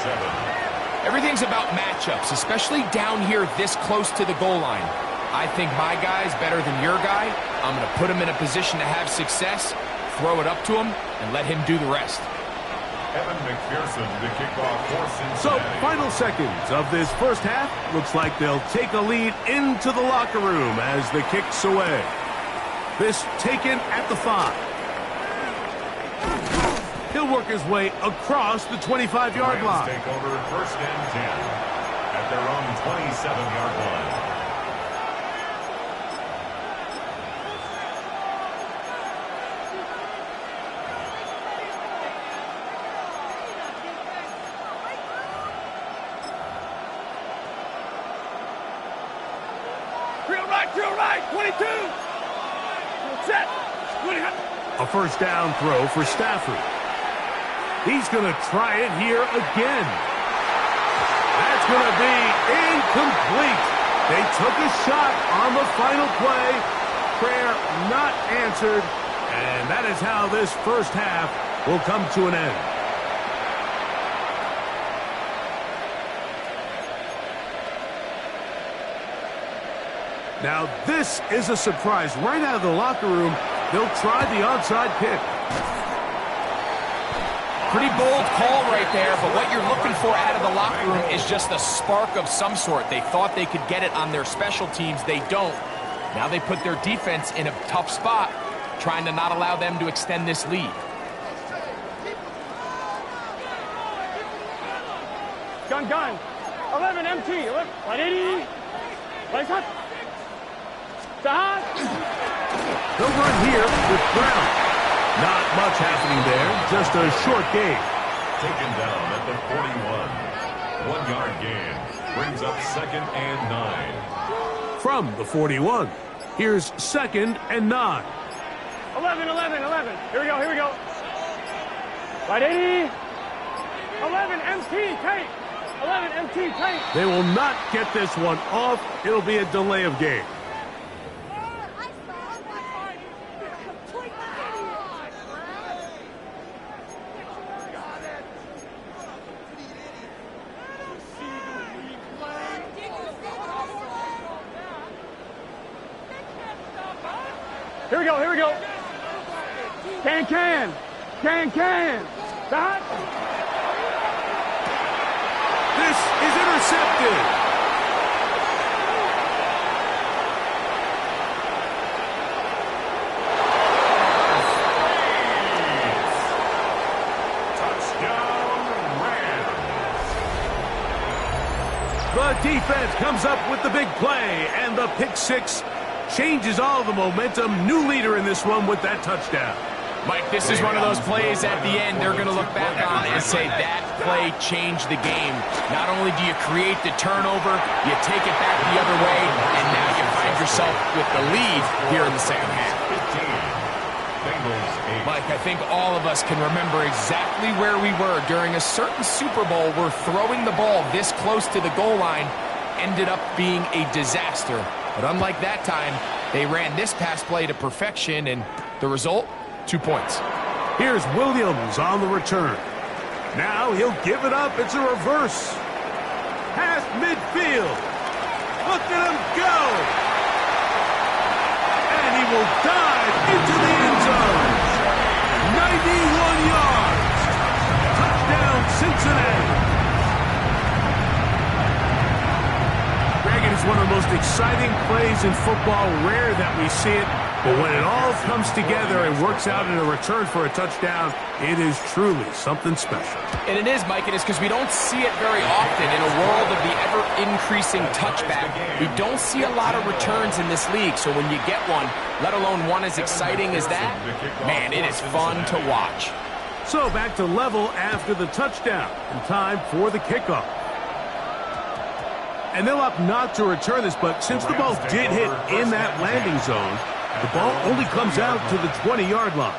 Everything's about matchups, especially down here this close to the goal line. I think my guy's better than your guy. I'm going to put him in a position to have success, throw it up to him, and let him do the rest. Evan McPherson, the kickoff for Cincinnati. So, final seconds of this first half. Looks like they'll take a lead into the locker room as the kick's away. This taken at the 5. He'll work his way across the 25-yard line. Take over first and 10 at their own 27-yard line. Drill right, 22. Set. A first down throw for Stafford. He's going to try it here again. That's going to be incomplete. They took a shot on the final play. Prayer not answered. And that is how this first half will come to an end. Now, this is a surprise. Right out of the locker room, they'll try the onside kick. Pretty bold call right there, but what you're looking for out of the locker room is just a spark of some sort. They thought they could get it on their special teams. They don't. Now they put their defense in a tough spot, trying to not allow them to extend this lead. Gun. 11 MT. 180. Lights up. They'll run here with Brown. Not much happening there, just a short gain. Taken down at the 41. 1-yard gain. Brings up 2nd and 9. From the 41, here's 2nd and 9. 11. Here we go. 180. 11 MT tight. 11 MT tight. They will not get this one off. It'll be a delay of game. Here we go. Can. Stop. This is intercepted. Touchdown, Rams. The defense comes up with the big play, and the pick six changes all the momentum. New leader in this one with that touchdown. Mike, this is one of those plays at the end they're going to look back on and say that play changed the game. Not only do you create the turnover, you take it back the other way, and now you find yourself with the lead here in the second half. 15. Mike, I think all of us can remember exactly where we were during a certain Super Bowl where throwing the ball this close to the goal line ended up being a disaster. But unlike that time, they ran this pass play to perfection, and the result? 2 points. Here's Williams on the return. Now he'll give it up. It's a reverse. Past midfield. Look at him go! And he will dive into the end zone. 91 yards. Touchdown, Cincinnati. Greg, it is one of the most exciting plays in football. Rare that we see it. But when it all comes together and works out in a return for a touchdown, it is truly something special. And it is, Mike, it is because we don't see it very often in a world of the ever-increasing touchback. We don't see a lot of returns in this league, so when you get one, let alone one as exciting as that, man, it is fun to watch. So back to level after the touchdown, and time for the kickoff. And they'll opt not to return this, but since the ball did hit in that landing zone, the ball only comes out to the 20-yard line.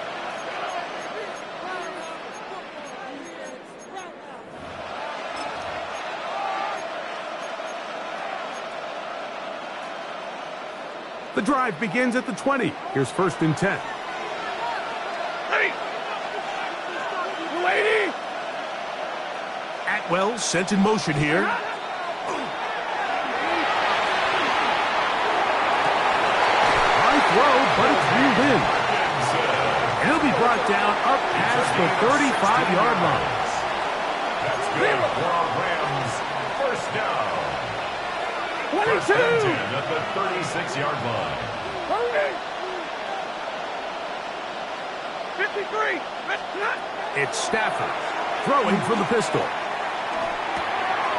The drive begins at the 20. Here's 1st and 10. Atwell sent in motion here. Throw, but it's reeled in. And he'll be brought down up past the 35-yard line. That's good for our Rams. First down. 22. At the 36-yard line. 53. It's Stafford throwing from the pistol.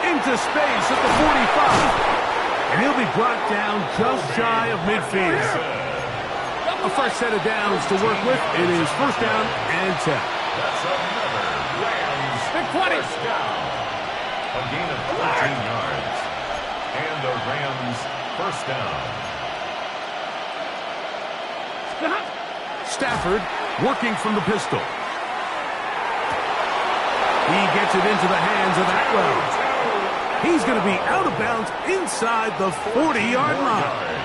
Into space at the 45. And he'll be brought down just shy of midfield. A fresh set of downs to work with. It is 1st down and 10. That's another Rams first down. A gain of 14 yards. And the Rams first down. Stafford working from the pistol. He gets it into the hands of Atwell. He's going to be out of bounds inside the 40-yard line.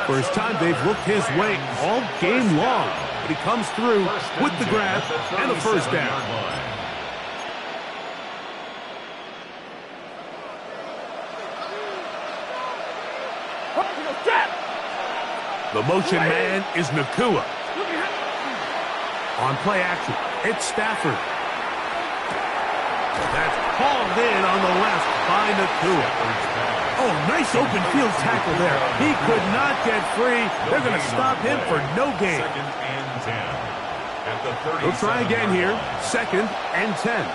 First time they've looked his way all game long, but he comes through with the grab and a first down. The motion man is Nakua. On play action, it's Stafford. That's hauled in on the left by Nakua. Oh, nice open field tackle there. He could not get free. They're going to stop him for no gain. 2nd and 10. At the 30. He'll try again here. 2nd and 10.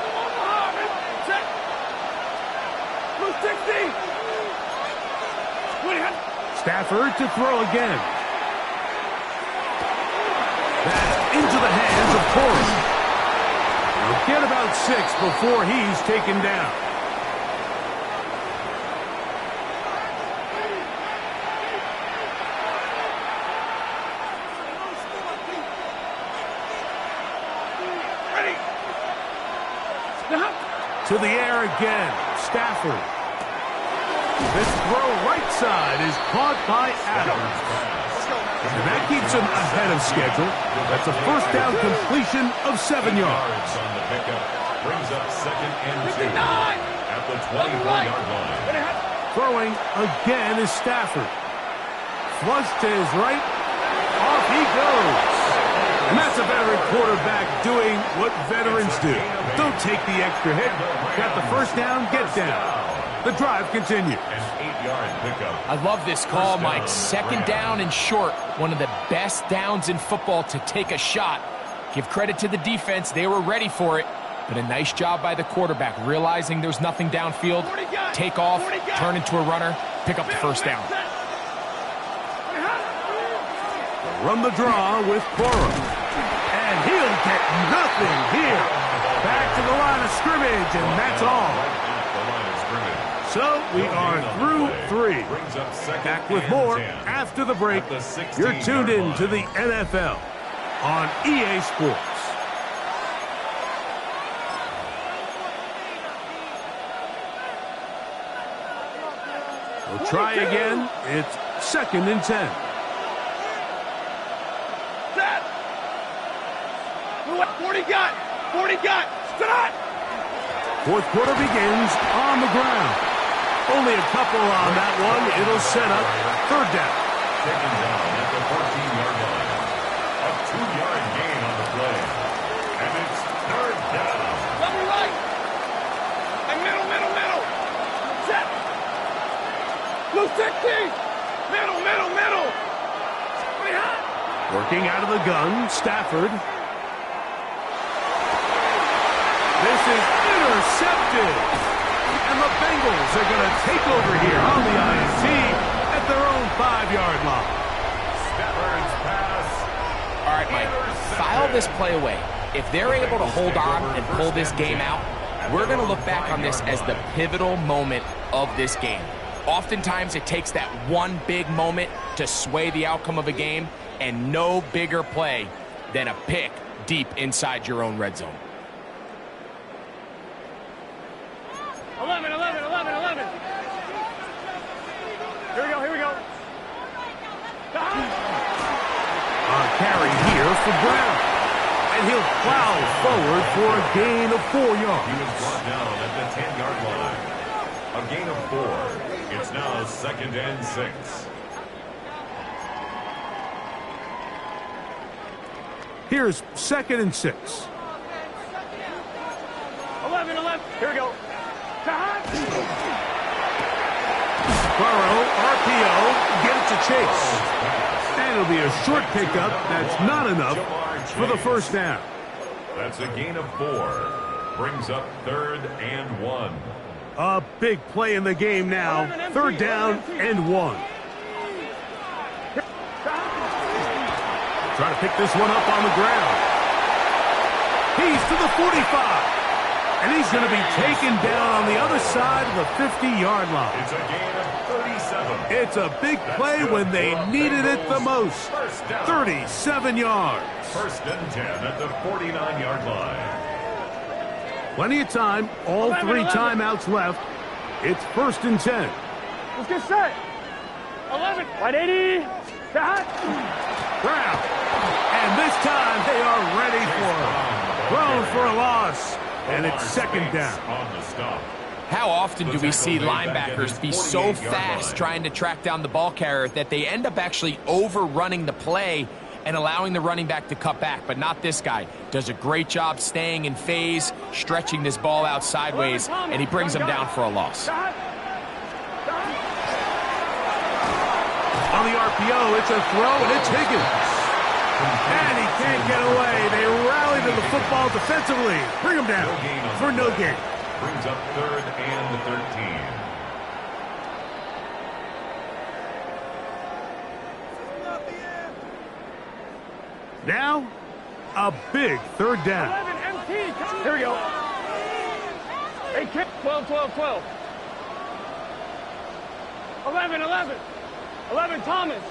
Stafford to throw again. That's into the hands of Corey. He'll get about 6 before he's taken down. To the air again. Stafford. This throw right side is caught by Adams. And that keeps him ahead of schedule. That's a first down completion of 7 yards. On the pickup brings up 2nd and 2 at the 23-yard line. Throwing again is Stafford. Flush to his right. Off he goes. And that's a veteran quarterback doing what veterans do. Don't take the extra hit. Got the first down, get down. The drive continues. An 8-yard pickup. I love this call, Mike. 2nd down and short. One of the best downs in football to take a shot. Give credit to the defense. They were ready for it. But a nice job by the quarterback, realizing there's nothing downfield. Take off, turn into a runner, pick up the first down. Run the draw with Corum. And he'll get nothing here. Back to the line of scrimmage, and that's all. So we are through 3. Back with more after the break. You're tuned in to the NFL on EA Sports. We'll try again. It's 2nd and 10. Set. 40 got. Stop. Fourth quarter begins on the ground. Only a couple on that one. It'll set up third down. Taken down at the 14-yard line. A 2-yard gain on the play. And it's third down. Double right. And middle. Set. Blue 16. Middle. Pretty hot. Working out of the gun, Stafford. This is intercepted. And the Bengals are going to take over here on the INT at their own 5-yard line. Stafford's pass. All right, Mike, file this play away. If they're able to hold on and pull this game out, we're going to look back on this as the pivotal moment of this game. Oftentimes, it takes that one big moment to sway the outcome of a game, and no bigger play than a pick deep inside your own red zone. 11. Here we go. A carry here for Brown. And he'll plow forward for a gain of 4 yards. He was brought down at the 10-yard line. A gain of 4. It's now 2nd and 6. Here's 2nd and 6. 11. Here we go. Burrow, RPO, get it to Chase. And it'll be a short pickup. That's not enough for the first down. That's a gain of 4. Brings up 3rd and 1. A big play in the game now. 3rd down and 1. Trying to pick this one up on the ground. He's to the 45. And he's going to be taken down on the other side of the 50-yard line. It's a gain of 37. It's a big play when they needed it the most. 37 yards. 1st and 10 at the 49-yard line. Plenty of time. All 3 timeouts left. It's 1st and 10. Let's get set. 11. 180. Brown. And this time they are ready for him. Thrown for a loss. And it's 2nd down. On the stop. How often do we see linebackers be so fast trying to track down the ball carrier that they end up actually overrunning the play and allowing the running back to cut back? But not this guy. Does a great job staying in phase, stretching this ball out sideways, and he brings them down for a loss. On the RPO, it's a throw, and it's Higgins. And he can't get away. They rally to the football defensively. Bring him down for no gain. Brings up 3rd and 13. Now, a big 3rd down. 11 MT. Here we go. 8 kick. 12. 11. 11 Thomas.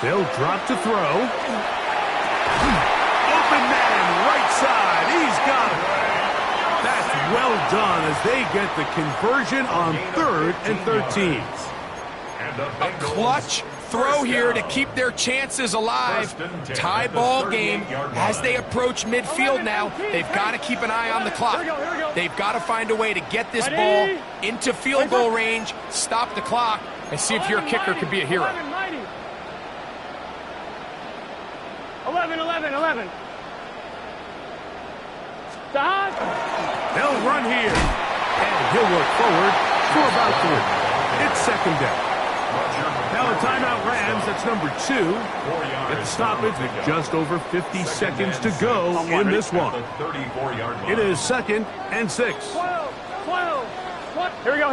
They'll drop to throw. Open man, right side. He's got it. That's well done as they get the conversion on 3rd and 13. A clutch throw here to keep their chances alive. Tie ball game as they approach midfield now. They've got to keep an eye on the clock. They've got to find a way to get this ball into field goal range, stop the clock, and see if your kicker can be a hero. 11. They'll run here. And he'll work forward for about 3. It's 2nd down. Now a timeout Rams. That's number 2. At the stoppage with just over 50 seconds to go in this one. It is 2nd and 6. 12. Here we go.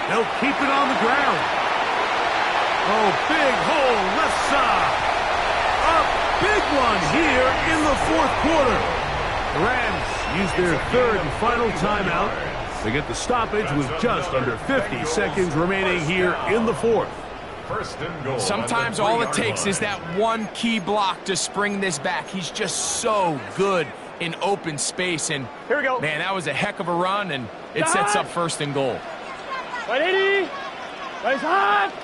They'll keep it on the ground. Oh, big hole left side. A big one here in the 4th quarter. The Rams use their 3rd and final timeout. They get the stoppage with just under 50 seconds remaining here in the 4th. First and goal. Sometimes all it takes is that one key block to spring this back. He's just so good in open space. And here we go. Man, that was a heck of a run, and it sets up 1st and goal. 180. Nice hot.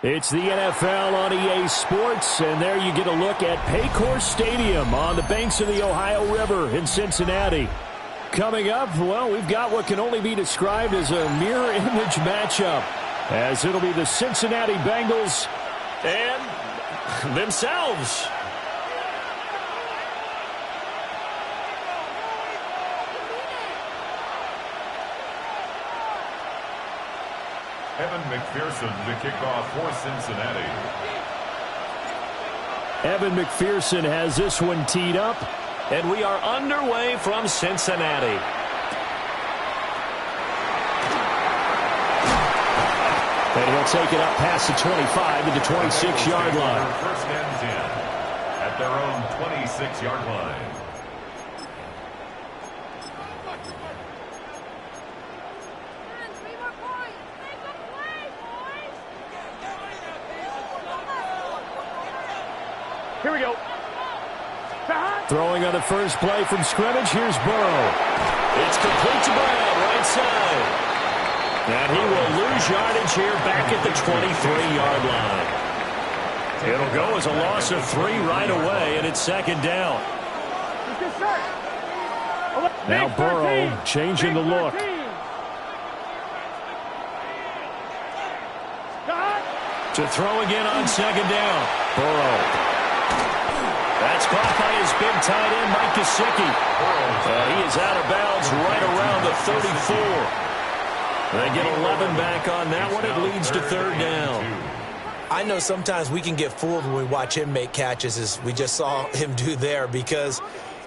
It's the NFL on EA Sports, and there you get a look at Paycor Stadium on the banks of the Ohio River in Cincinnati. Coming up, well, we've got what can only be described as a mirror image matchup, as it'll be the Cincinnati Bengals and themselves. Evan McPherson to kick off for Cincinnati. Evan McPherson has this one teed up, and we are underway from Cincinnati. And he'll take it up past the 25 to the 26-yard line. First and 10 at their own 26-yard line. Here we go. Throwing on the first play from scrimmage. Here's Burrow. It's complete to Brown, right side. And he will lose yardage here back at the 23-yard line. It'll go as a loss of 3 right away, and it's second down. Now Burrow changing the look. To throw again on second down. Burrow. That's caught by his big tight end, Mike Gesicki. He is out of bounds right around the 34. They get 11 back on that one. It leads to third down. I know sometimes we can get fooled when we watch him make catches, as we just saw him do there, because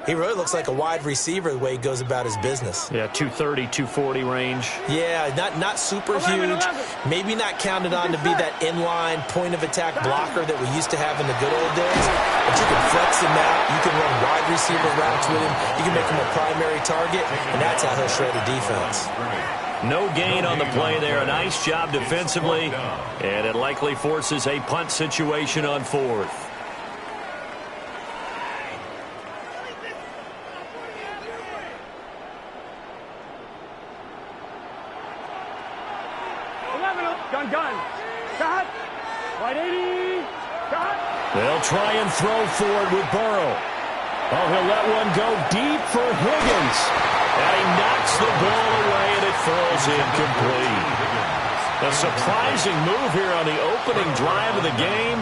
he really looks like a wide receiver the way he goes about his business. Yeah, 230, 240 range. Yeah, not super huge. Maybe not counted on to be that inline point-of-attack blocker that we used to have in the good old days. But you can flex him out. You can run wide receiver routes with him. You can make him a primary target, and that's how he'll shred a defense. No gain on the play there. A nice job defensively, and it likely forces a punt situation on fourth. Gun. Got. Right 80. Got. They'll try and throw forward with Burrow. Oh, he'll let one go deep for Higgins. And he knocks the ball away, and it falls incomplete. A surprising move here on the opening drive of the game.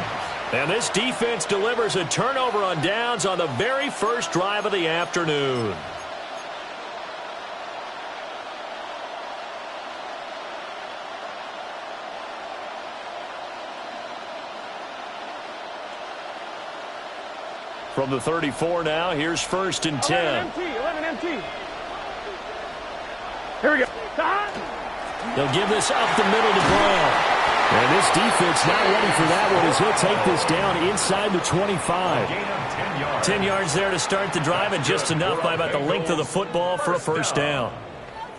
And this defense delivers a turnover on downs on the very first drive of the afternoon. From the 34 now, here's first and 10. 11 empty. Here we go. They'll give this up the middle to Brown. And this defense not ready for that one as he'll take this down inside the 25. 10 yards there to start the drive, and just enough by about the length of the football for a first down.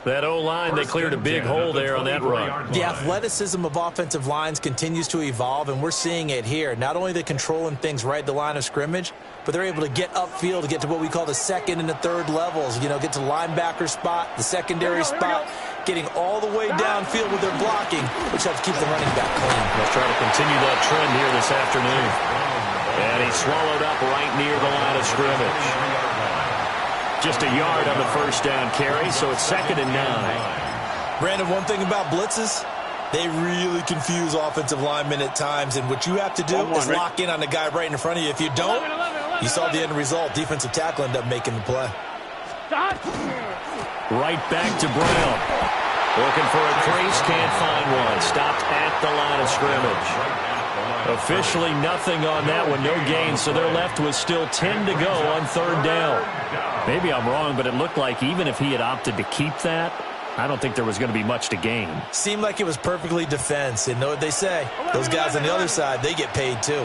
That O-line, they cleared a big hole there on that run. The athleticism of offensive lines continues to evolve, and we're seeing it here. Not only are they controlling things right at the line of scrimmage, but they're able to get upfield to get to what we call the second and the third levels. You know, get to the linebacker spot, the secondary spot, getting all the way downfield with their blocking, which helps keep the running back clean. They'll try to continue that trend here this afternoon. And he's swallowed up right near the line of scrimmage. Just a yard on the first down carry, so it's second and 9. Brandon, one thing about blitzes, they really confuse offensive linemen at times, and what you have to do is lock in on the guy right in front of you. If you don't, you saw the end result. Defensive tackle ended up making the play. Right back to Brown. Looking for a crease, can't find one. Stopped at the line of scrimmage. Officially nothing on that one, no gain, so they're left with still 10 to go on third down. Maybe I'm wrong, but it looked like even if he had opted to keep that, I don't think there was going to be much to gain. Seemed like it was perfectly defense. And know what they say? Those guys on the other side, they get paid too.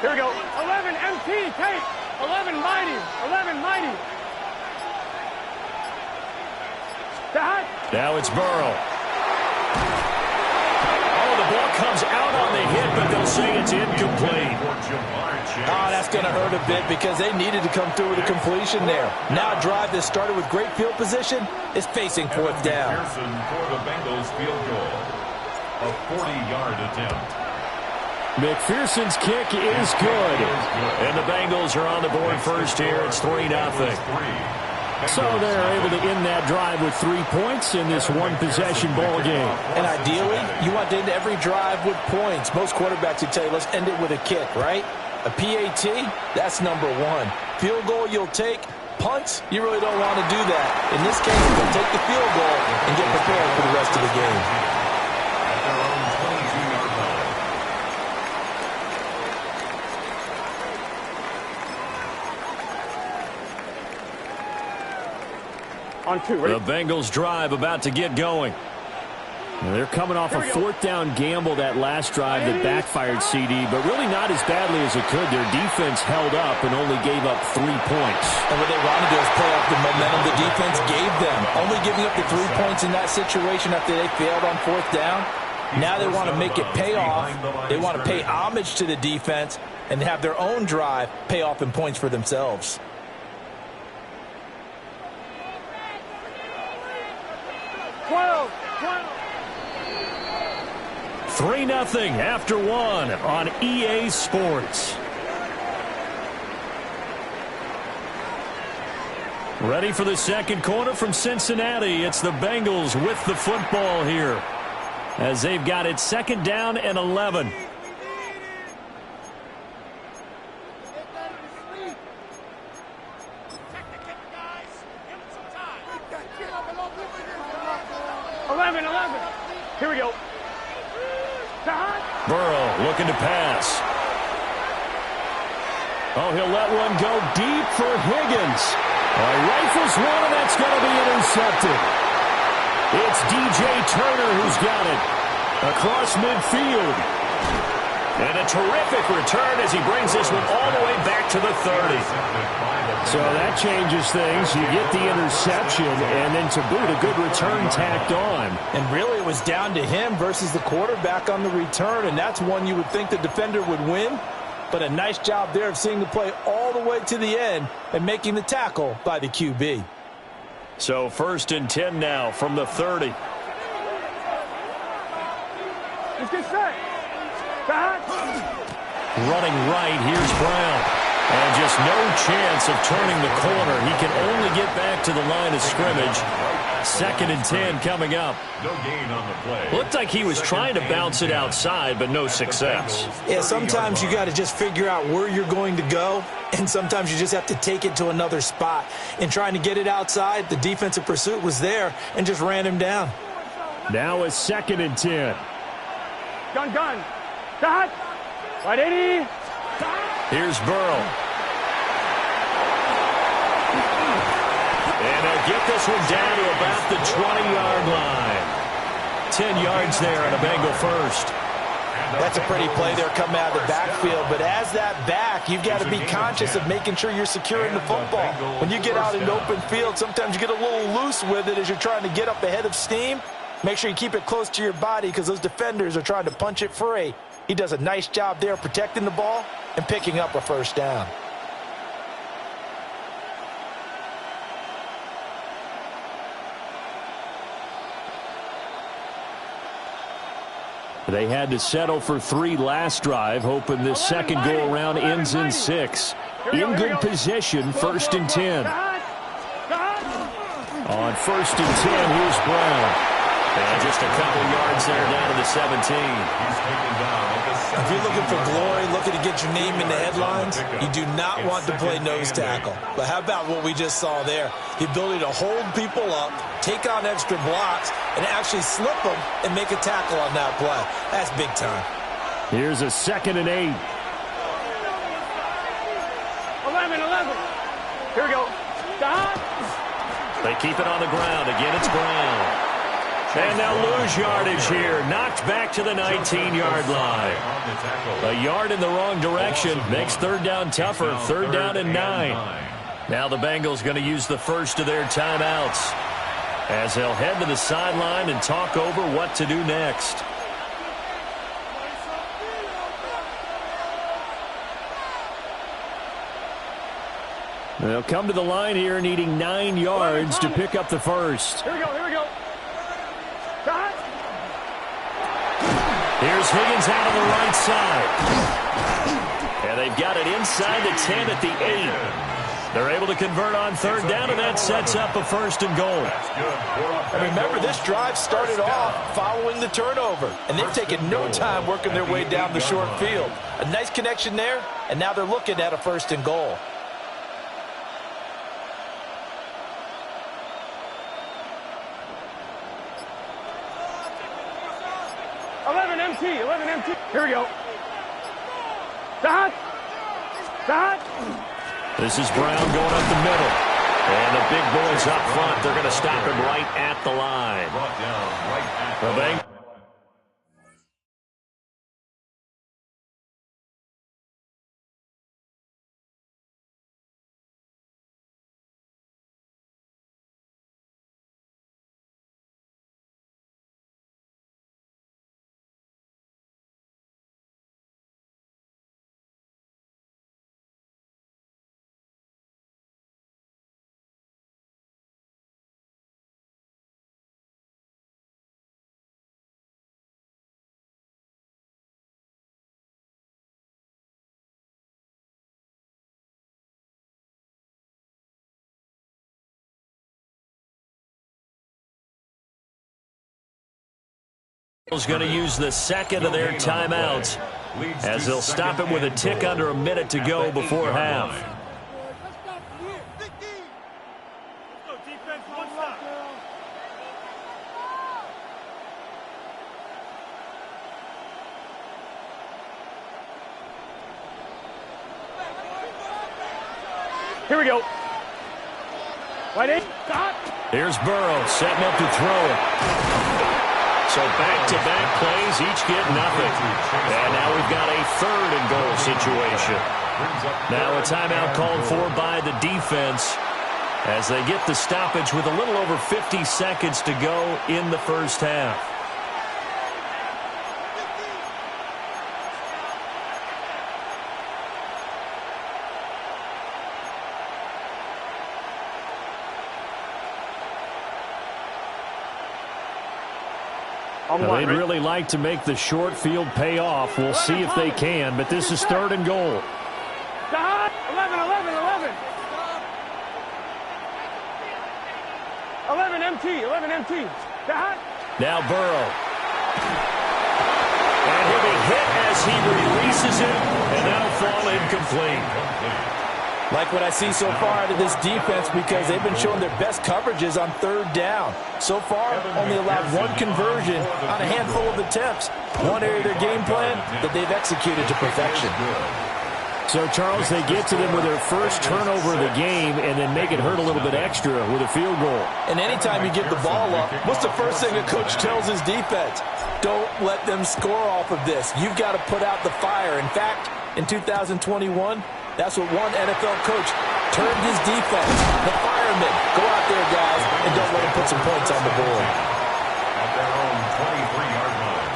Here we go. 11 MT, tape. 11 mighty. 11 mighty. Now it's Burrow. Oh, the ball comes out on the hit, but they'll say it's incomplete. Oh, that's going to hurt a bit because they needed to come through with a completion there. Now a drive that started with great field position is facing fourth down. Pearson for the Bengals field goal. A 40-yard attempt. McPherson's kick is good. And the Bengals are on the board first here. It's 3-0. So they're able to end that drive with 3 points in this one-possession ball game. And ideally, you want to end every drive with points. Most quarterbacks would tell you, let's end it with a kick, right? A PAT, that's number one. Field goal you'll take. Punts, you really don't want to do that. In this case, they'll take the field goal and get prepared for the rest of the game. At their own 22-yard line. On two, ready? The Bengals drive about to get going. Now they're coming off a fourth down gamble that last drive that backfired CD, but really not as badly as it could. Their defense held up and only gave up 3 points. And what they want to do is play off the momentum the defense gave them. Only giving up the 3 points in that situation after they failed on fourth down. Now they want to make it pay off. They want to pay homage to the defense and have their own drive pay off in points for themselves. 3-0 after one on EA Sports. Ready for the second quarter from Cincinnati. It's the Bengals with the football here as they've got it 2nd down and 11. Here we go. Burrow looking to pass. Oh, he'll let one go deep for Higgins. Rifles one, and that's going to be intercepted. It's DJ Turner who's got it across midfield. And a terrific return as he brings this one all the way back to the 30. So that changes things. You get the interception, and then to boot, a good return tacked on. And really, it was down to him versus the quarterback on the return, and that's one you would think the defender would win. But a nice job there of seeing the play all the way to the end and making the tackle by the QB. So 1st and 10 now from the 30. Let's get set. Running right, here's Brown. And just no chance of turning the corner. He can only get back to the line of scrimmage. 2nd and 10 coming up. No gain on the play. Looked like he was trying to bounce it outside, but no success. Yeah, sometimes you got to just figure out where you're going to go, and sometimes you just have to take it to another spot. In trying to get it outside, the defensive pursuit was there and just ran him down. Now it's 2nd and 10. Gun. Dot. Right 80. Here's Burrow. And they'll get this one down to about the 20-yard line. 10 yards there and a Bengal first. That's a pretty play there coming out of the backfield. But as that back, you've got to be conscious of making sure you're securing the football. When you get out in open field, sometimes you get a little loose with it as you're trying to get up ahead of steam. Make sure you keep it close to your body because those defenders are trying to punch it free. He does a nice job there protecting the ball and picking up a first down. They had to settle for 3 last drive, hoping this second go-around ends in 6. In good position, 1st and 10. On 1st and 10, here's Brown. And just a couple yards there down to the 17. If you're looking for glory, looking to get your name in the headlines, you do not want to play nose tackle. But how about what we just saw there? The ability to hold people up, take on extra blocks, and actually slip them and make a tackle on that play. That's big time. Here's a 2nd and 8. 11. Here we go. Stop. They keep it on the ground. Again, it's Brown. And they'll lose yardage here. Knocked back to the 19-yard line. A yard in the wrong direction makes 3rd down tougher. 3rd down and 9. Now the Bengals going to use the first of their timeouts as they'll head to the sideline and talk over what to do next. They'll come to the line here needing 9 yards to pick up the first. Here we go. Cut. Here's Higgins out on the right side. And they've got it inside the 10 at the 8. They're able to convert on 3rd down, and that sets up a 1st and goal. And remember, this drive started off following the turnover, and they've taken no time working their way down the short field. A nice connection there, and now they're looking at a 1st and goal. MT. Here we go. Dot. This is Brown going up the middle. And the big boys up front. They're going to stop him right at the line. The Bengals. is going to use the 2nd of their timeouts as they'll stop him with a tick under a minute to go before half. Here we go. Right in. Stop. Here's Burrow setting up to throw it. So back-to-back plays, each get nothing. And now we've got a 3rd and goal situation. Now a timeout called for by the defense as they get the stoppage with a little over 50 seconds to go in the first half. They'd really like to make the short field pay off. We'll see if they can, but this is 3rd and goal. 11 MT. Now Burrow. And he'll be hit as he releases it, and that'll fall incomplete. Like what I see so far out of this defense, because they've been showing their best coverages on 3rd down. So far, only allowed 1 conversion on a handful of attempts. One area of their game plan that they've executed to perfection. So, Charles, they get to them with their first turnover of the game and then make it hurt a little bit extra with a field goal. And anytime you give the ball up, what's the first thing a coach tells his defense? Don't let them score off of this. You've got to put out the fire. In fact, in 2021, that's what one NFL coach termed his defense. The firemen. Go out there, guys, and don't let them put some points on the board. At their own 23-yard line.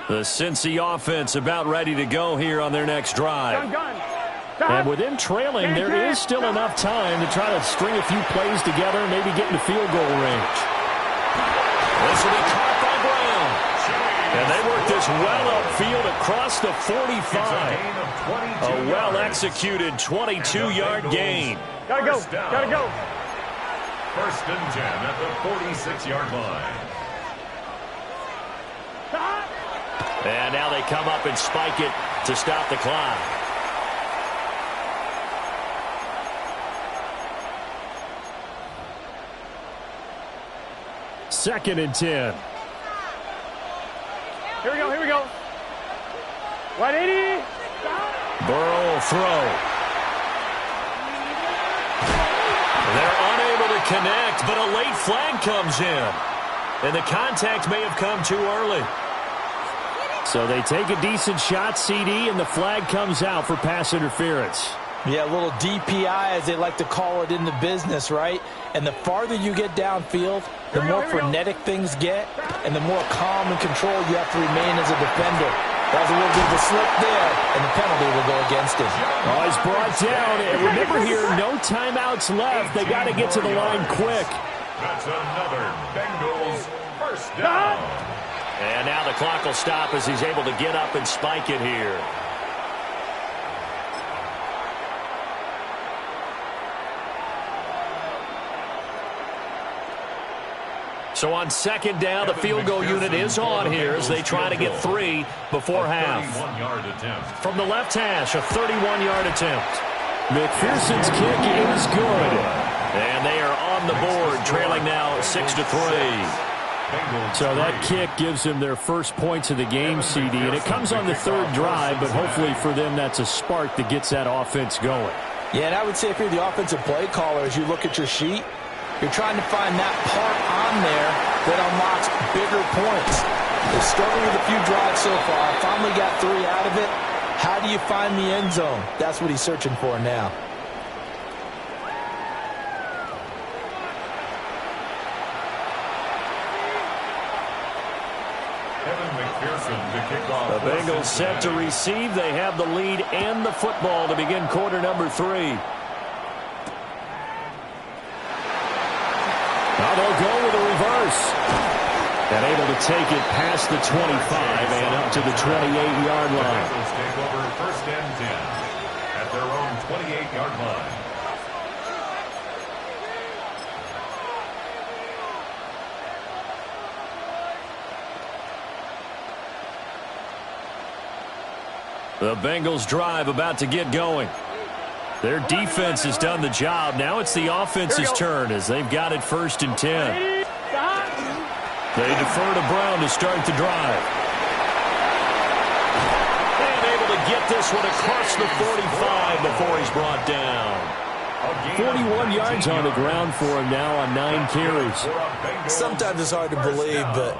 The Cincy offense about ready to go here on their next drive. And with them trailing, there is still enough time to try to string a few plays together and maybe get into field goal range. This will be caught by goes well upfield across the 45. A well-executed 22-yard gain. Gotta go. Gotta go. First and 10 at the 46-yard line. And now they come up and spike it to stop the clock. Second and 10. Here we go. Here we go. 180. Burrow will throw. They're unable to connect, but a late flag comes in. And the contact may have come too early. So they take a decent shot, CD, and the flag comes out for pass interference. Yeah, a little DPI, as they like to call it in the business, right? And the farther you get downfield, the more frenetic things get, and the more calm and control you have to remain as a defender. That was a little bit of a slip there, and the penalty will go against him. Oh, he's brought down. And remember here, no timeouts left. They got to get to the line quick. That's another Bengals first down. And now the clock will stop as he's able to get up and spike it here. So on second down, the field goal unit is on here as they try to get 3 before half. From the left hash, a 31-yard attempt. McPherson's kick is good. And they are on the board, trailing now 6-3. So that kick gives them their first points of the game, CD, and it comes on the third drive, but hopefully for them that's a spark that gets that offense going. Yeah, and I would say if you're the offensive play caller, as you look at your sheet, you're trying to find that part on there that unlocks bigger points. They've struggled with a few drives so far. Finally got 3 out of it. How do you find the end zone? That's what he's searching for now. The Bengals set to receive. They have the lead and the football to begin quarter number 3. Now they'll go with a reverse. And able to take it past the 25 and up to the 28-yard line. Bengals take over first and 10 at their own 28-yard line. The Bengals drive about to get going. Their defense has done the job. Now it's the offense's turn as they've got it first and 10. They defer to Brown to start the drive. And able to get this one across the 45 before he's brought down. 41 yards on the ground for him now on 9 carries. Sometimes it's hard to believe, but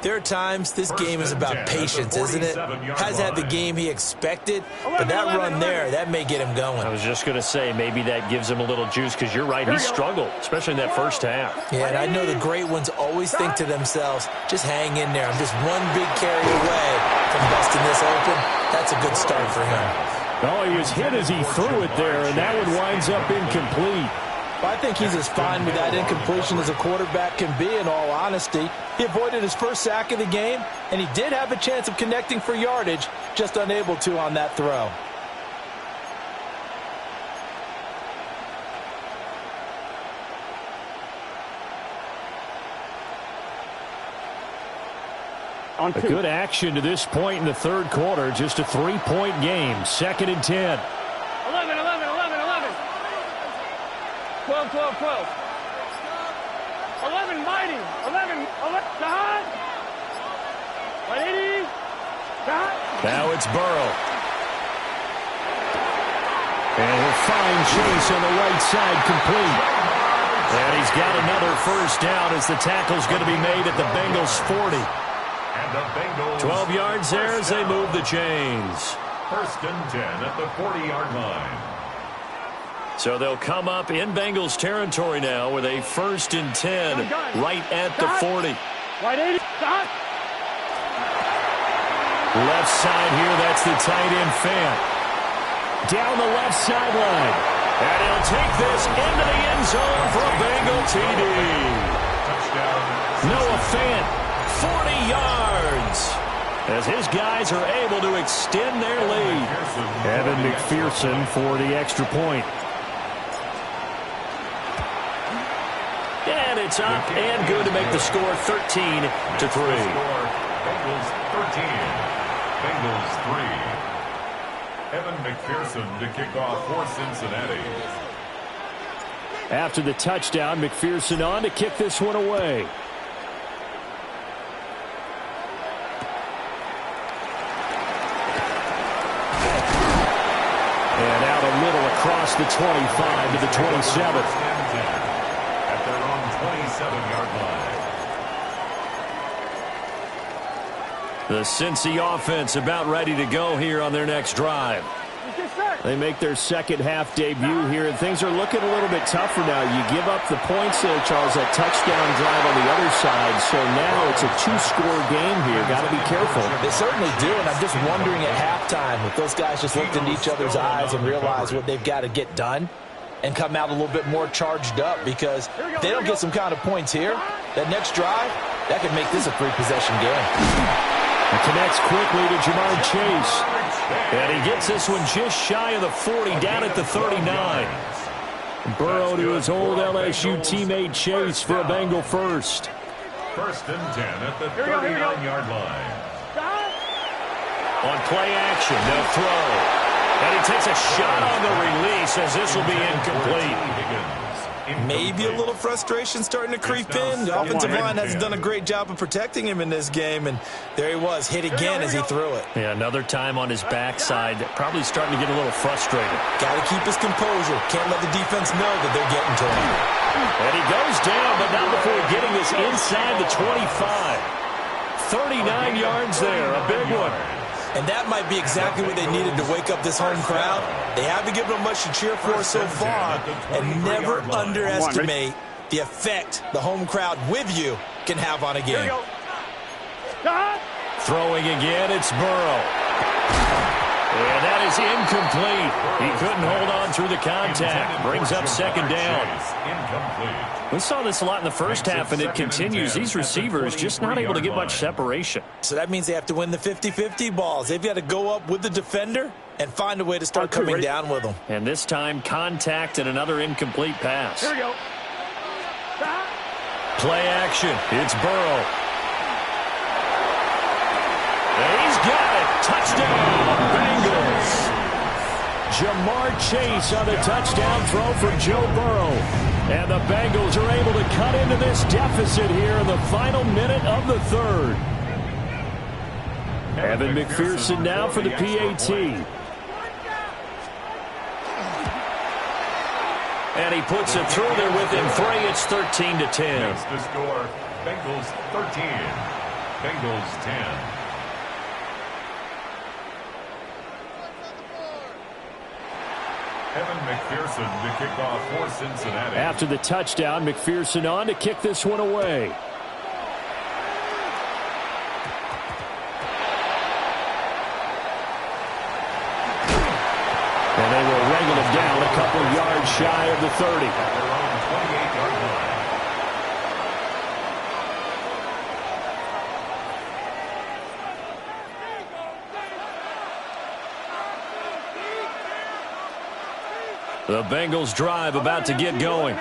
there are times this game is about patience, isn't it? Has had the game he expected, but that run there, that may get him going. I was just going to say, maybe that gives him a little juice because you're right, he struggled, especially in that first half. Yeah, and I know the great ones always think to themselves, just hang in there. I'm just one big carry away from busting this open. That's a good start for him. Oh, he was hit as he threw it there, and that one winds up incomplete. I think he's as fine with that incompletion as a quarterback can be, in all honesty. He avoided his first sack of the game, and he did have a chance of connecting for yardage, just unable to on that throw. A good action to this point in the third quarter, just a 3-point game, second and 10. 11, 11, 11, 11. 12, 12, 12. 11, mighty. 11, 11, Sahan. 180. Sahan. Now it's Burrow. And he'll find Chase on the right side complete. And he's got another first down as the tackle's going to be made at the Bengals 40. And the Bengals 12 yards there as they move the chains. First and 10 at the 40-yard line. So they'll come up in Bengals territory now with a first and 10 right at the 40. Right 80. Stop. Left side here, that's the tight end Fant. Down the left sideline. And he'll take this into the end zone for a Bengal TD. Touchdown. Noah Fant, 40 yards. as his guys are able to extend their lead. Evan McPherson for the extra point. And it's up and good to make the score 13-3. Bengals 13. Bengals 3. Evan McPherson to kick off for Cincinnati. After the touchdown, McPherson on to kick this one away. And out a little across the 25 to the 27. At their own 27-yard line. The Cincy offense about ready to go here on their next drive. They make their second-half debut here, and things are looking a little bit tougher now. You give up the points there, Charles, that touchdown drive on the other side, so now it's a two-score game here. Got to be careful. They certainly do, and I'm just wondering at halftime if those guys just looked into each other's eyes and realized what they've got to get done and come out a little bit more charged up, because if they don't get some kind of points here, that next drive, that could make this a three-possession game. It connects quickly to Jamar Chase. And he gets this one just shy of the 40, down at the 39. Burrow to his old LSU teammate Chase for a Bengal first. 1st and 10 at the 39-yard line. On play action, they'll throw. And he takes a shot on the release as this will be incomplete. Maybe a little frustration starting to creep in. The offensive line hasn't done a great job of protecting him in this game, and there he was, hit again as he threw it. Yeah, another time on his backside, probably starting to get a little frustrated. Got to keep his composure. Can't let the defense know that they're getting to him. And he goes down, but not before getting this inside the 25. 39 yards there, a big one. And that might be exactly what they needed to wake up this home crowd. They haven't given them much to cheer for so far, and never underestimate the effect the home crowd with you can have on a game. Throwing again, it's Burrow. And that is incomplete. He couldn't hold on through the contact. Brings up second down. We saw this a lot in the first half, and it continues. These receivers just not able to get much separation. So that means they have to win the 50-50 balls. They've got to go up with the defender and find a way to start coming down with them. And this time, contact and another incomplete pass. Here we go. Play action. It's Burrow. And he's got it. Touchdown, Bengals. Jamar Chase on the touchdown throw for Joe Burrow. And the Bengals are able to cut into this deficit here in the final minute of the third. Evan McPherson now for the PAT. And he puts it through there within 3. It's 13-10. That's the score. Bengals 13. Bengals 10. Evan McPherson to kick off for Cincinnati. After the touchdown, McPherson on to kick this one away. And they will wrangle him down a couple yards shy of the 30. At their own 28-yard line. The Bengals drive about to get going.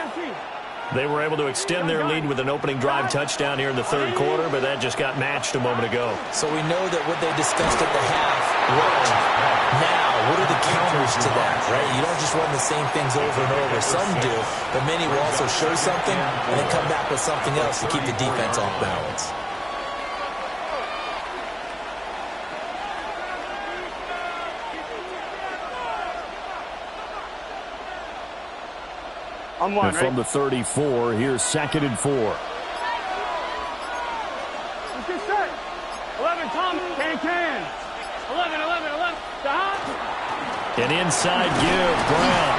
They were able to extend their lead with an opening drive touchdown here in the third quarter, but that just got matched a moment ago. So we know that what they discussed at the half worked. Now, what are the counters to that, right? You don't just run the same things over and over. Some do, but many will also show something and then come back with something else to keep the defense off balance. I'm one, And from the 34, here's 2nd and 4. Let's get set. 11, Tom. Can. 11. An inside give, Brown.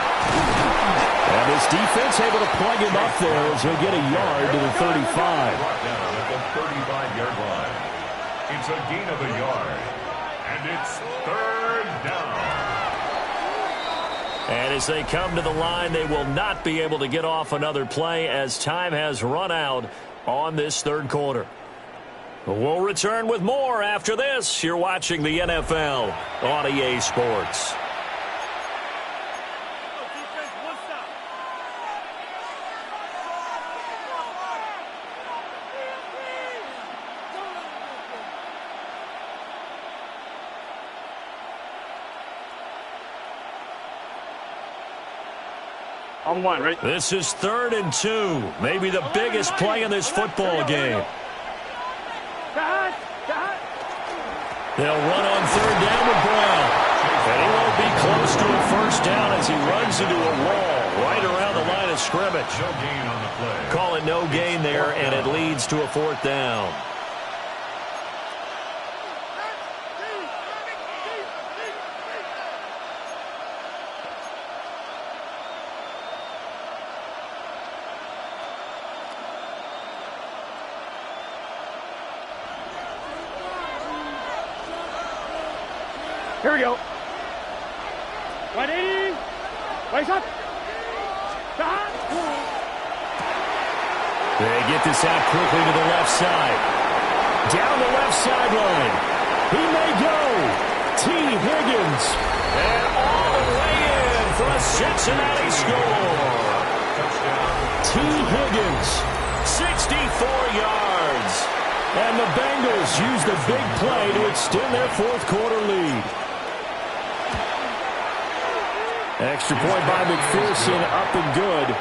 And this defense able to plug him up there as he'll get a yard to the 35. Brought down at the 35-yard line. It's a gain of a yard. And it's third down. And as they come to the line, they will not be able to get off another play as time has run out on this third quarter. We'll return with more after this. You're watching the NFL on EA Sports. On one, right? This is 3rd and 2. Maybe the biggest play in this football game. They'll run on 3rd down with Brown. And he won't be close to a first down as he runs into a wall right around the line of scrimmage. No gain on the play. Call it no gain there, and it leads to a 4th down. Here we go. 180. Waist up. They get this out quickly to the left side. Down the left sideline. He may go. T. Higgins. And all the way in for a Cincinnati score. T. Higgins. 64 yards. And the Bengals use the big play to extend their 4th quarter lead. Extra point by McPherson, up and good.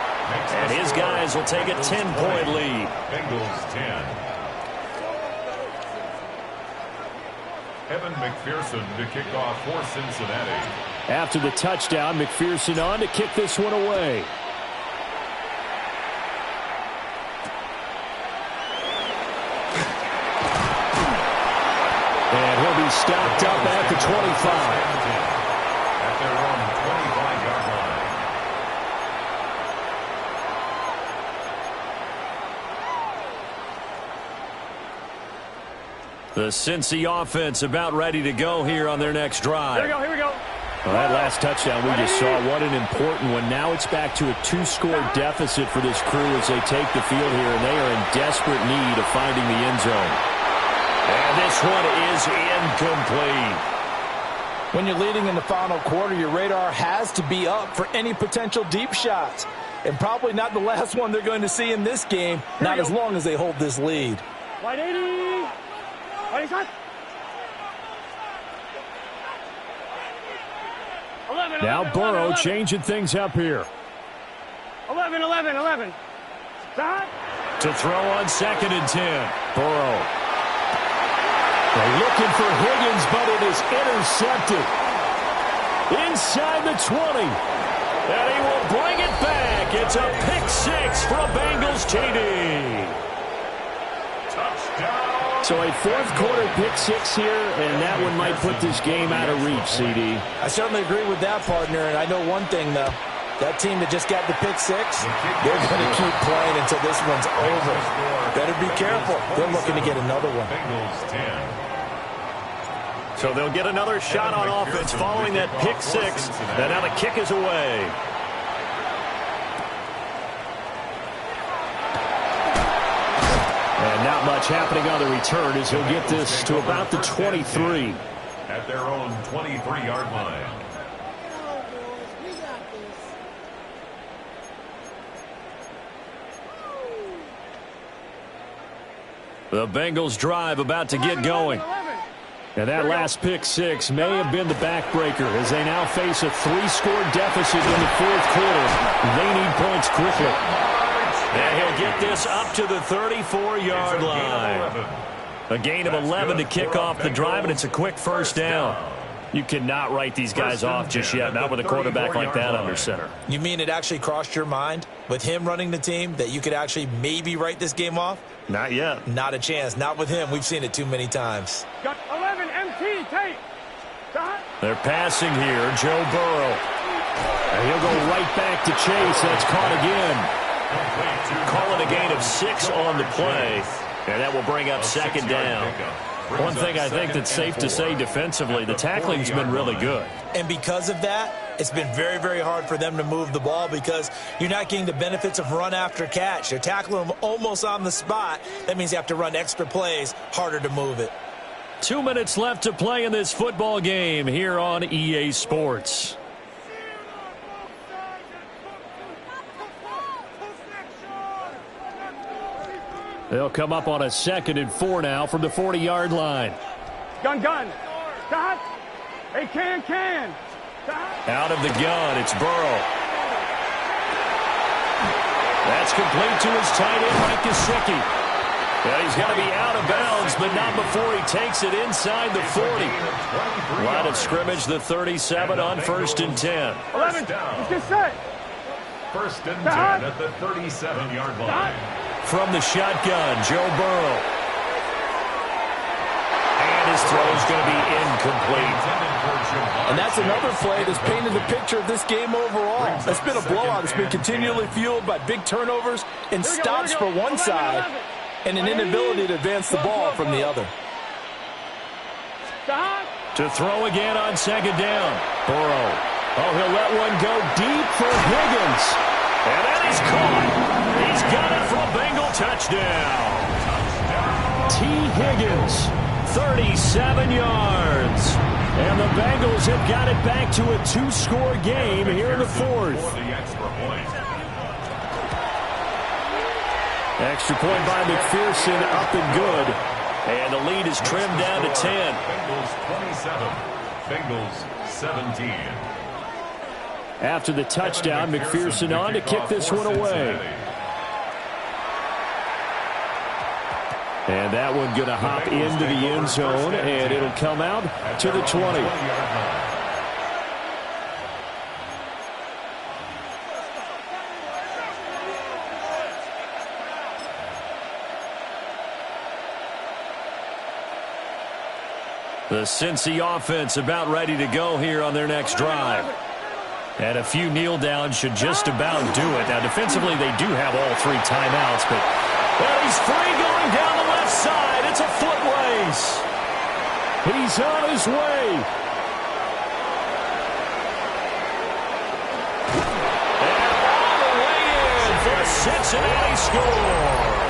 And his guys will take a 10-point lead. Bengals 10. Evan McPherson to kick off for Cincinnati. After the touchdown, McPherson on to kick this one away. And he'll be stopped up at the 25. At their own 25-yard line. The Cincy offense about ready to go here on their next drive. Here we go. Well, that last touchdown we just saw, what an important one. Now it's back to a 2-score deficit for this crew as they take the field here, and they are in desperate need of finding the end zone. And this one is incomplete. When you're leading in the final quarter, your radar has to be up for any potential deep shots. And probably not the last one they're going to see in this game, not as long as they hold this lead. 180. Waist up. 11. Now Burrow changing things up here. 11. Stop. To throw on 2nd and 10. Burrow. They're looking for Higgins, but it is intercepted. Inside the 20. And he will bring it back. It's a pick-6 for a Bengals TD. Touchdown. So a 4th quarter pick-6 here, and that one might put this game out of reach, CD. I certainly agree with that, partner, and I know one thing, though. That team that just got the pick-6, they're going to keep playing until this one's over. Better be careful. They're looking to get another one. Bengals 10. So they'll get another shot on offense following that pick-6. And now the kick is away. And not much happening on the return as he'll get this to about the 23. At their own 23-yard line. The Bengals drive about to get going. And that last pick-6 may have been the backbreaker as they now face a 3-score deficit in the 4th quarter. They need points quickly. And he'll get this up to the 34-yard line. A gain of 11 to kick off the drive, and it's a quick first down. You cannot write these guys off just yet, not with a quarterback like that under center. You mean it actually crossed your mind with him running the team that you could actually maybe write this game off? Not yet. Not a chance. Not with him. We've seen it too many times. Got 11 MT tape. They're passing here. Joe Burrow. And he'll go right back to Chase. That's caught again. Calling a gain of 6 on the play. And that will bring up 2nd down. One thing I think that's safe to say defensively, the tackling's been really good. And because of that, it's been very, very hard for them to move the ball because you're not getting the benefits of run after catch. They're tackling them almost on the spot. That means you have to run extra plays, harder to move it. 2 minutes left to play in this football game here on EA Sports. They'll come up on a 2nd and 4 now from the 40-yard line. Gun. Stop. Hey, can. Stop. Out of the gun, it's Burrow. That's complete to his tight end, Mike Gesicki. Yeah, he's got to be out of bounds, but not before he takes it inside the 40. Line of scrimmage, the 37 on 1st and 10. 11, let's get set. 1st and 10 at the 37-yard line. From the shotgun, Joe Burrow. And his throw is going to be incomplete. And that's another play that's painted the picture of this game overall. It's been a blowout. It's been continually fueled by big turnovers and stops for one side and an inability to advance the ball from the other. To throw again on 2nd down. Burrow. Oh, he'll let one go deep for Higgins. And that is caught. He's got it for a Bengal touchdown. T. Higgins, 37 yards. And the Bengals have got it back to a 2-score game here in the 4th. Extra point by McPherson, up and good. And the lead is trimmed down to 10. Bengals 27, Bengals 17. After the touchdown, McPherson on to kick this one away. And that one going to hop into the end zone, and it'll come out to the 20. The Cincy offense about ready to go here on their next drive. And a few kneel downs should just about do it. Now, defensively, they do have all 3 timeouts, but well, he's free going down the left side. It's a foot race. He's on his way. And all the way in for a Cincinnati score.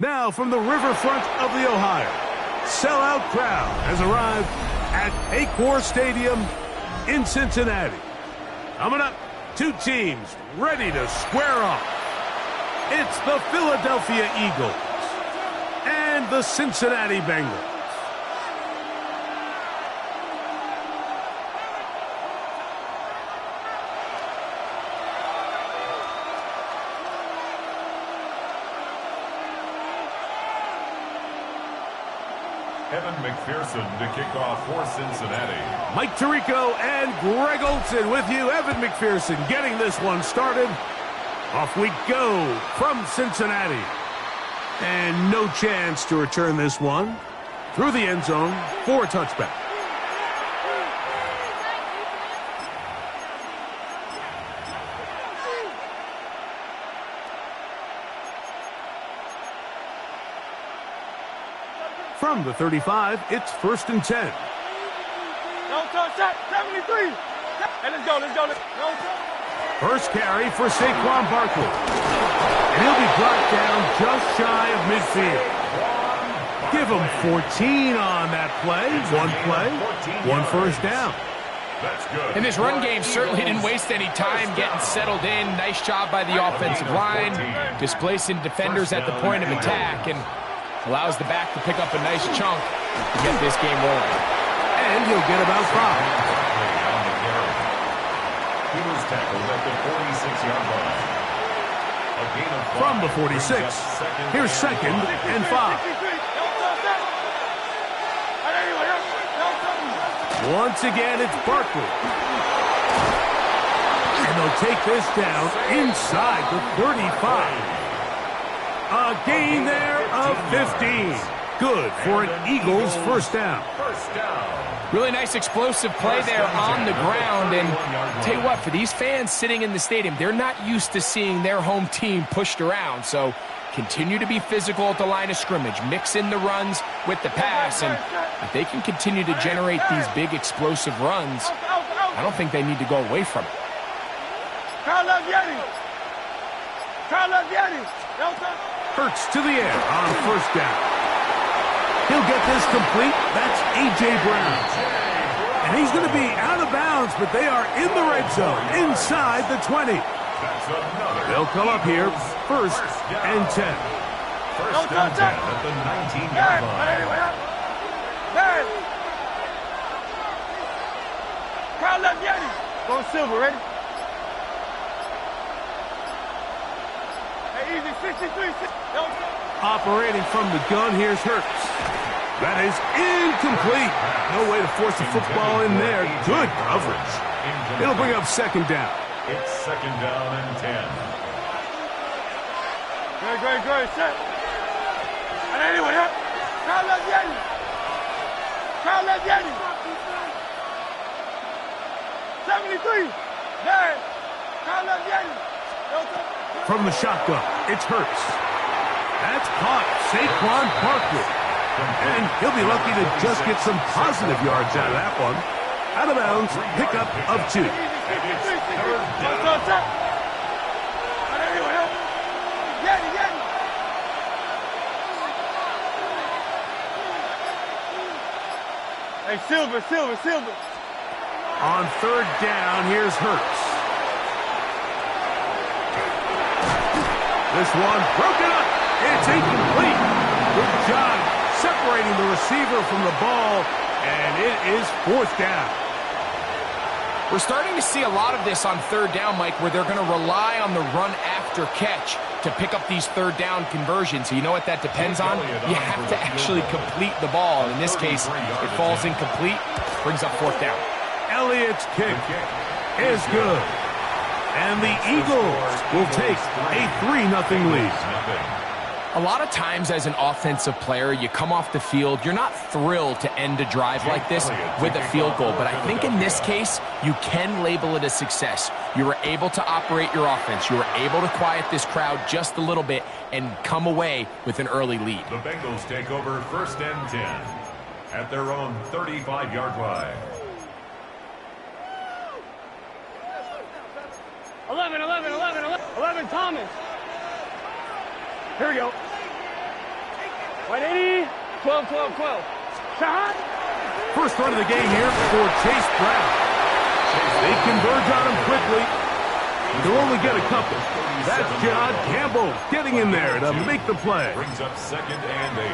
Now from the riverfront of the Ohio, sellout crowd has arrived at Paycor Stadium in Cincinnati. Coming up, 2 teams ready to square off. It's the Philadelphia Eagles and the Cincinnati Bengals. Evan McPherson to kick off for Cincinnati. Mike Tirico and Greg Olsen with you. Evan McPherson getting this one started. Off we go from Cincinnati. And no chance to return this one through the end zone for a touchback. From the 35, it's 1st and 10. No touch, 73. Hey, let's go. No touch. First carry for Saquon Barkley. And he'll be brought down just shy of midfield. Give him 14 on that play. One first down. And this run game certainly didn't waste any time getting settled in. Nice job by the offensive line, displacing defenders at the point of attack, and allows the back to pick up a nice chunk to get this game rolling. And he'll get about 5. He was tackled at the 46-yard line. From the 46, here's 2nd and 5. Once again, it's Barkley. And they'll take this down inside the 35. A gain there of 15. Good for an Eagles first down. Really nice explosive play there on the ground. And tell you what, for these fans sitting in the stadium, they're not used to seeing their home team pushed around. So continue to be physical at the line of scrimmage. Mix in the runs with the pass. And if they can continue to generate these big explosive runs, I don't think they need to go away from it. Hurts to the air on first down. He'll get this complete. That's A.J. Brown. And he's going to be out of bounds, but they are in the red zone, inside the 20. They'll come up here, 1st and 10. First and 10 at the 19-yard line. Go Silver, ready? Hey, easy, 63. Operating from the gun, here's Hurts. That is incomplete. No way to force the football in there. Good coverage. It'll bring up 2nd down. It's 2nd down and 10. Great. Set. And anyway, Crowd left Yeti. 73. There. Crowd left Yeti. From the shotgun, it's Hurts. That's caught. Saquon Barkley. And he'll be lucky to just get some positive yards out of that one. Out of bounds, pickup of 2. Hey, Silver. On 3rd down, here's Hurts. This one broken up. It's incomplete. Good job separating the receiver from the ball, and it is 4th down. We're starting to see a lot of this on 3rd down, Mike, where they're going to rely on the run after catch to pick up these 3rd down conversions. So you know what that depends on? You have to actually complete the ball. In this case, it falls incomplete, brings up 4th down. Elliott's kick is good. And the Eagles will take a 3-0 lead. A lot of times as an offensive player, you come off the field, you're not thrilled to end a drive like this with a field goal. But I think in this case, you can label it a success. You were able to operate your offense. You were able to quiet this crowd just a little bit and come away with an early lead. The Bengals take over 1st and 10 at their own 35-yard line. 11, Thomas. Here we go. 180, 12. Shot. First run of the game here for Chase Brown. They converge on him quickly. They'll only get a couple. That's John Campbell getting in there to make the play. Brings up 2nd and 8.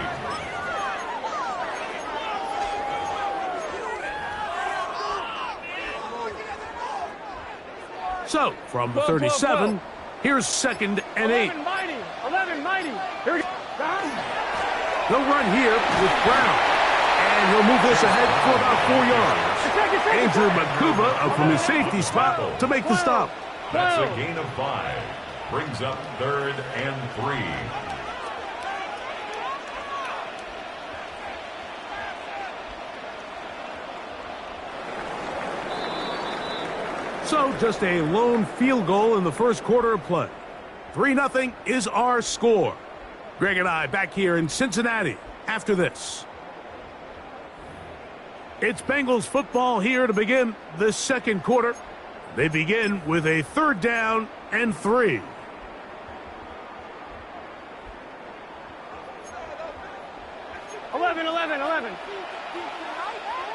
So, from the 37, here's 2nd and 8. 11 mighty. Here we go. They'll run here with Brown. And he'll move this ahead for about 4 yards. Andrew Makuba up from his safety spot to make the stop. That's a gain of 5. Brings up 3rd and 3. So just a lone field goal in the first quarter of play. 3-0 is our score. Greg and I back here in Cincinnati after this. It's Bengals football here to begin the second quarter. They begin with a 3rd down and 3.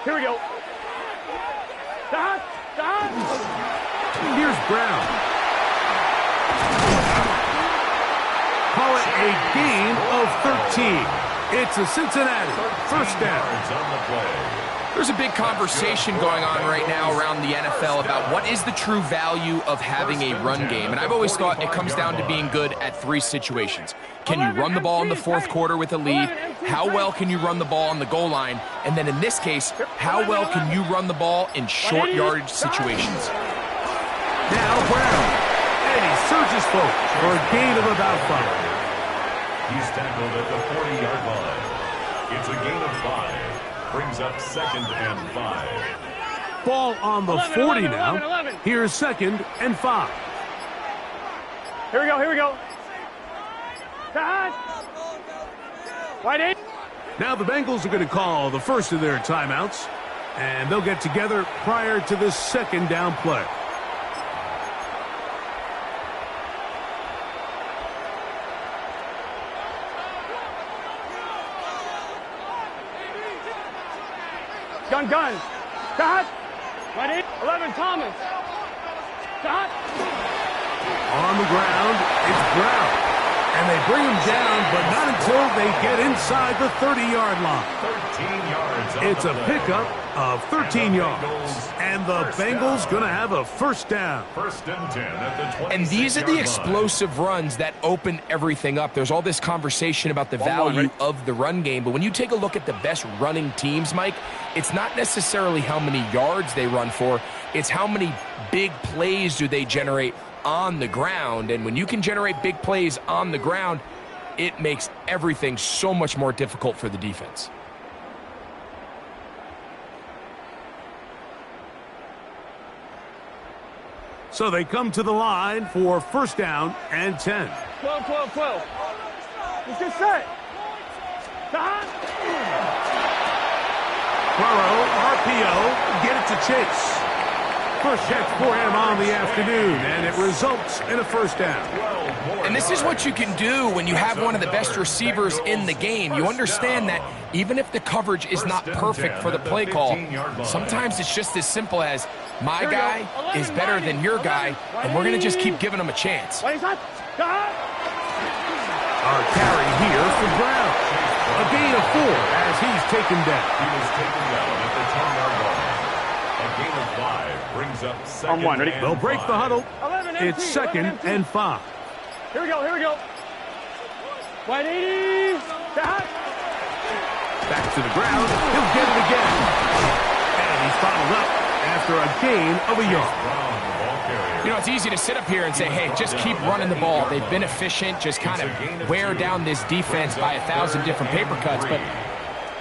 Here we go. Dot. Here's Brown. Call it a gain of 13. It's a Cincinnati 1st down. There's a big conversation going on right now around the NFL about what is the true value of having a run game. And I've always thought it comes down to being good at 3 situations. Can you run the ball in the 4th quarter with a lead? How well can you run the ball on the goal line? And then in this case, how well can you run the ball in short yardage situations? Now Brown. And he surges forward for a gain of about 5. He's tackled at the 40-yard line. It's a gain of 5. Brings up 2nd and 5. Ball on the 40 now. Here's 2nd and 5. Here we go. Dot. Wide 8. Now the Bengals are going to call the first of their timeouts, and they'll get together prior to the 2nd down play. Gun. Dot. Wide 8. 11, Thomas. Dot. On the ground, it's Brown. And they bring him down, but not until they get inside the 30-yard line. 13 yards. It's a pickup of 13 yards. And the Bengals going to have a 1st down. 1st and 10 at the 26-yard line. And these are the explosive runs that open everything up. There's all this conversation about the value of the run game. But when you take a look at the best running teams, Mike, it's not necessarily how many yards they run for. It's how many big plays do they generate on the ground. And when you can generate big plays on the ground, it makes everything so much more difficult for the defense. So they come to the line for 1st down and 10. 12. Let's get set. Dot. Burrow, RPO, get it to Chase. First catch for him on the afternoon, and it results in a 1st down. And this is what you can do when you have one of the best receivers in the game. You understand that even if the coverage is not perfect for the play call, sometimes it's just as simple as my guy is better than your guy, and we're going to just keep giving him a chance. Our carry here for Brown. A gain of 4 as he's taken down. He was taken down at the 10-yard line. A gain of 5 brings up 2nd and 5. They'll break the huddle. It's 2nd and 5. Here we go. Wide 80. Back to the ground. He'll get it again. And he's followed up after a gain of a yard. You know, it's easy to sit up here and say, hey, just keep running the ball. They've been efficient, just kind of wear down this defense by 1,000 different paper cuts. But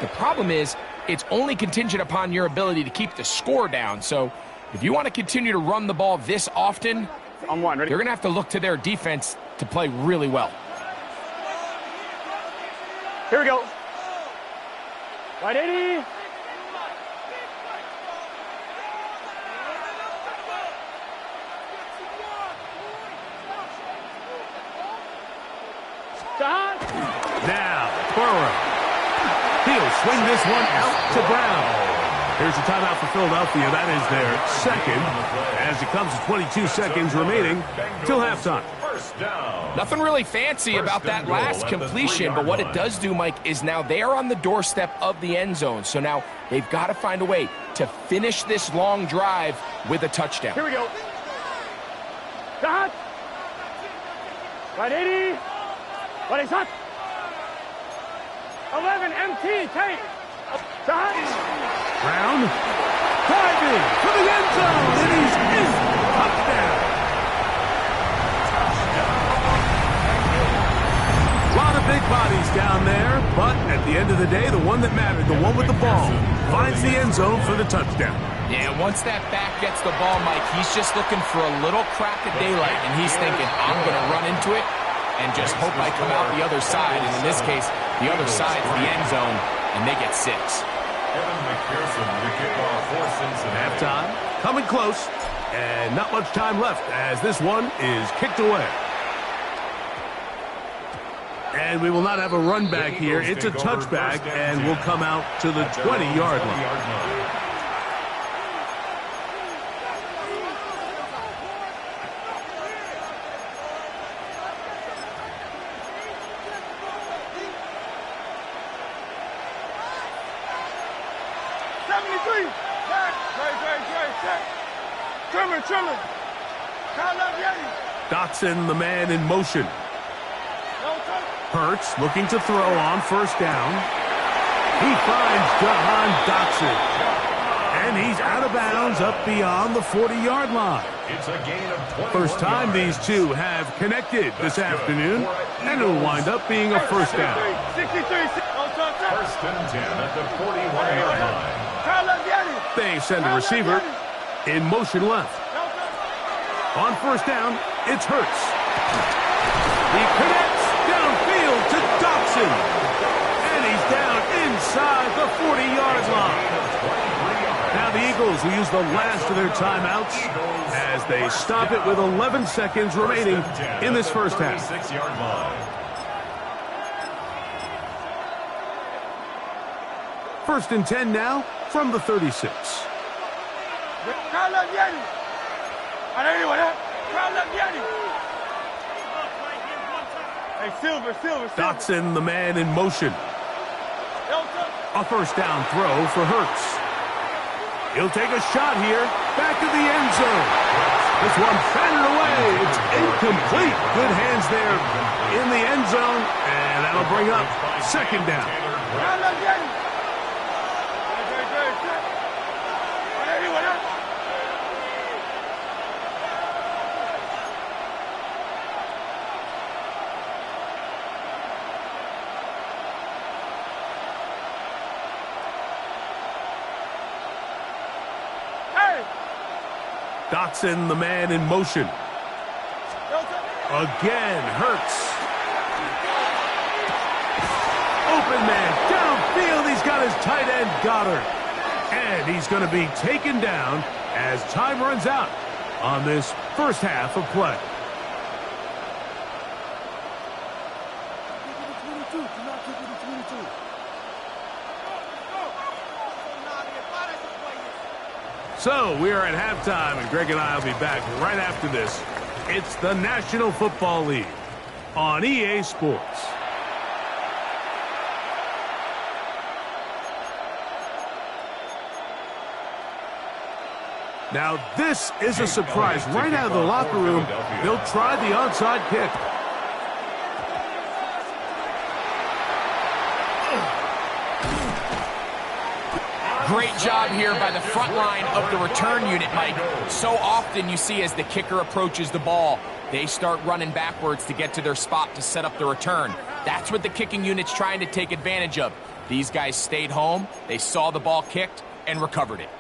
the problem is it's only contingent upon your ability to keep the score down. So if you want to continue to run the ball this often, you're going to have to look to their defense to play really well. Here we go. Wide 80. Now, Burrow. He'll swing this one out to Brown. Here's a timeout for Philadelphia. That is their 2nd, as it comes to 22 seconds remaining till halftime. Nothing really fancy about that last completion, but what it does do, Mike, is now they are on the doorstep of the end zone. So now they've got to find a way to finish this long drive with a touchdown. Here we go. Dot. Right 80. What is that? 11 MT tape. Dot. Brown driving for the end zone, and he's in. Touchdown. A lot of big bodies down there, but at the end of the day, the one that mattered, the one with the ball, finds the end zone for the touchdown. Yeah, once that back gets the ball, Mike, he's just looking for a little crack of daylight, and he's thinking, I'm going to run into it and just hope I come out the other side. And in this case, the other side's the end zone, and they get 6. Evan McPherson, the kickoff for Cincinnati. Halftime, coming close. And not much time left as this one is kicked away. And we will not have a run back here. It's a touchback, and we'll come out to the 20-yard line. Trimmer. Dotson, the man in motion. Hurts looking to throw on first down. He finds Jahan Dotson. And he's out of bounds up beyond the 40-yard line. It's a gain of 20. First time these two have connected this afternoon, and it'll wind up being a first down. 63. First and 10 at the 41-yard line. They send a receiver in motion left. On first down, it's Hurts. He connects downfield to Dotson. And he's down inside the 40-yard line. Now the Eagles will use the last of their timeouts as they stop it with 11 seconds remaining in this first half. First and 10 now from the 36. Hey, Silver. Dotson, the man in motion. A first down throw for Hurts. He'll take a shot here. Back to the end zone. This one batted away. It's incomplete. Good hands there in the end zone. And that'll bring up second down. Dotson, the man in motion. Again, Hurts. Open man, downfield. He's got his tight end, Goddard. And he's going to be taken down as time runs out on this first half of play. So we are at halftime, and Greg and I will be back right after this. It's the National Football League on EA Sports. Now this is a surprise. Right out of the locker room, they'll try the onside kick. Great job here by the front line of the return unit, Mike. So often you see as the kicker approaches the ball, they start running backwards to get to their spot to set up the return. That's what the kicking unit's trying to take advantage of. These guys stayed home, they saw the ball kicked, and recovered it.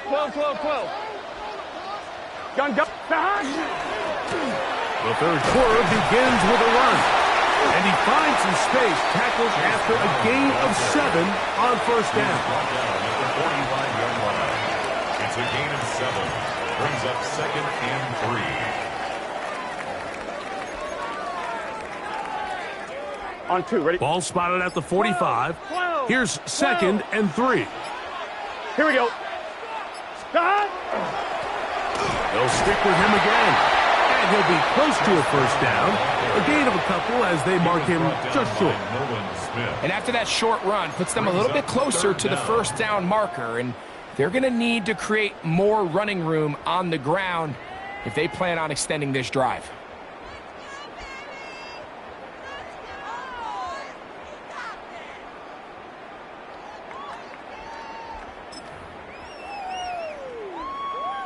Twelve. Gun. The third quarter begins with a run. And he finds some space, tackles after a gain of 7 on first down. It's a gain of 7. Brings up second and 3. On 2, ready? Ball spotted at the 45. Here's second and 3. Here we go. They'll stick with him again. And he'll be close to a first down. A gain of a couple as they mark him just short. And after that short run, puts them a little bit closer to the first down marker. And they're going to need to create more running room on the ground if they plan on extending this drive.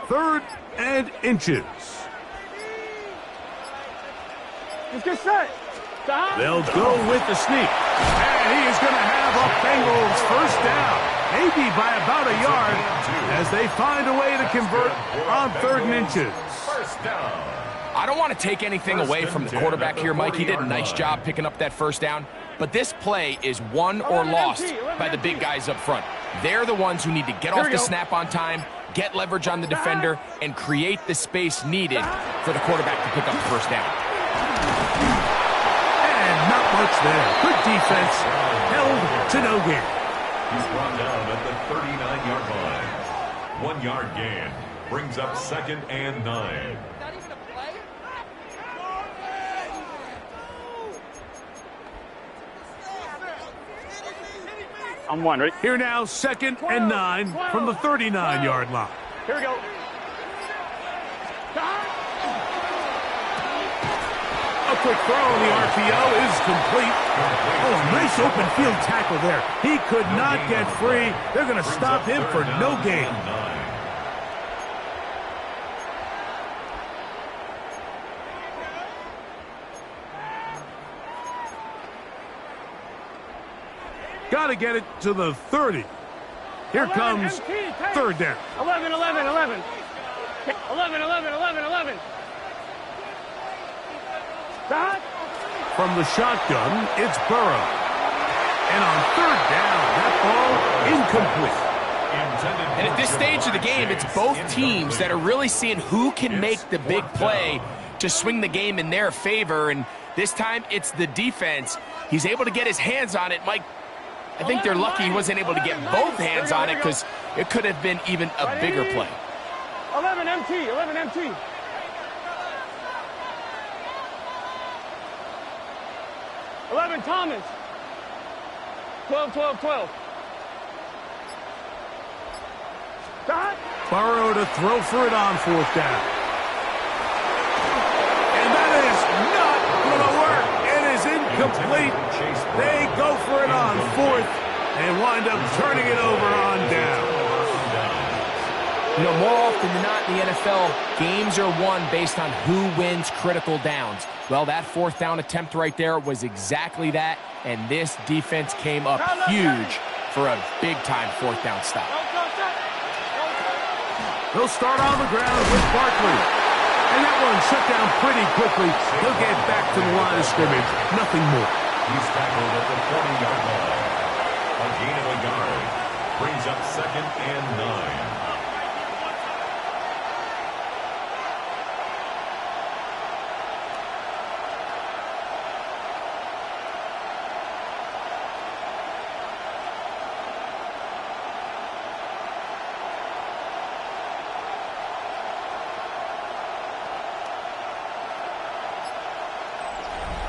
Third and inches. Let's get set. They'll go with the sneak. And he is going to have a Bengals first down. Maybe by about a yard as they find a way to convert on third and inches. First down. I don't want to take anything away from the quarterback here, Mike. He did a nice job picking up that first down. But this play is won or lost by the big guys up front. They're the ones who need to get off the snap on time, get leverage on the defender, and create the space needed for the quarterback to pick up the first down. And not much there. Good defense. Held to no gain. He's brought down at the 39-yard line. 1 yard gain. Brings up 2nd and 9. I'm one, ready? Here now, 2nd and 9 from the 39-yard line. Here we go. A quick throw on the RPO is complete. Oh, nice open field tackle there. He could not get free. They're going to stop him for no gain. Got to get it to the 30. Here comes 3rd down. 11, 11, 11. 11, 11, 11, 11. From the shotgun, it's Burrow. And on 3rd down, that ball incomplete. And at this stage of the game, it's both teams that are really seeing who can make the big play to swing the game in their favor. And this time, it's the defense. He's able to get his hands on it. Mike, I think they're lucky he wasn't able to get both hands on it because it could have been even a bigger play. 11 MT, 11 MT. 11 Thomas. 12, 12, 12. Burrow to throw for it on 4th down. And that is not going to work. It is incomplete. They go for it on 4th and wind up turning it over on down. You know, more often than not in the NFL, games are won based on who wins critical downs. Well, that 4th down attempt right there was exactly that, and this defense came up huge for a big-time 4th down stop. They'll start on the ground with Barkley. And that one shut down pretty quickly. He'll get back to the line of scrimmage. Nothing more. He's tackled at the 40-yard line. A gain of a yard. Brings up 2nd and 9.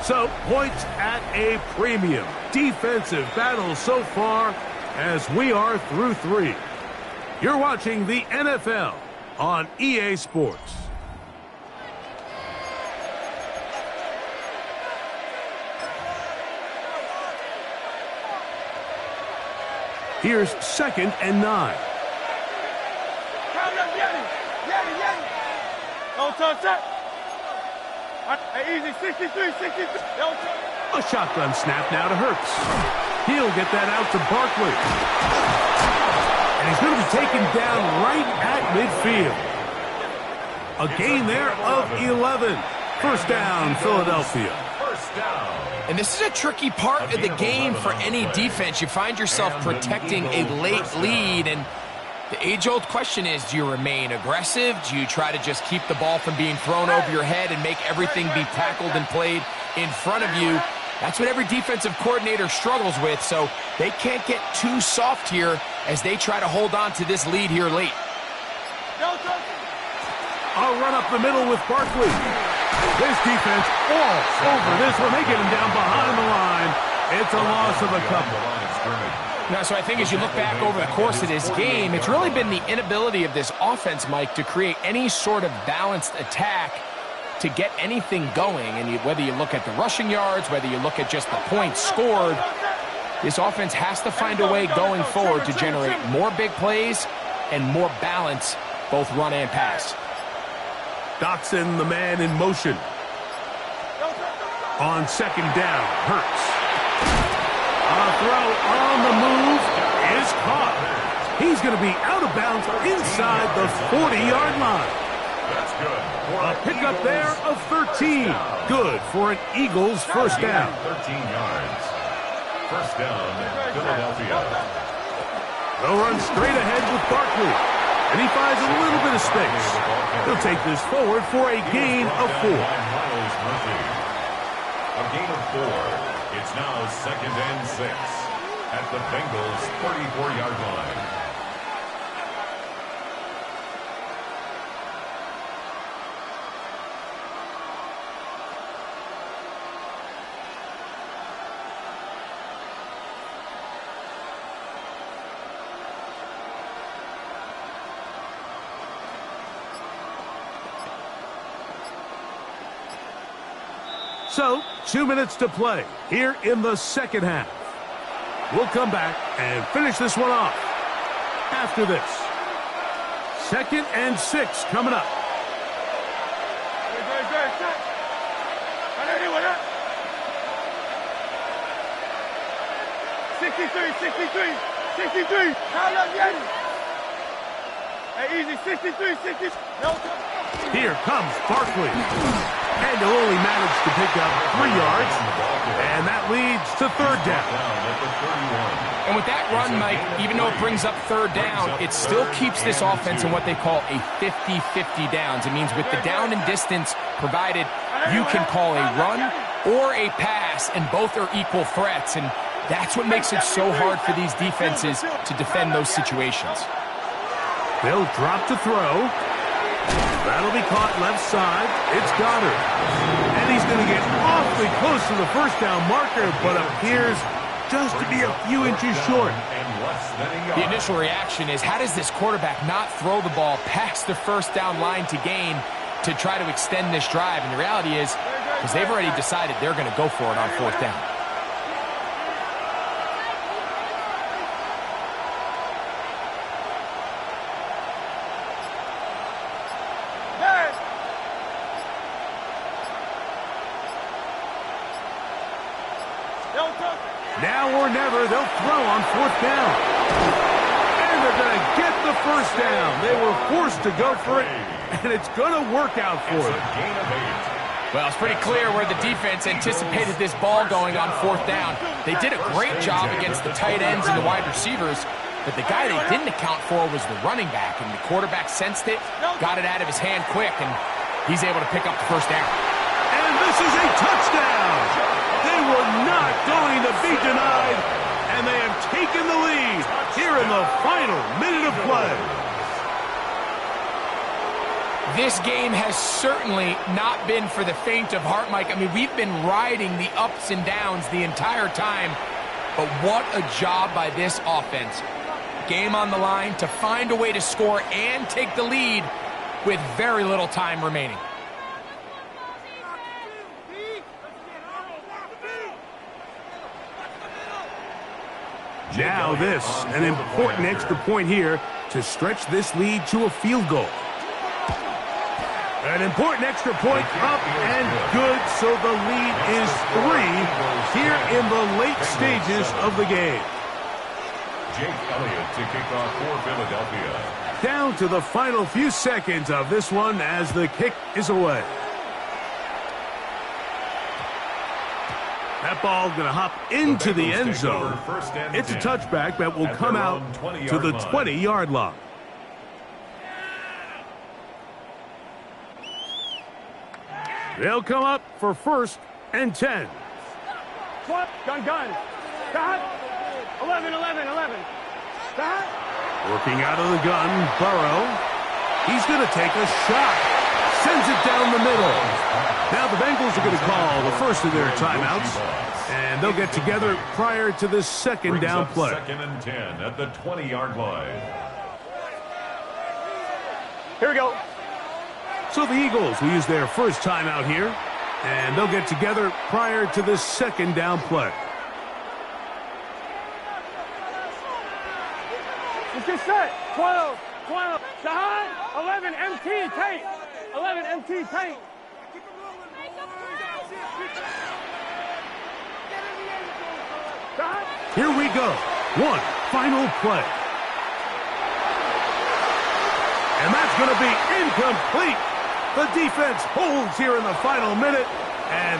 So, points at a premium. Defensive battle so far as we are through 3. You're watching the NFL on EA Sports. Here's 2nd and 9. No touch. Easy, 63, 63. A shotgun snap now to Hurts. He'll get that out to Barkley. And he's going to be taken down right at midfield. A gain there of 11. 1st down, Philadelphia. And this is a tricky part of the game for any defense. You find yourself protecting a late lead, and the age-old question is, do you remain aggressive? Do you try to just keep the ball from being thrown over your head and make everything be tackled and played in front of you? That's what every defensive coordinator struggles with, so they can't get too soft here as they try to hold on to this lead here late. I'll run up the middle with Barkley. This defense all over this one. They get him down behind the line. It's a loss of a couple. Now, so I think as you look back over the course of this game, it's really been the inability of this offense, Mike, to create any sort of balanced attack to get anything going. And whether you look at the rushing yards, whether you look at just the points scored, this offense has to find a way going forward to generate more big plays and more balance, both run and pass. Dotson, the man in motion. On 2nd down, Hurts. A throw on the move is caught. He's going to be out of bounds inside the 40-yard line. That's good. A pickup there of 13. Good for an Eagles 1st down. 13 yards. First down, Philadelphia. They'll run straight ahead with Barkley. And he finds a little bit of space. He'll take this forward for a gain of 4. A gain of 4. It's now 2nd and 6 at the Bengals' 34-yard line. So, 2 minutes to play here in the second half. We'll come back and finish this one off after this. 2nd and 6 coming up. 63. Hey, easy, 63. Here comes Barkley. And he'll only manage to pick up 3 yards. And that leads to 3rd down. And with that run, Mike, even though it brings up 3rd down, it still keeps this offense in what they call a 50-50 downs. It means with the down and distance provided, you can call a run or a pass, and both are equal threats. And that's what makes it so hard for these defenses to defend those situations. They'll drop to throw. That'll be caught left side. It's Goddard. And he's going to get awfully close to the first down marker, but appears just to be a few inches short. The initial reaction is, how does this quarterback not throw the ball past the first down line to gain to try to extend this drive? And the reality is, because they've already decided they're going to go for it on 4th down. Now or never, they'll throw on 4th down. And they're going to get the first down. They were forced to go for it, and it's going to work out for them. Well, it's pretty clear where the defense anticipated this ball going on 4th down. They did a great job against the tight ends and the wide receivers, but the guy they didn't account for was the running back, and the quarterback sensed it, got it out of his hand quick, and he's able to pick up the first down. And this is a touchdown. They were not going to be denied, and they have taken the lead here in the final minute of play. This game has certainly not been for the faint of heart, Mike. I mean, we've been riding the ups and downs the entire time, but what a job by this offense. Game on the line to find a way to score and take the lead with very little time remaining. Now this, an important extra point here to stretch this lead to a field goal. An important extra point up and good, so the lead is 3 here in the late stages of the game. Jake Elliott to kick off for Philadelphia. Down to the final few seconds of this one as the kick is away. That ball going to hop into the end zone. It's a touchback that will come out to the 20-yard line. They'll come up for 1st and 10. Gun. Stop. 11. Stop. Working out of the gun, Burrow. He's going to take a shot. Sends it down the middle. Now the Bengals are going to call the first of their timeouts, and they'll get together prior to this 2nd down play. 2nd and 10 at the 20-yard line. Here we go. So the Eagles will use their first timeout here, and they'll get together prior to this 2nd down play. It's just set. 12. Shahad. 11. MT. Tate. 11. MT. Tate. Here we go. One final play. And that's going to be incomplete. The defense holds here in the final minute, and